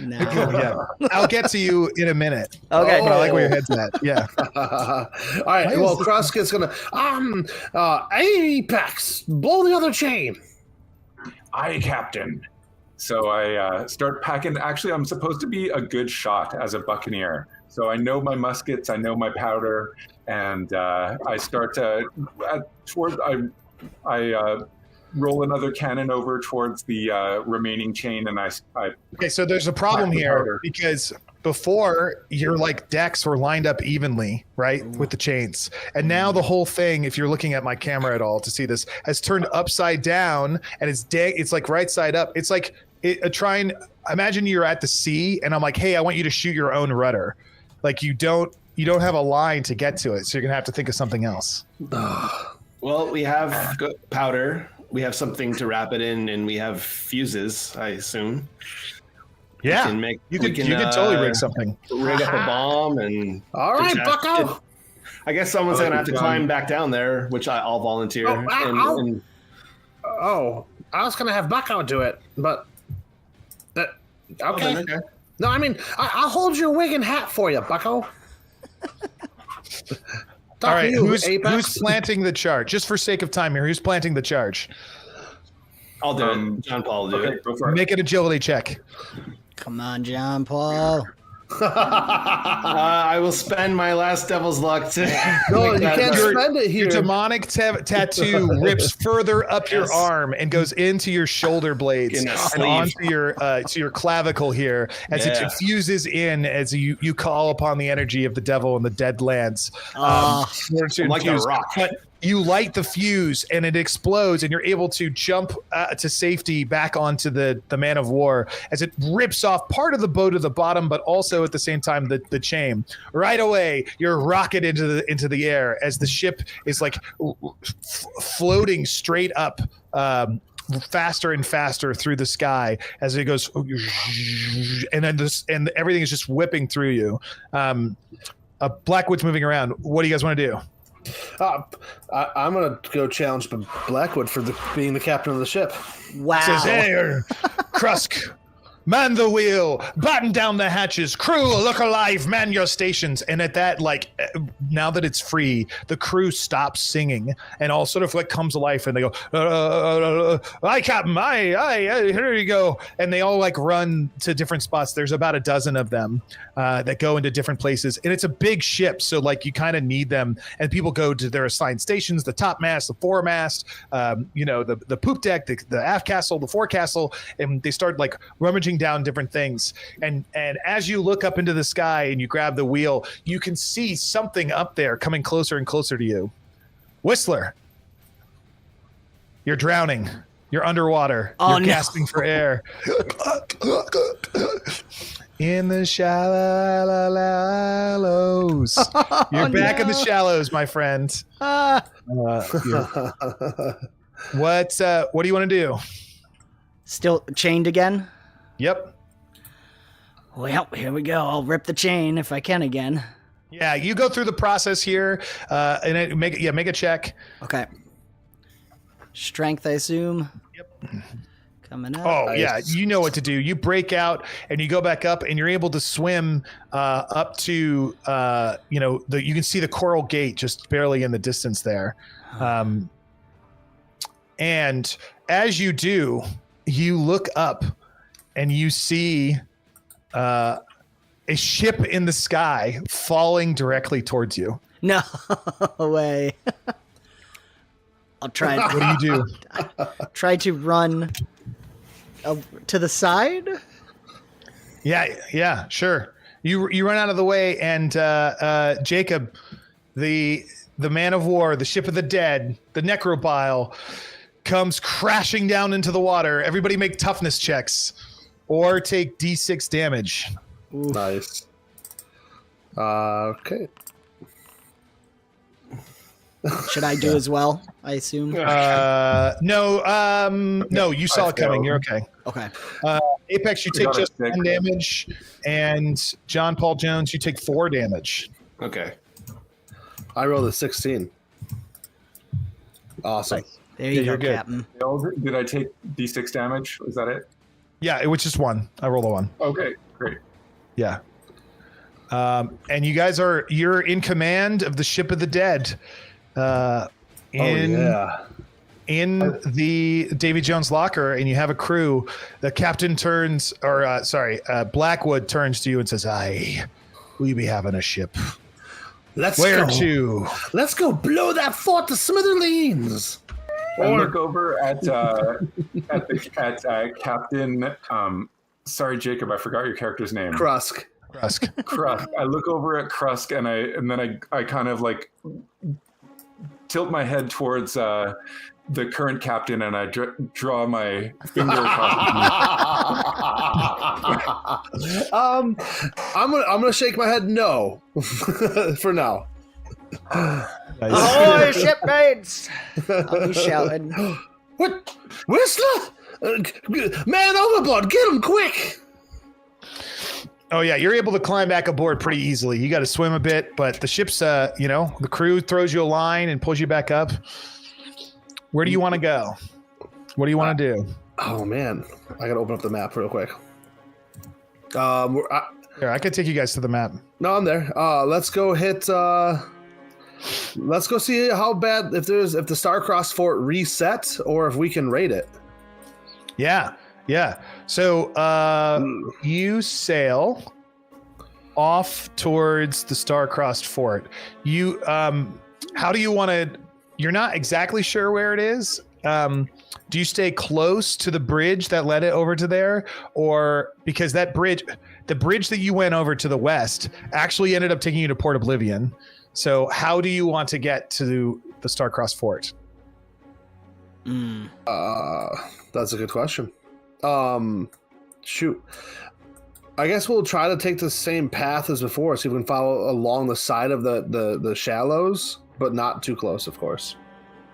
No. Yeah. I'll get to you in a minute. Okay. But I like where your head's at. Yeah. All right. Well, Krusk's gonna Apex, blow the other chain. Aye, Captain. So I start packing. Actually, I'm supposed to be a good shot as a buccaneer. So I know my muskets, I know my powder, and I start to I roll another cannon over towards the remaining chain, and I Okay, so there's a problem here because before your decks were lined up evenly, right, with the chains, and now the whole thing, if you're looking at my camera at all to see this, has turned upside down, and it's like right side up. It's like imagine you're at the sea, and I'm like, hey, I want you to shoot your own rudder. Like you don't have a line to get to it, so you're gonna have to think of something else. Well, we have powder. We have something to wrap it in, and we have fuses, I assume. Yeah, you could totally rig something. Rig up a bomb and... All right, bucko! I guess someone's going to have to climb back down there, which I'll volunteer. I was going to have Bucko do it, but... okay. Okay. No, I mean, I'll hold your wig and hat for you, Bucko. All right, who's planting the charge? Just for sake of time here, who's planting the charge? I'll do it. John Paul will do it. Go for it. Make an agility check. Come on, John Paul. I will spend my last devil's luck to... No, you can't spend it here. Your demonic tattoo rips further up your arm and goes into your shoulder blades and onto your clavicle here as it fuses in as you call upon the energy of the devil and the dead lands. Like a rock. But you light the fuse and it explodes, and you're able to jump to safety back onto the man of war as it rips off part of the boat at the bottom, but also at the same time the chain. Right away, you're rocketed into the air as the ship is like floating straight up. Faster and faster through the sky as it goes, and then everything is just whipping through you. Blackwood's moving around. What do you guys want to do? I'm gonna go challenge Blackwood for being the captain of the ship. Wow. Says, hey, Krusk, man the wheel, batten down the hatches, crew, look alive, man your stations. And at that, now that it's free, the crew stops singing and all sort of comes to life, and they go, aye, Captain, aye, here you go. And they all run to different spots. There's about a dozen of them that go into different places. And it's a big ship, so you kind of need them. And people go to their assigned stations, the top mast, the foremast, the poop deck, the aft castle, the forecastle, and they start rummaging down different things, and as you look up into the sky and you grab the wheel, you can see something up there coming closer and closer to you. Whistler, you're drowning. You're underwater. Oh, You're no. gasping for air. In the shallows. You're back in the shallows, my friend. What do you want to do? Still chained again? Yep. Well, here we go. I'll rip the chain if I can again. Yeah, you go through the process here, and make a check. Okay. Strength, I assume. Yep. Coming up. Oh yeah, you know what to do. You break out and you go back up, and you're able to swim up to you can see the coral gate just barely in the distance there. And as you do, you look up and you see a ship in the sky falling directly towards you. No way. I'll try. What do you do? Try to run to the side. Yeah, sure. You run out of the way, and Jacob, the man of war, the ship of the dead, the 𝕻𝖏𝖆𝖆, comes crashing down into the water. Everybody make toughness checks, or take D6 damage. Ooh. Nice. Okay. Should I do as well? I assume. No. You saw it coming. You're okay. Okay. Apex, you take just 1 damage, and John Paul Jones, you take 4 damage. Okay. I rolled a 16. Awesome. There you go, you're good. Captain. Did I take D6 damage? Was that it? Yeah, it was just 1. I rolled a 1. Okay, great. Yeah. And you guys you're in command of the ship of the dead. In the Davy Jones locker, and you have a crew. The captain turns, Blackwood turns to you and says, "Aye, we be having a ship. Where to? Let's go blow that fort to smithereens." I look over at Captain. Sorry, Jacob, I forgot your character's name. Krusk. I look over at Krusk, and then I kind of like tilt my head towards the current captain, and I draw my finger across the I'm gonna shake my head no for now. Nice. Ahoy, shipmates! I'll be shouting. What? Whistler? Man overboard, get him quick! Oh yeah, you're able to climb back aboard pretty easily. You got to swim a bit, but the ship's, the crew throws you a line and pulls you back up. Where do you want to go? What do you want to do? Oh man, I gotta open up the map real quick. Here, I could take you guys to the map. No, I'm there. Let's go hit. Let's go see how bad if the Star-Crossed Fort reset or if we can raid it. Yeah. So you sail off towards the Star-Crossed Fort. You, how do you want to? You're not exactly sure where it is. Do you stay close to the bridge that led it over to there, or because that bridge, the bridge that you went over to the west, actually ended up taking you to Port Oblivion? So how do you want to get to the Star-Crossed Fort? That's a good question. Shoot. I guess we'll try to take the same path as before, so we can follow along the side of the shallows, but not too close, of course.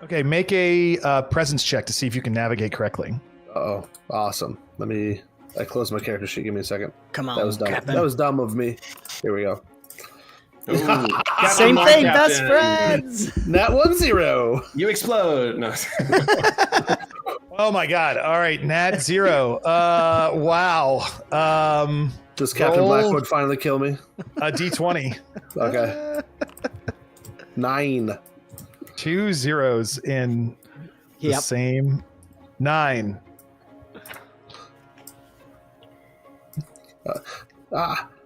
Okay, make a presence check to see if you can navigate correctly. Oh, awesome. I closed my character sheet. Give me a second. Come on, that was dumb. Captain. That was dumb of me. Here we go. Same thing, best Captain. friends. Nat 1-0. You explode. No. Oh my God! All right, Nat 0. Wow. Does Captain Roll. Blackwood finally kill me? A D20. Okay. 9. 2 zeros in the Yep. same 9.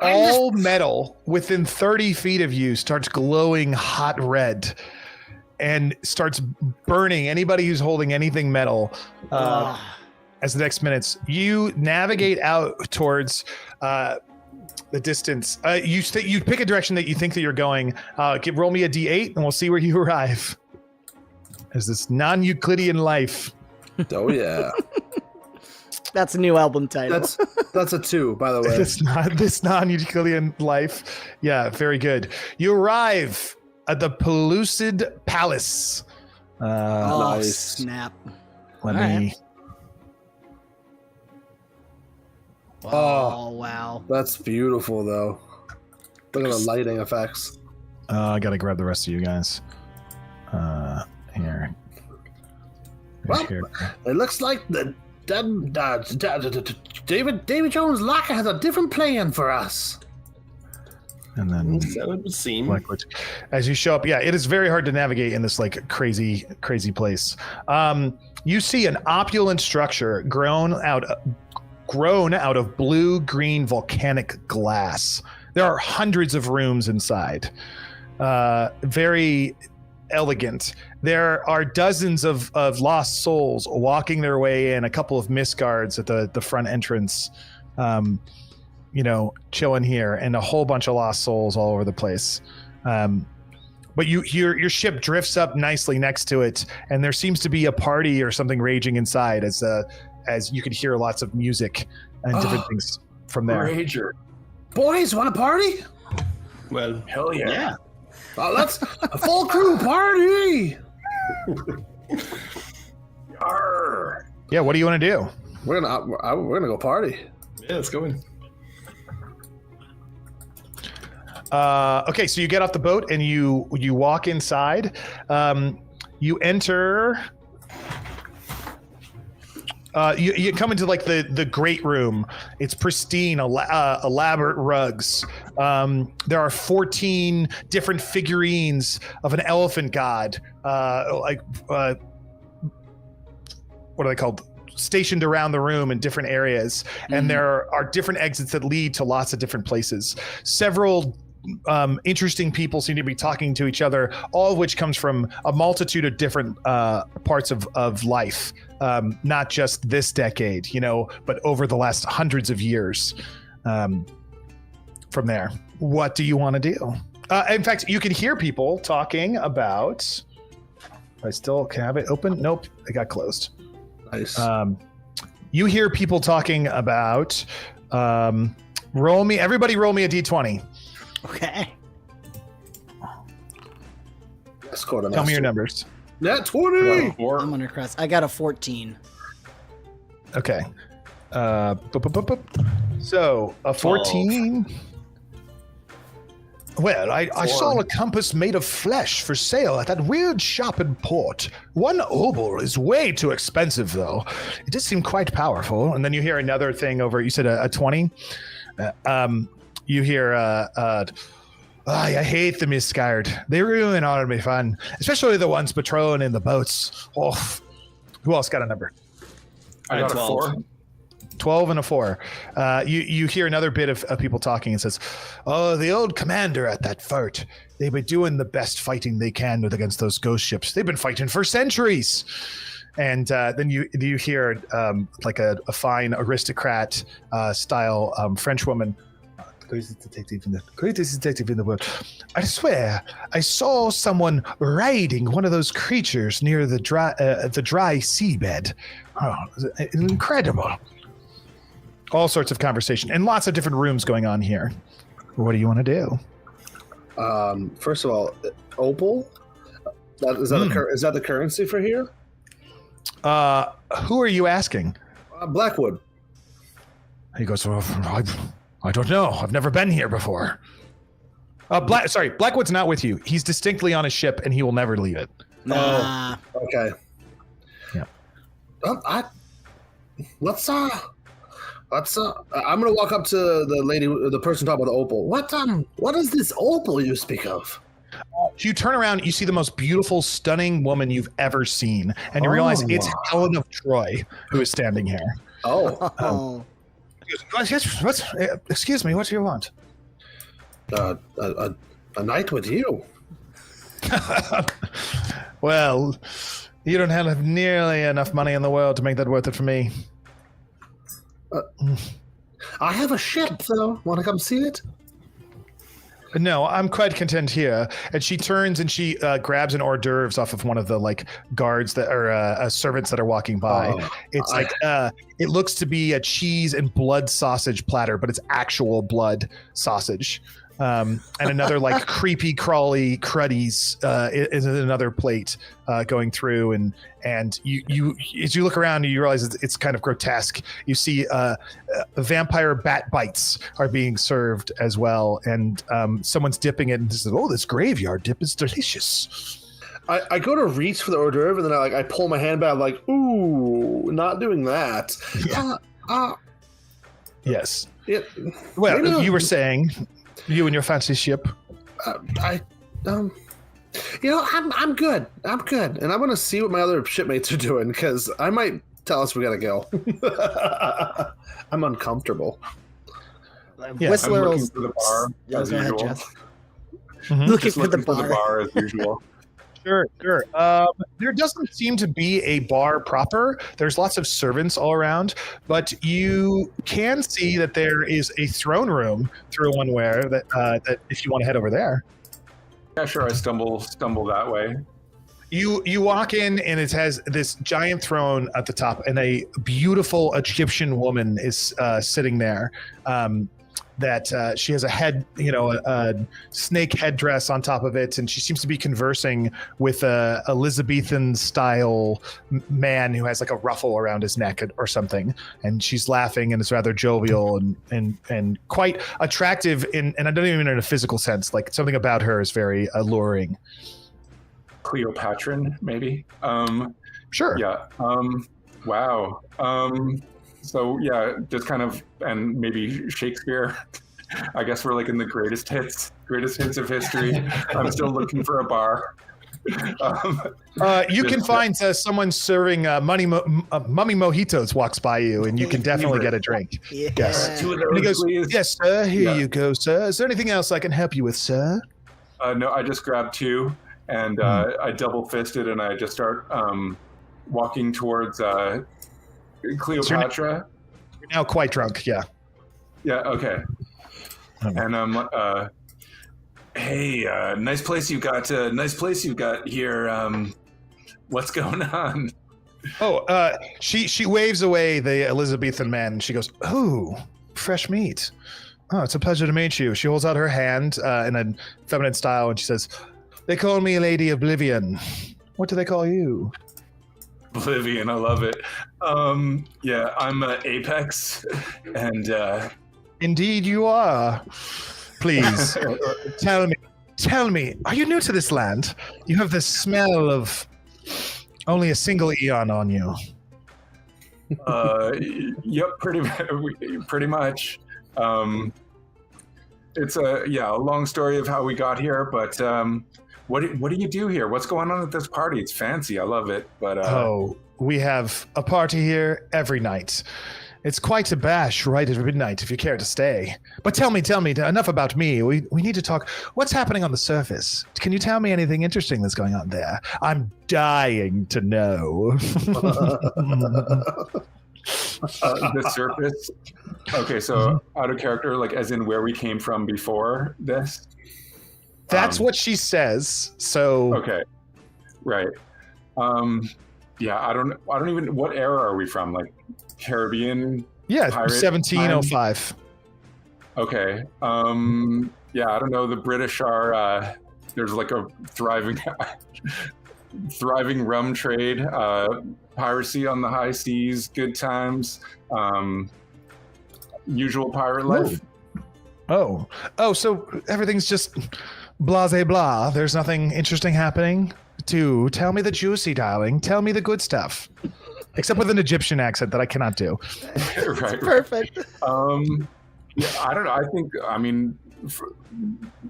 All metal within 30 feet of you starts glowing hot red and starts burning anybody who's holding anything metal. As the next minutes, you navigate out towards the distance. You pick a direction that you think that you're going. Roll me a D8 and we'll see where you arrive. As this non-Euclidean life Oh yeah. That's a new album title. That's a 2, by the way. This non-Euclidean life. Yeah, very good. You arrive at the Pellucid Palace. oh, nice. snap. Let All me. Oh, wow. That's beautiful, though. Look at the lighting effects. I gotta grab the rest of you guys. Here. Well, Here. it looks like David Jones' locker has a different plan for us. And then That would seem. Blackwood. As you show up, yeah, it is very hard to navigate in this like crazy place. You see an opulent structure grown out of blue-green volcanic glass. There are hundreds of rooms inside. Very elegant. There are dozens of lost souls walking their way in, a couple of mist guards at the front entrance, chilling here, and a whole bunch of lost souls all over the place. But your ship drifts up nicely next to it, and there seems to be a party or something raging inside as you could hear lots of music and different things from there. Rager. Boys, want a party? Well, Hell yeah. yeah. Let's a full crew party. Arr. Yeah, what do you want to do? We're gonna go party. Yeah, let's go in. Okay, so you get off the boat and you walk inside. You enter. You come into like the great room. It's pristine, elaborate rugs. There are 14 different figurines of an elephant god. What are they called? Stationed around the room in different areas, and there are different exits that lead to lots of different places. Several interesting people seem to be talking to each other, all of which comes from a multitude of different parts of life, not just this decade, but over the last hundreds of years. From there, what do you want to do? In fact, you can hear people talking about. I still can have it open. Nope, it got closed. Nice. You hear people talking about. Everybody roll me a d20. Okay. Tell me your numbers. Net 20. I'm under crest. I got a 14. Okay. So a 14. Well, I saw a compass made of flesh for sale at that weird shop in port. 1 obol is way too expensive, though. It does seem quite powerful. And then you hear another thing over. You said a 20. You hear, I hate the Misguard. They ruin all of my fun, especially the ones patrolling in the boats. Oh, who else got a number? I got a 4. 12 and a 4. You hear another bit of people talking. It says, "Oh, the old commander at that fort. They've been doing the best fighting they can against those ghost ships. They've been fighting for centuries." And then you hear like a fine aristocrat style French woman. Greatest detective in the world. I swear, I saw someone riding one of those creatures near the dry seabed. Oh, incredible. All sorts of conversation and lots of different rooms going on here. What do you want to do? First of all, opal. Is that the currency for here? Who are you asking? Blackwood. He goes, well, I don't know. I've never been here before. Blackwood's not with you. He's distinctly on a ship, and he will never leave it. Nah. Okay. Yeah. I'm gonna walk up to the person talking about the opal. What is this opal you speak of? You turn around, you see the most beautiful, stunning woman you've ever seen, and you realize it's Helen of Troy who is standing here. Oh. Excuse me, what do you want? A night with you. Well, you don't have nearly enough money in the world to make that worth it for me. I have a ship, though. Want to come see it? No, I'm quite content here. And she turns and she grabs an hors d'oeuvres off of one of the like guards that are servants that are walking by. It's like it looks to be a cheese and blood sausage platter, but it's actual blood sausage. And another like creepy crawly cruddies is another plate going through, and you as you look around you realize it's kind of grotesque. You see vampire bat bites are being served as well, and someone's dipping it and says, "Oh, this graveyard dip is delicious." I go to reach for the hors d'oeuvre, and then I pull my hand back, like, ooh, not doing that. Yeah. Yes. You You were saying. You and your fancy ship. I'm good. I'm good, and I want to see what my other shipmates are doing because I might tell us we gotta go. I'm uncomfortable. Yeah, Whistler I'm will. looking for the bar as Go ahead, usual. Jeff. Mhm. Looking Just for the looking for the bar. bar as usual. Sure. There doesn't seem to be a bar proper. There's lots of servants all around, but you can see that there is a throne room through one where that if you want to head over there. Yeah, sure. I stumble that way. You walk in and it has this giant throne at the top, and a beautiful Egyptian woman is sitting there. That she has a head, a snake headdress on top of it, and she seems to be conversing with a Elizabethan style man who has like a ruffle around his neck or something, and she's laughing and is rather jovial and quite attractive and I don't even mean in a physical sense, like something about her is very alluring. Cleopatra, maybe. Sure. Yeah. Wow. So yeah, just kind of, and maybe Shakespeare. I guess we're like in the greatest hits of history. I'm still looking for a bar. You can find someone serving mummy mojitos walks by you, and you can definitely get a drink. Yeah. Yes. Two of And he those, goes, please. "Yes, sir. Here Yeah. you go, sir. Is there anything else I can help you with, sir?" No, I just grabbed two, and I double fisted, and I just start walking towards Cleopatra. You're now quite drunk. Yeah. Yeah. Okay. And I'm hey, nice place you got. Nice place you got here. What's going on? Oh, she waves away the Elizabethan man. And she goes, "Oh, fresh meat. Oh, it's a pleasure to meet you." She holds out her hand in a feminine style, and she says, "They call me Lady Oblivion. What do they call you?" Oblivion, I love it. Yeah, I'm Apex, and Indeed, you are. Please tell me, are you new to this land? You have the smell of only a single eon on you. yep, pretty much. It's a long story of how we got here, but what do you do here? What's going on at this party? It's fancy. I love it. But we have a party here every night. It's quite a bash right at midnight if you care to stay. But tell me, enough about me. We need to talk. What's happening on the surface? Can you tell me anything interesting that's going on there? I'm dying to know. The surface. Okay, so out of character, like as in where we came from before this. That's what she says. So Okay, right. Yeah, I don't even. What era are we from? Like Caribbean? yeah, pirate 1705. Okay. Yeah, I don't know. The British are. There's like a thriving rum trade. Piracy on the high seas. Good times. Usual pirate life. Oh, so everything's just blase blah. There's nothing interesting happening. Tell me the juicy, darling. Tell me the good stuff. Except with an Egyptian accent that I cannot do. Right. Perfect. Yeah, I don't know. I mean,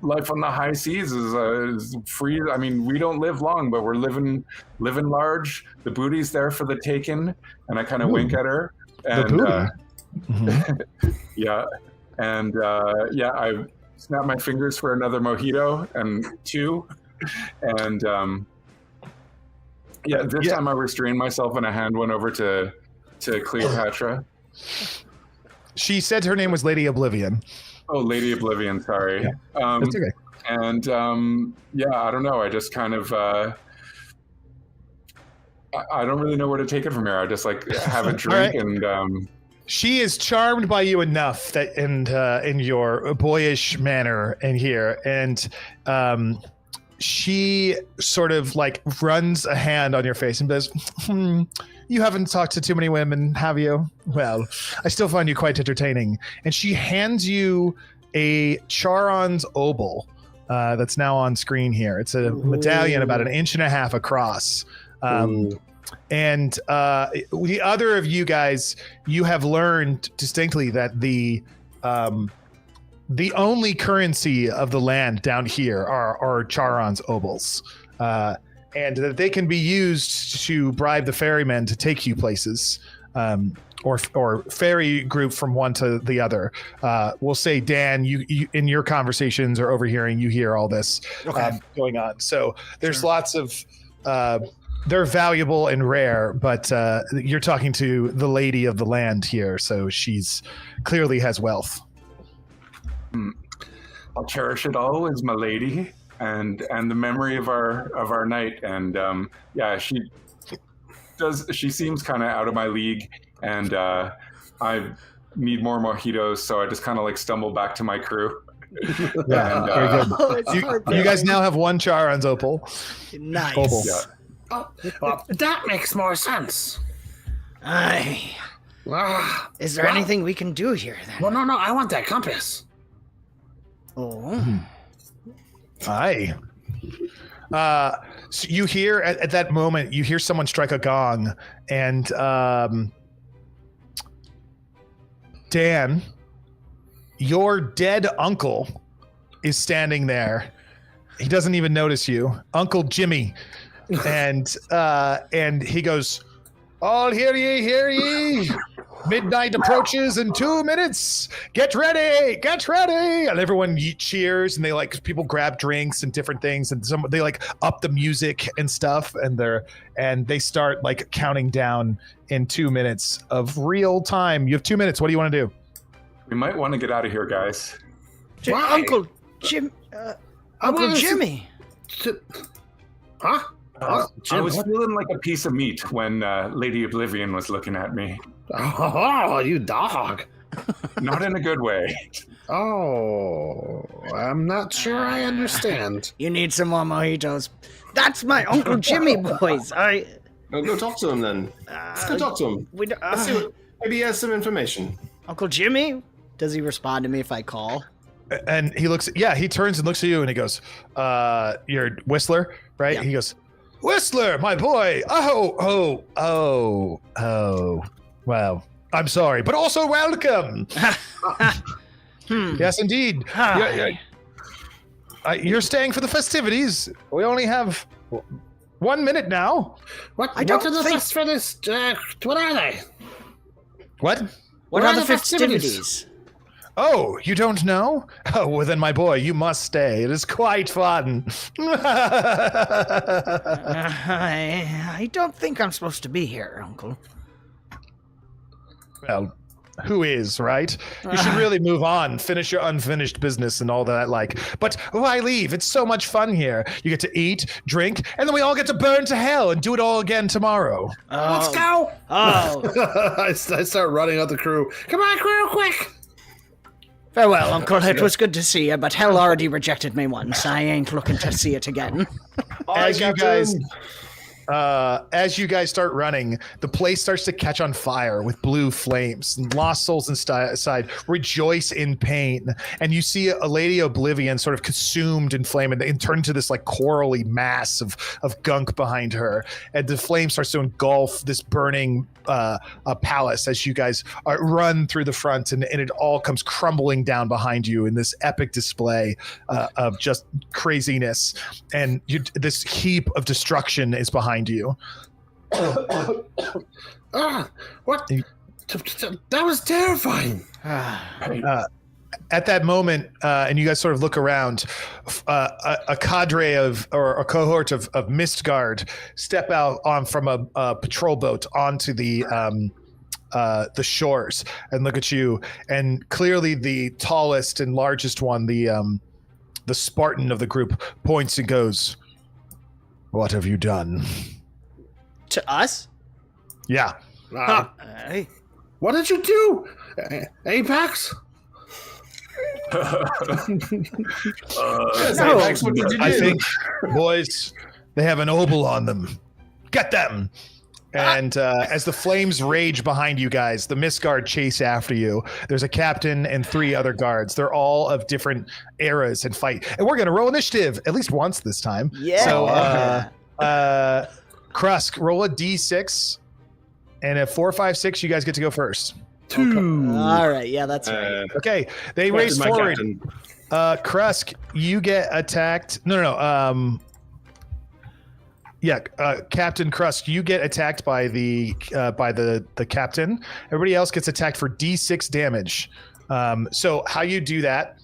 life on the high seas is free. I mean, we don't live long, but we're living large. The booty's there for the taking, and I kind of wink at her. And, the booty. yeah, and yeah, I snap my fingers for another mojito and two, and yeah, this time I restrained myself and I hand one over to Cleopatra. She said her name was Lady Oblivion. Oh, Lady Oblivion. Sorry. Yeah. That's okay. And I don't know. I just kind of I don't really know where to take it from here. I just like have a drink and. She is charmed by you enough that in your boyish manner in here, and she sort of like runs a hand on your face and says, "You haven't talked to too many women, have you? Well, I still find you quite entertaining." And she hands you a Charon's obol that's now on screen here. It's a medallion about 1.5 inches across. And the other of you guys, you have learned distinctly that the only currency of the land down here are Charon's obols, and that they can be used to bribe the ferrymen to take you places, or ferry group from one to the other. We'll say, Dan, you in your conversations or overhearing, you hear all this going on. So there's lots of. They're valuable and rare, but you're talking to the lady of the land here, so she's clearly has wealth. I'll cherish it all as my lady and the memory of our night. And she seems kind of out of my league, and I need more mojitos, so I just kind of like stumble back to my crew. Yeah, very good. You guys now have one Charon's opal. Nice. Opal. Yeah. Oh, well, that makes more sense. Is there anything we can do here then? Well, no, I want that compass. Oh. Aye. So you hear at that moment, you hear someone strike a gong, and Dan, your dead uncle is standing there. He doesn't even notice you. Uncle Jimmy. And he goes, "All hear ye. Midnight approaches in 2 minutes. Get ready. And everyone cheers, and they like people grab drinks and different things, and they like up the music and stuff, and they start like counting down in 2 minutes of real time. You have 2 minutes. What do you want to do? We might want to get out of here, guys. Uncle Jimmy. Huh? I was feeling like a piece of meat when Lady Oblivion was looking at me. Oh, you dog. Not in a good way. Oh, I'm not sure I understand. You need some more mojitos. That's my Uncle Jimmy, boys. Go talk to him then. Let's go talk to him. Let's see maybe he has some information. Uncle Jimmy? Does he respond to me if I call? And he he turns and looks at you, and he goes, "You're Whistler, right?" Yeah. He goes, "Whistler, my boy. Oh. Well, I'm sorry, but also welcome." Yes, indeed. You're staying for the festivities. We only have 1 minute now. What are the festivities for this? What are they? What? What are the festivities? Oh, you don't know? Oh, well then, my boy, you must stay. It is quite fun. I don't think I'm supposed to be here, Uncle. Well, who is, right? You should really move on, finish your unfinished business and all that like. But why leave? It's so much fun here. You get to eat, drink, and then we all get to burn to hell and do it all again tomorrow. Let's go! Oh. I start running out the crew. Come on, crew, quick! Farewell, Uncle. It was good to see you, but hell already rejected me once. I ain't looking to see it again. As you guys start running, the place starts to catch on fire with blue flames. And lost souls inside rejoice in pain. And you see a Lady Oblivion sort of consumed in flame and turn into this like corally mass of gunk behind her. And the flame starts to engulf this burning palace as you guys run through the front, and it all comes crumbling down behind you in this epic display of just craziness. And this heap of destruction is behind you. What? That was terrifying. At that moment, and you guys sort of look around, a cadre or a cohort of Mist Guard step out from a patrol boat onto the the shores and look at you. And clearly the tallest and largest one, the Spartan of the group, points and goes, "What have you done?" To us? Yeah. Hey. What did you do, Apex? Apex, what did you do? I think, boys, they have an obel on them. Get them! And as the flames rage behind you guys, the Mist Guard chase after you. There's a captain and 3 other guards. They're all of different eras and fight. And we're going to roll initiative at least once this time. Yeah. So, Krusk, roll a d6. And at 4, 5, 6, you guys get to go first. 2. All right. Yeah, that's right. Okay. They race forward. Krusk, you get attacked. No. Captain Krusk, you get attacked by the captain. Everybody else gets attacked for D6 damage. So how you do that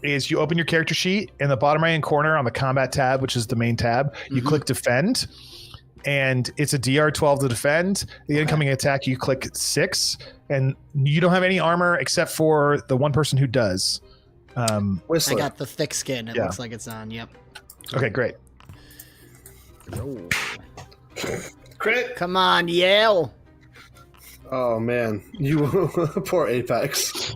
is you open your character sheet in the bottom right hand corner on the combat tab, which is the main tab. You click defend, and it's a DR 12 to defend. The incoming attack, you click 6, and you don't have any armor except for the one person who does. I Whistler. got the thick skin. It looks like it's on. Yep. Okay, great. Crit. Come on, Yale. Oh man, you poor Apex.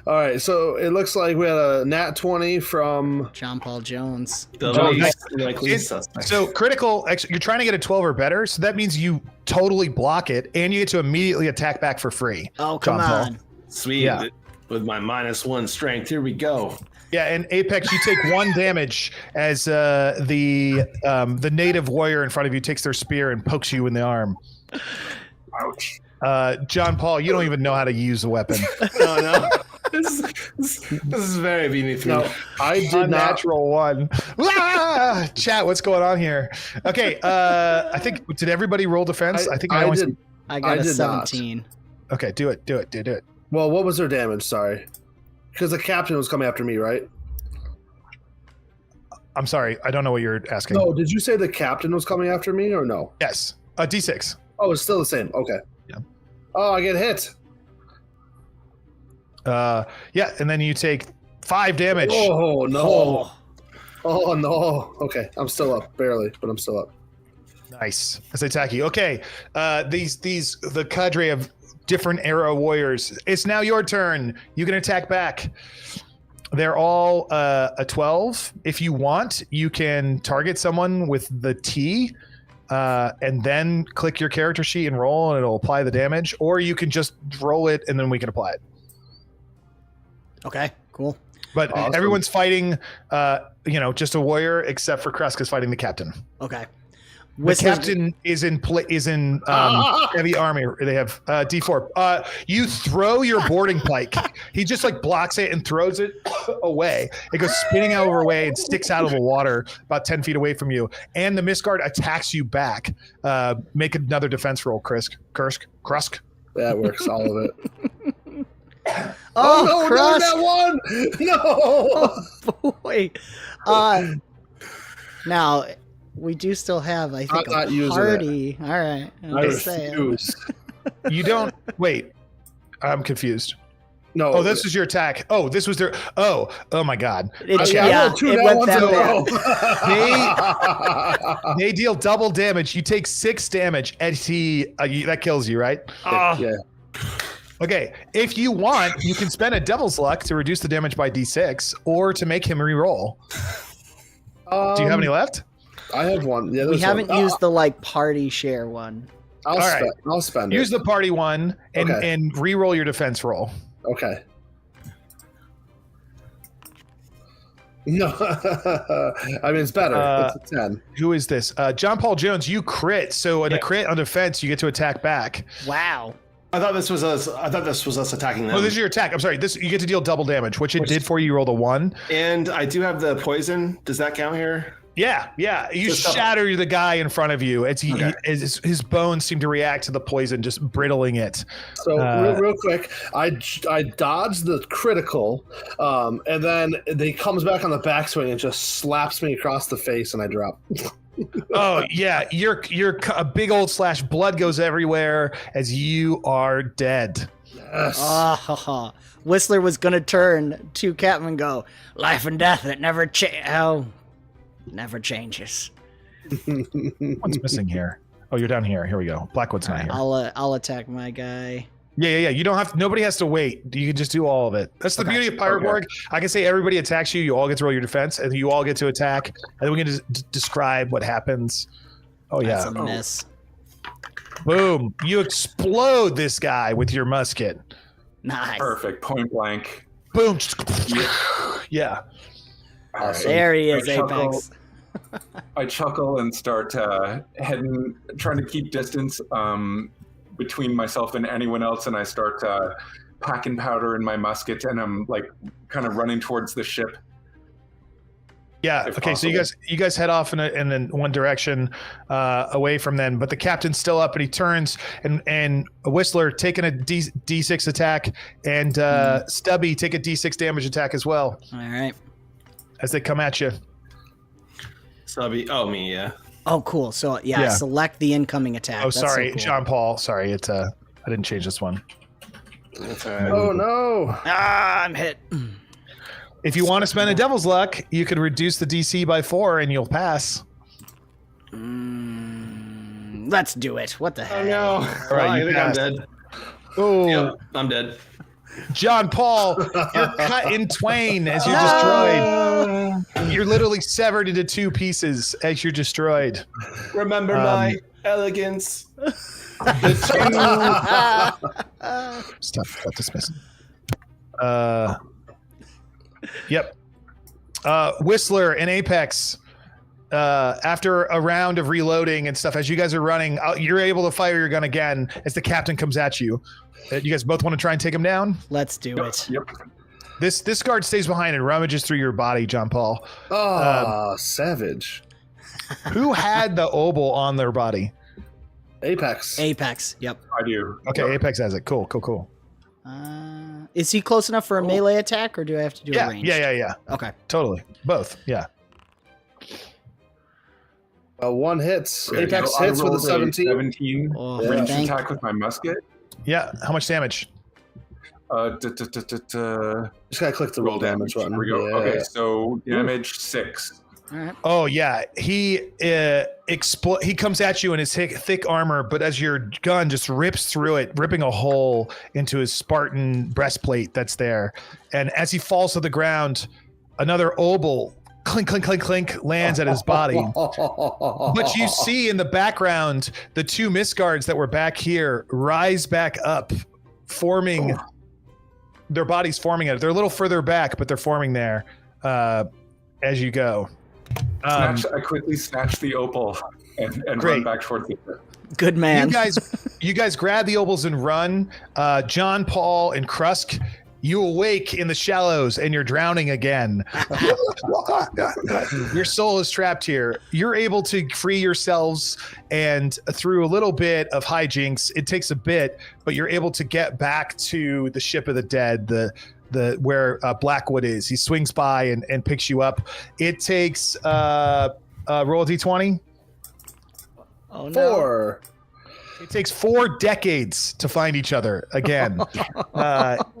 All right, so it looks like we had a nat 20 from John Paul Jones. The nice. likely suspect. So critical, you're trying to get a 12 or better, so that means you totally block it, and you get to immediately attack back for free. Oh, come John Paul. on. Sweet. Yeah. With my -1 strength, here we go. Yeah, and Apex, you take 1 damage as the native warrior in front of you takes their spear and pokes you in the arm. Ouch. John Paul, you don't even know how to use a weapon. No. This is very beneath me. no. I did not. Unnatural 1. Ah! Chat, what's going on here? Okay, I think, did everybody roll defense? I think I only did. I got I a did not. 17. Okay, do it. Well, what was their damage? Sorry, because the captain was coming after me, right? I'm sorry, I don't know what you're asking. No, did you say the captain was coming after me or no? Yes, D6. Oh, it's still the same. Okay. Yeah. Oh, I get hit. Yeah, and then you take 5 damage. Oh no. Oh. Oh no. Okay, I'm still up, barely, but I'm still up. Nice. As they attack you. Okay, the cadre of different era warriors. It's now your turn. You can attack back. They're all a 12. If you want, you can target someone with the T, and then click your character sheet and roll, and it'll apply the damage. Or you can just roll it, and then we can apply it. Okay, cool. But Awesome. everyone's fighting, just a warrior, except for Krusk is fighting the captain. Okay. The Whistler's- captain is in heavy armor. They have D4. You throw your boarding pike. He just blocks it and throws it away. It goes spinning out away and sticks out of the water about 10 feet away from you. And the Mist Guard attacks you back. Make another defense roll, Krusk. That works, all of it. Oh, no, Krusk. that one! No! Boy. Now, we do still have, I think, I'm not a using party. All right. I'm I just saying. refuse. You don't wait. I'm confused. No. Oh, this is your attack. Oh, this was their. Oh my God. It, Okay. yeah, rolled 2 it nat went ones that in a bad. row. They deal double damage. You take 6 damage. And that kills you, right? Yeah. Okay. If you want, you can spend a devil's luck to reduce the damage by D6, or to make him re-roll. Do you have any left? I have one. Yeah, We there's haven't one. used the party share one. I'll All right. spend. I'll spend Use it. the party one and Okay. and re-roll your defense roll. Okay. No, I mean it's better. It's a 10. Who is this? John Paul Jones. You crit. So in the crit on defense, you get to attack back. Wow. I thought this was us attacking them. Oh, this is your attack. I'm sorry. You get to deal double damage, which it did for you. You rolled a 1. And I do have the poison. Does that count here? Yeah. You Just double. shatter the guy in front of you. Okay. His bones seem to react to the poison, just brittling it. So real quick, I dodged the critical, and then he comes back on the backswing and just slaps me across the face, and I drop. Oh yeah, you're a big old slash. Blood goes everywhere as you are dead. Yes. Whistler was gonna turn to Captain and go, "Life and death, it never never changes." What's missing here? Oh, you're down here. Here we go. Blackwood's not here. I'll attack my guy. Yeah. You don't have to. Nobody has to wait. You can just do all of it. That's the beauty of Pirate Borg. I can say everybody attacks you. You all get to roll your defense, and you all get to attack, and then we can just describe what happens. Oh yeah. That's a miss. Boom! You explode this guy with your musket. Nice. Perfect. Point blank. Boom! Yeah. All right. There he is, I chuckle- Apex. I chuckle and start trying to keep distance between myself and anyone else, and I start packing powder in my musket, and I'm like kind of running towards the ship. Yeah. If Okay. possible. So you guys head off in one direction away from them, but the captain's still up, and he turns and Whistler taking a D6 attack, and Stubby take a D6 damage attack as well All right. as they come at you. Stubby. Oh, me, yeah. Oh, cool. So Yeah. select the incoming attack. Oh, That's so sorry, cool. John Paul. Sorry, I didn't change this one. That's all right. Oh no. I'm hit. If you want to spend a devil's luck, you could reduce the DC by 4 and you'll pass. Let's do it. What the Oh, heck? no. right, I you think I'm passed. dead. Oh, Yep, I'm dead. John Paul, you're cut in twain as you're destroyed. You're literally severed into 2 pieces as you're destroyed. Remember my elegance. Stop dismissing. Yep. Whistler and Apex, after a round of reloading and stuff, as you guys are running, you're able to fire your gun again as the captain comes at you. You guys both want to try and take him down? Let's do it. Yep. This guard stays behind and rummages through your body, John Paul. Oh, savage. Who had the obol on their body? Apex. Apex. Yep. I do. Okay, Apex has it. Cool. Is he close enough for a melee attack, or do I have to do a Yeah, range? yeah. Okay. Totally. Both. Yeah. One hits. Okay, Apex so I hits with a rolled 17. 17 Oh, range thank- attack with my musket. Yeah. How much damage? Just gotta click the roll damage button. Here we go. Yeah. Okay, so damage 6. All right. Oh yeah, he comes at you in his thick armor, but as your gun just rips through it, ripping a hole into his Spartan breastplate that's there, and as he falls to the ground, another obol clink clink clink clink lands at his body. But you see in the background the 2 misguards that were back here rise back up, forming their bodies forming it. They're a little further back, but they're forming there as you go. I quickly snatch the opal and Great. run back towards the ship. Good man. You guys grab the obols and run. John Paul and Krusk, you awake in the shallows and you're drowning again. Your soul is trapped here. You're able to free yourselves, and through a little bit of hijinks, it takes a bit, but you're able to get back to the ship of the dead, the where Blackwood is. He swings by and picks you up. It takes roll a d20. Oh, no. 4. It takes 4 decades to find each other again.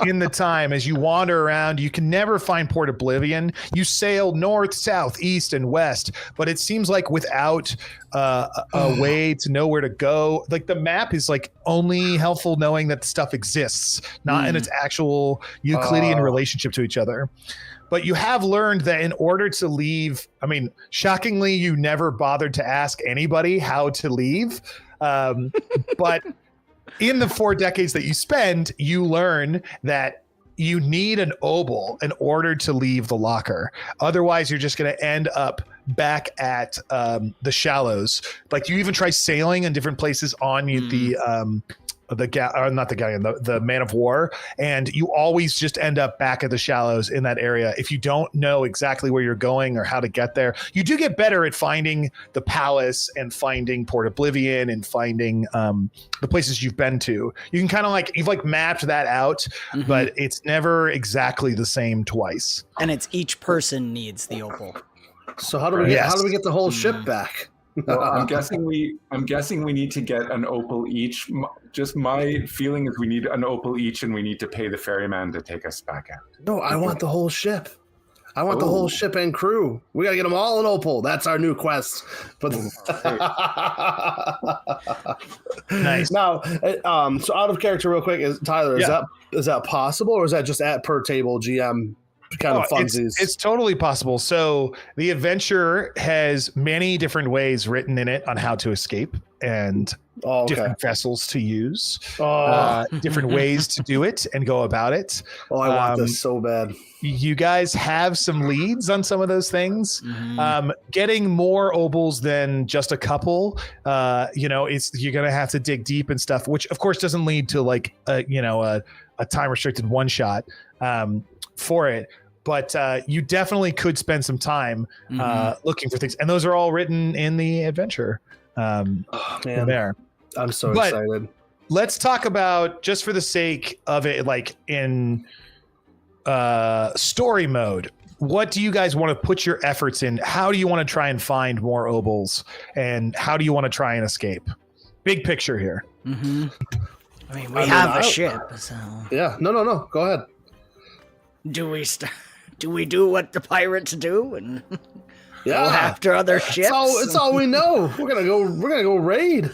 In the time as you wander around, you can never find Port Oblivion. You sail north, south, east, and west, but it seems like without a way to know where to go, like the map is like only helpful knowing that stuff exists, not in its actual Euclidean relationship to each other. But you have learned that in order to leave, I mean, shockingly, you never bothered to ask anybody how to leave. But in the 4 decades that you spend, you learn that you need an obol in order to leave the locker. Otherwise, you're just going to end up back at the shallows. Like you even try sailing in different places on the Man of War, and you always just end up back at the shallows in that area. If you don't know exactly where you're going or how to get there, you do get better at finding the palace and finding Port Oblivion and finding the places you've been to. You can kind of you've mapped that out, but it's never exactly the same twice. And it's each person needs the opal. So how do we get the whole ship back? Well, I'm guessing we need to get an opal each. Just my feeling is we need an opal each, and we need to pay the ferryman to take us back out. No, I want the whole ship. I want the whole ship and crew. We gotta get them all in opal. That's our new quest. But Nice. Now, so out of character, real quick, Tyler, is that possible, or is that just at per table GM kind of funsies? It's totally possible. So the adventure has many different ways written in it on how to escape and different vessels to use, different ways to do it and go about it. Oh, I want this so bad. You guys have some leads on some of those things. Getting more opals than just a couple, you're going to have to dig deep and stuff, which of course doesn't lead to like a time restricted one shot for it. But you definitely could spend some time looking for things. And those are all written in the adventure. Man, there. I'm so excited. Let's talk about, just for the sake of it, like in story mode, what do you guys want to put your efforts in? How do you want to try and find more opals? And how do you want to try and escape? Big picture here. I mean, we have a ship, so... Yeah, no. Go ahead. Do we do what the pirates do and go Yeah, after other ships? it's all we know. We're gonna go raid.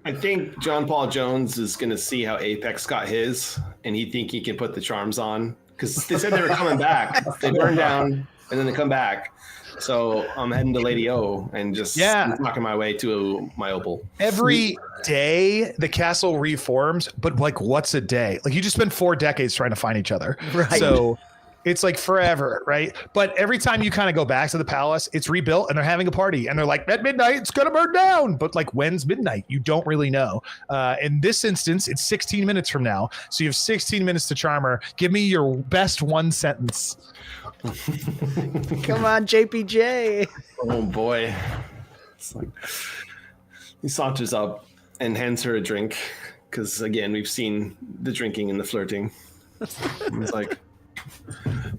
I think John Paul Jones is going to see how Apex got his, and he think he can put the charms on, because they said they were coming back. They burn down, and then they come back. So I'm heading to Lady O and just knocking my way to my opal. Every day the castle reforms, but like, what's a day? Like, you just spend 4 decades trying to find each other. Right. So it's like forever, right? But every time you kind of go back to the palace, it's rebuilt and they're having a party and they're like, at midnight, it's going to burn down. But like, when's midnight? You don't really know. In this instance, it's 16 minutes from now. So you have 16 minutes to charm her. Give me your best one sentence. Come on, JPJ. Oh boy. It's like, he saunters up and hands her a drink, because again, we've seen the drinking and the flirting. He's like,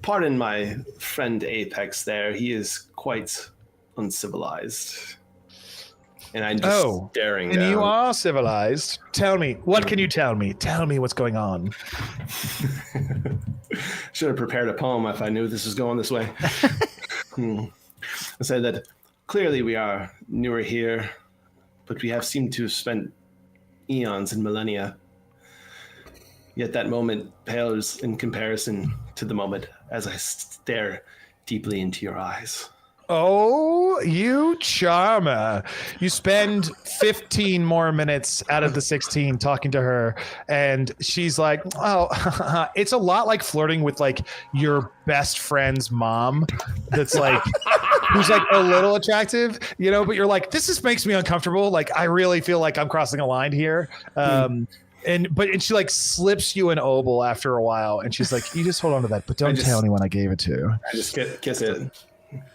pardon my friend Apex there, he is quite uncivilized. And I'm just staring down. And you are civilized. Tell me, what can you tell me? Tell me what's going on. Should have prepared a poem if I knew this was going this way. I said that clearly we are newer here, but we have seemed to have spent eons and millennia. Yet that moment pales in comparison to the moment as I stare deeply into your eyes. Oh, you charmer. You spend 15 more minutes out of the 16 talking to her, and she's like, oh, it's a lot like flirting with like your best friend's mom that's like, who's like a little attractive, but you're like, this makes me uncomfortable. Like, I really feel like I'm crossing a line here. And she like slips you an opal after a while, and she's like, you just hold on to that, but don't tell anyone I gave it to. I just kiss it.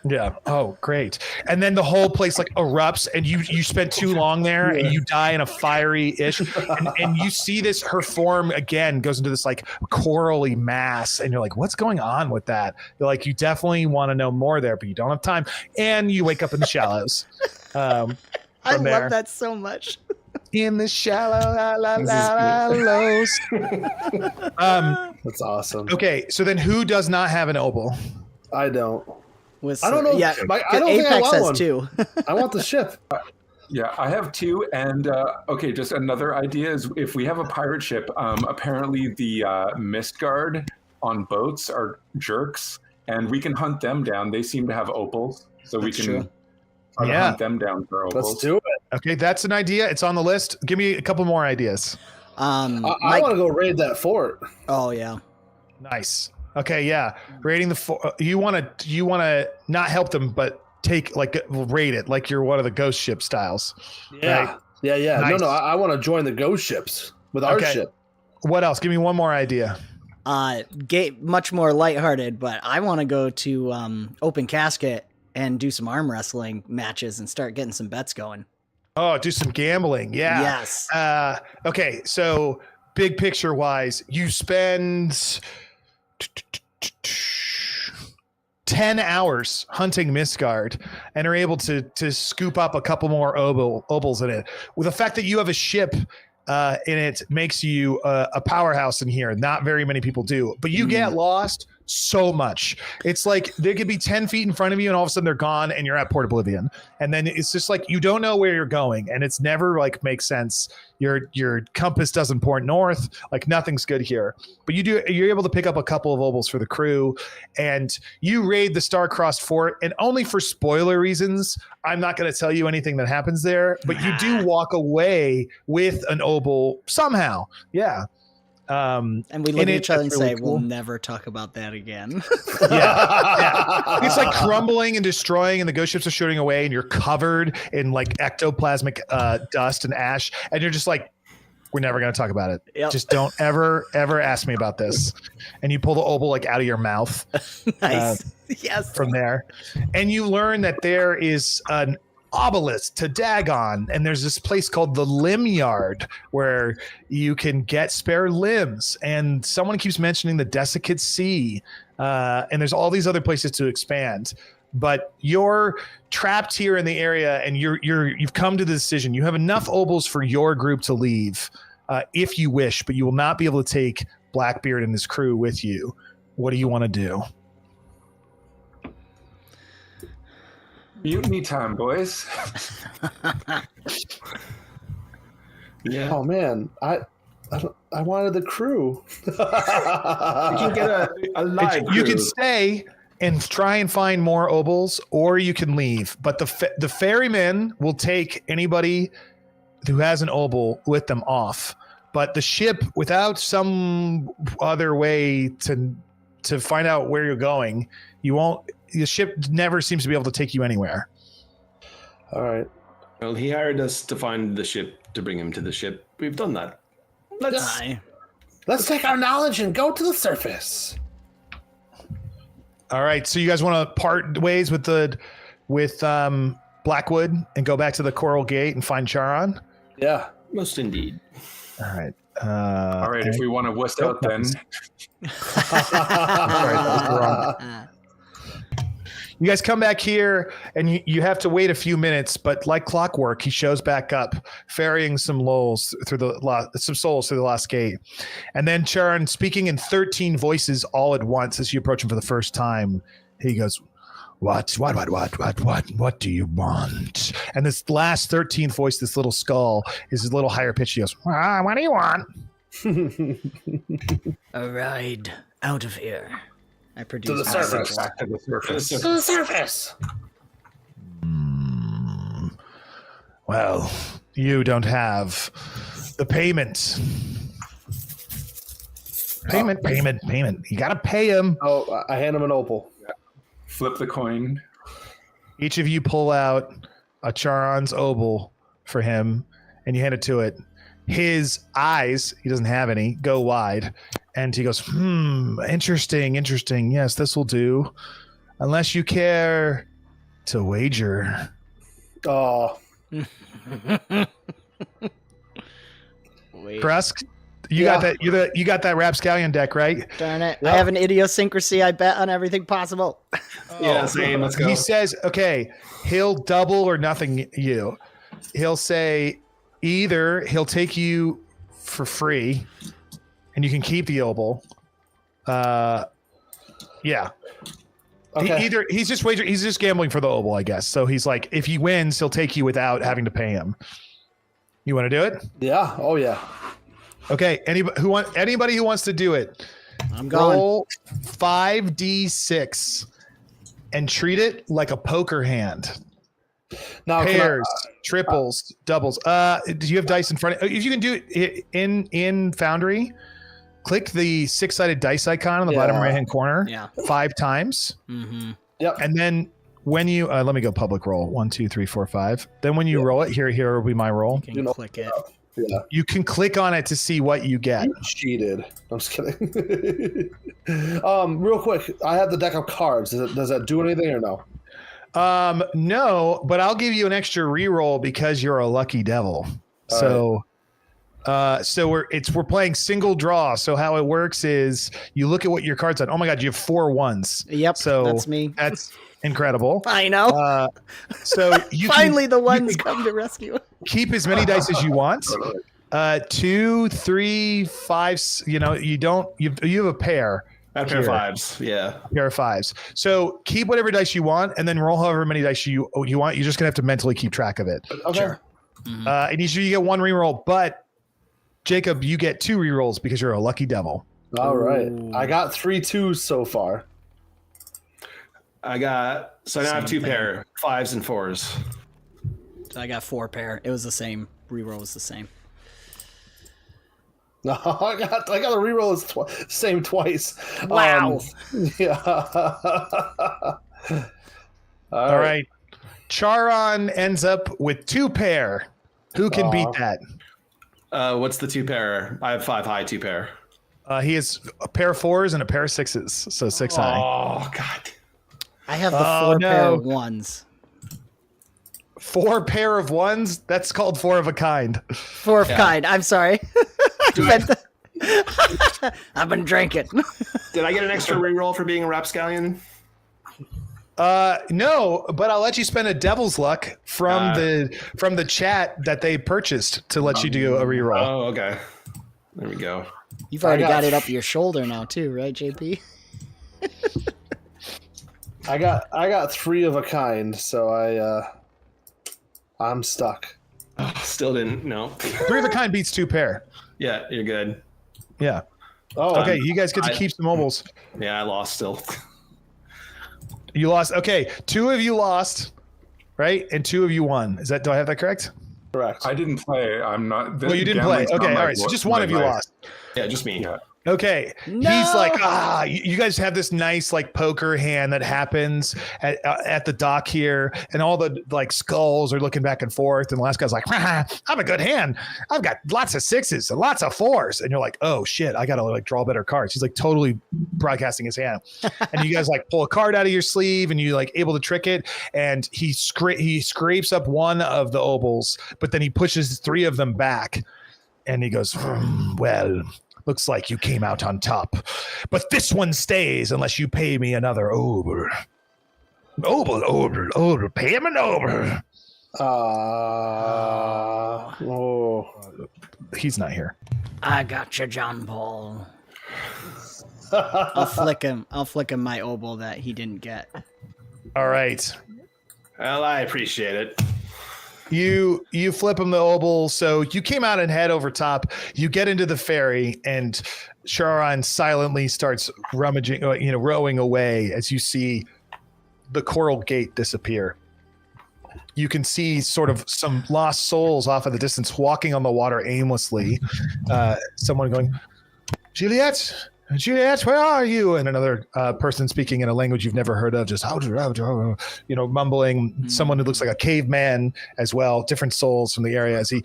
Yeah. Oh, great. And then the whole place like erupts, and you spent too long there, and you die in a fiery ish. And you see this, her form again goes into this like corally mass, and you're like, what's going on with that? You're like, you definitely want to know more there, but you don't have time. And you wake up in the shallows. I love that so much. In the shallow lows. That's awesome. Okay, so then who does not have an opal? I don't. I don't know. Yeah, I don't think I Apex want has one. 2. I want the ship. Yeah, I have 2. And just another idea is, if we have a pirate ship, apparently the mist guard on boats are jerks, and we can hunt them down. They seem to have opals, so we can hunt them down for opals. Let's do it. Okay, that's an idea. It's on the list. Give me a couple more ideas. I want to go raid that fort. Oh yeah. Nice. Okay, yeah. Raiding the fort. You want to not help them, but raid it like you're one of the ghost ship styles. Yeah. Right? Yeah. Nice. No. I want to join the ghost ships with our ship. What else? Give me one more idea. Much more lighthearted, but I want to go to Open Casket and do some arm wrestling matches and start getting some bets going. Oh, do some gambling. Yeah. Yes. Okay, so big picture wise, you spend 10 hours hunting Misgard and are able to scoop up a couple more obols in it. With the fact that you have a ship in it makes you a powerhouse in here. Not very many people do, but you get lost so much. It's like they could be 10 feet in front of you and all of a sudden they're gone and you're at Port Oblivion. And then it's just like you don't know where you're going and it's never like makes sense. Your compass doesn't point north, like nothing's good here. But you're able to pick up a couple of obols for the crew and you raid the Star-Crossed Fort, and only for spoiler reasons, I'm not going to tell you anything that happens there, but you do walk away with an obol somehow. Yeah. And we look at each other and really say, cool. we'll never talk about that again. Yeah. It's like crumbling and destroying, and the ghost ships are shooting away, and you're covered in like ectoplasmic dust and ash, and you're just like, we're never going to talk about it. Yep. Just don't ever ask me about this. And you pull the obol like out of your mouth. Nice. Yes. From there, and you learn that there is an obelisk to Dagon, and there's this place called the Limb Yard where you can get spare limbs, and someone keeps mentioning the Desiccate Sea, and there's all these other places to expand, but you're trapped here in the area, and you've come to the decision. You have enough obols for your group to leave if you wish, but you will not be able to take Blackbeard and his crew with you. What do you want to do? Mutiny time, boys. Yeah. Oh man, I wanted the crew. You can get a live You crew. can stay and try and find more obols, or you can leave. But the ferrymen will take anybody who has an obol with them off. But the ship, without some other way to find out where you're going, you won't. The ship never seems to be able to take you anywhere. All right. Well, he hired us to find the ship to bring him to the ship. We've done that. Let's take our knowledge and go to the surface. All right, so you guys want to part ways with Blackwood and go back to the Coral Gate and find Charon? Yeah. Most indeed. All right. All right, if we want to wuss out, then You guys come back here, and you have to wait a few minutes. But like clockwork, he shows back up, ferrying some souls through the lost gate, and then Charon, speaking in 13 voices all at once as you approach him for the first time, he goes, What do you want? And this last 13th voice, this little skull, is a little higher pitched. He goes, what do you want? A ride out of here. I produce To the surface. back to the surface. To the surface. Well, you don't have the payment. Payment. You got to pay him. Oh, I hand him an opal. Flip the coin. Each of you pull out a Charon's obol for him, and you hand it to it. His eyes, he doesn't have any, go wide. And he goes, interesting. Yes, this will do. Unless you care to wager. Oh, Wait, Krusk, you got that. You got that rapscallion deck, right? darn it. I have an idiosyncrasy. I bet on everything possible. Yeah, same. Let's go. He says, okay, he'll double or nothing you. He'll say either he'll take you for free and you can keep the obol. Yeah. okay. He's just gambling for the obol, I guess. So he's like, if he wins, he'll take you without having to pay him. You want to do it? Yeah. Oh, yeah. Okay. Anybody who wants to do it, I'm going. roll 5d6 and treat it like a poker hand. Now, can I- Pairs, triples, doubles. Do you have dice in front of if you can do it in Foundry, click the 6-sided dice icon on the bottom right hand corner Yeah. 5 times. Mm-hmm. Yep. And then when you let me go public roll 1, 2, 3, 4, 5. Then when you roll it, here will be my roll. You can click it. Yeah. You can click on it to see what you get. You cheated. I'm just kidding. Real quick, I have the deck of cards. Does that do anything or no? No, but I'll give you an extra reroll because you're a lucky devil. So So we're playing single draw. So how it works is you look at what your cards on. Oh my God, you have 4 ones. Yep, so that's me. That's incredible. I know. So you finally the ones come to rescue. Keep as many dice as you want. 2, 3, 5. You know, you have a pair. A pair of 5s, yeah. Pair of 5s. So keep whatever dice you want, and then roll however many dice you want. You're just gonna have to mentally keep track of it. Okay. Sure. And each of you get 1 reroll, but Jacob, you get 2 rerolls because you're a lucky devil. All right. I got 3 2s so far. So now I have 2 pair, 5s and 4s. So I got 4 pair. It was the same. Reroll was the same. No, I got a reroll same twice. Wow. Yeah. All right. Charon ends up with 2 pair. Who can beat that? What's the 2 pair? I have 5 high, 2 pair. He has a pair of 4s and a pair of 6s, so 6 high. Oh God! I have the 4 pair of 1s. 4 pair of 1s? That's called 4 of a kind. 4 of kind. I'm sorry. I've been drinking. Did I get an extra reroll for being a rapscallion? No, but I'll let you spend a devil's luck from the chat that they purchased to let you do a reroll. Oh, okay. There we go. You've already got it up your shoulder now too, right, JP? I got 3 of a kind, so I'm stuck. Still didn't. No. 3 of a kind beats 2 pair. Yeah, you're good. Yeah. Oh, Okay, you guys get to keep some mobiles. Yeah, I lost still. You lost. Okay, 2 of you lost, right? And 2 of you won. Do I have that correct? correct. I didn't play. I'm not. Well, you didn't play. Okay, all right. So just one of you lost. Yeah, just me. Yeah. Okay. No! He's like, you guys have this nice like poker hand that happens at the dock here, and all the like skulls are looking back and forth. And the last guy's like, I have a good hand. I've got lots of 6s and lots of 4s. And you're like, oh shit, I gotta like draw better cards. He's like totally broadcasting his hand. And you guys like pull a card out of your sleeve, and you like able to trick it. And he scrapes up one of the obols, but then he pushes 3 of them back, and he goes, well. Looks like you came out on top. But this one stays unless you pay me another obol. Obol. Pay him an obol. He's not here. I got you, John Paul. I'll flick him my obol that he didn't get. All right. Well, I appreciate it. You flip him the obol, so you came out and head over top. You get into the ferry, and Charon silently starts rowing away as you see the coral gate disappear. You can see sort of some lost souls off in the distance walking on the water aimlessly. Someone going, Juliet, where are you? And another person speaking in a language you've never heard of, just mumbling. Someone who looks like a caveman as well. Different souls from the area as he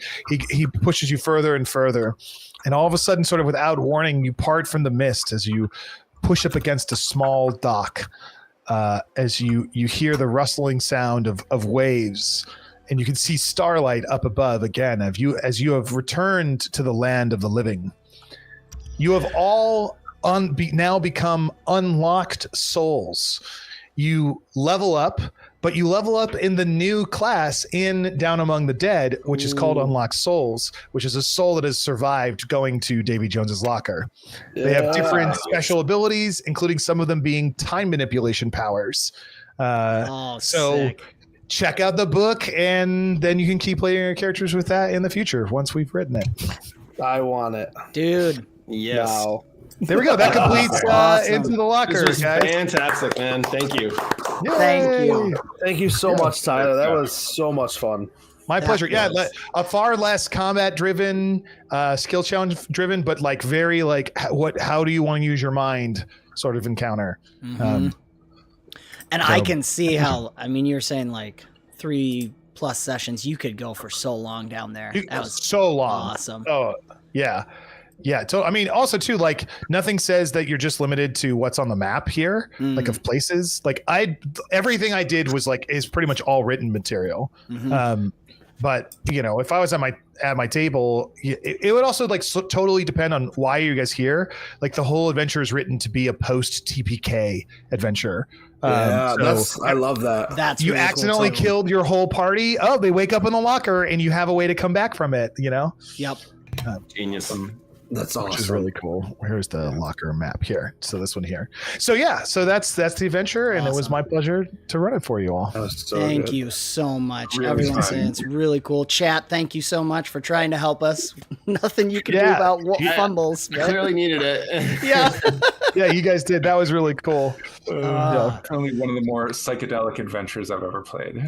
pushes you further and further, and all of a sudden, sort of without warning, you part from the mist as you push up against a small dock. As you hear the rustling sound of waves, and you can see starlight up above again. As you have returned to the land of the living, you have all now become unlocked souls. You level up, but you level up in the new class in Down Among the Dead, which is called Unlocked Souls, which is a soul that has survived going to Davy Jones's locker. They have different special abilities, including some of them being time manipulation powers. So sick. Check out the book, and then you can keep playing your characters with that in the future once we've written it. I want it. Dude. Yes. No. There we go. That completes Awesome. Into the Locker, This was guys. fantastic, man. Thank you. Yay! Thank you. Thank you so much, Tyler. That was so much fun. My pleasure. Yeah, was- a far less combat driven, skill challenge driven, but like very like how do you want to use your mind sort of encounter. And I can see how, I mean, you're saying like 3+ sessions, you could go for so long down there. That was so long. awesome. Oh, yeah. Yeah. So, I mean, also too, like nothing says that you're just limited to what's on the map here, like of places. Like everything I did was like, is pretty much all written material. But if I was at my table, it would also totally depend on why you guys here. Like the whole adventure is written to be a post TPK adventure. Yeah, I love that. That's you really accidentally cool too. killed your whole party. Oh, they wake up in the locker, and you have a way to come back from it. Yep. Genius. That's awesome. Which is really cool. Here's the locker map here. So this one here. So yeah, so that's the adventure, and it was my pleasure to run it for you all. That was so Thank good. you so much. Really Everyone's fun. saying it's really cool. Chat, thank you so much for trying to help us. Nothing you can do Yeah. about fumbles. but- Clearly needed it. yeah. Yeah, you guys did. That was really cool. Probably one of the more psychedelic adventures I've ever played.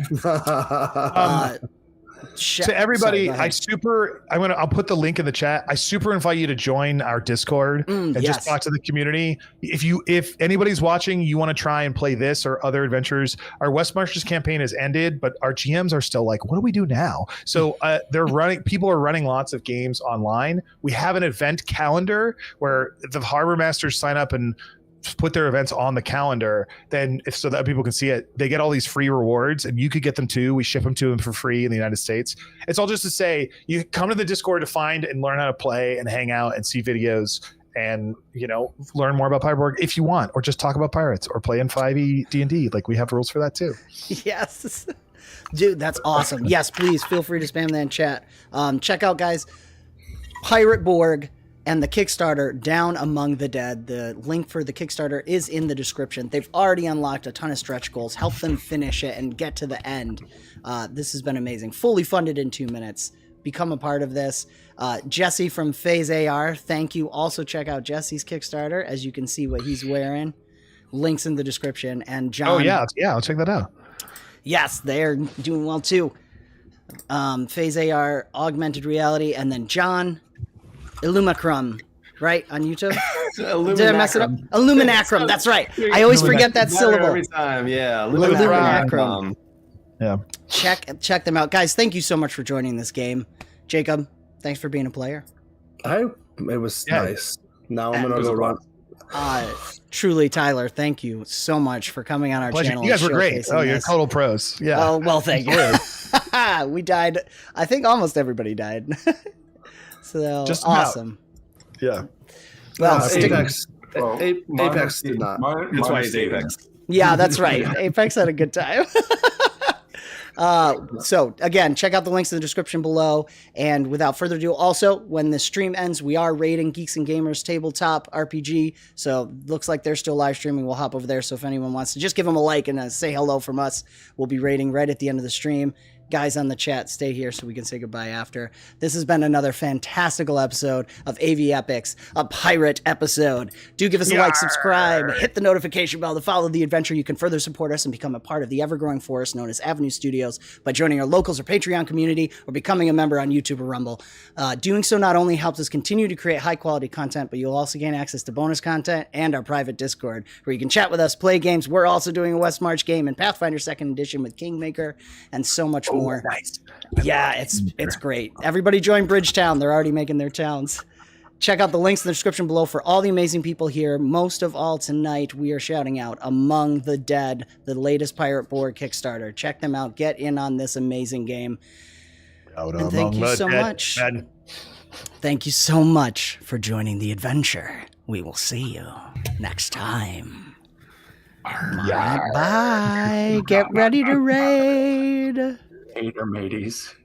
To everybody, Sorry, go ahead. I'll put the link in the chat. I super invite you to join our Discord and yes. just talk to the community. If anybody's watching, you want to try and play this or other adventures, our West Marches campaign has ended, but our GMs are still like, what do we do now? So people are running lots of games online. We have an event calendar where the harbor masters sign up and put their events on the calendar, so that people can see it. They get all these free rewards, and you could get them too. We ship them to them for free in the United States. It's all just to say you come to the Discord to find and learn how to play and hang out and see videos and learn more about Pirate Borg if you want, or just talk about pirates or play in 5e D&D. Like we have rules for that too. Yes. Dude, that's awesome. Yes, please feel free to spam that in chat. Check out, guys, Pirate Borg and the Kickstarter, Down Among the Dead. The link for the Kickstarter is in the description. They've already unlocked a ton of stretch goals. Help them finish it and get to the end. This has been amazing. Fully funded in 2 minutes. Become a part of this. Jesse from FAEs AR, thank you. Also check out Jesse's Kickstarter, as you can see what he's wearing. Links in the description. And John. Oh yeah, I'll check that out. Yes, they're doing well too. FAEs AR, Augmented Reality, and then John Illuminacrum, right, on YouTube? Did I mess it up? Illuminacrum, that's right. I always forget that syllable. Every time, yeah. Illuminacrum. Yeah. Check them out. Guys, thank you so much for joining this game. Jacob, thanks for being a player. It was nice. Now I'm gonna go run. Truly, Tyler, thank you so much for coming on our Pleasure. channel. You guys and were great. showcasing Oh, you're this. total pros. Yeah. Oh, well, thank you. We died. I think almost everybody died. So Just awesome. Yeah. Well, Apex. Well, Apex did not. That's why he's Apex. yeah, that's right. Apex had a good time. So again, check out the links in the description below. And without further ado, also, when the stream ends, we are raiding Geeks and Gamers Tabletop RPG. So looks like they're still live streaming. We'll hop over there. So if anyone wants to just give them a like and say hello from us, we'll be raiding right at the end of the stream. Guys on the chat, stay here so we can say goodbye after. This has been another fantastical episode of AV Epics, a pirate episode. Do give us a like, subscribe, hit the notification bell to follow the adventure. You can further support us and become a part of the ever-growing force known as Avenue Studios by joining our locals or Patreon community or becoming a member on YouTube or Rumble. Doing so not only helps us continue to create high-quality content, but you'll also gain access to bonus content and our private Discord, where you can chat with us, play games. We're also doing a West March game and Pathfinder 2nd Edition with Kingmaker and so much more. Nice. Yeah, it's great. Everybody join Bridgetown. They're already making their towns. Check out the links in the description below for all the amazing people here. Most of all tonight, we are shouting out Among the Dead, the latest Pirate Borg Kickstarter. Check them out. Get in on this amazing game. And thank you so much. Thank you so much for joining the adventure. We will see you next time. Bye. Get ready to raid. Hater mateys.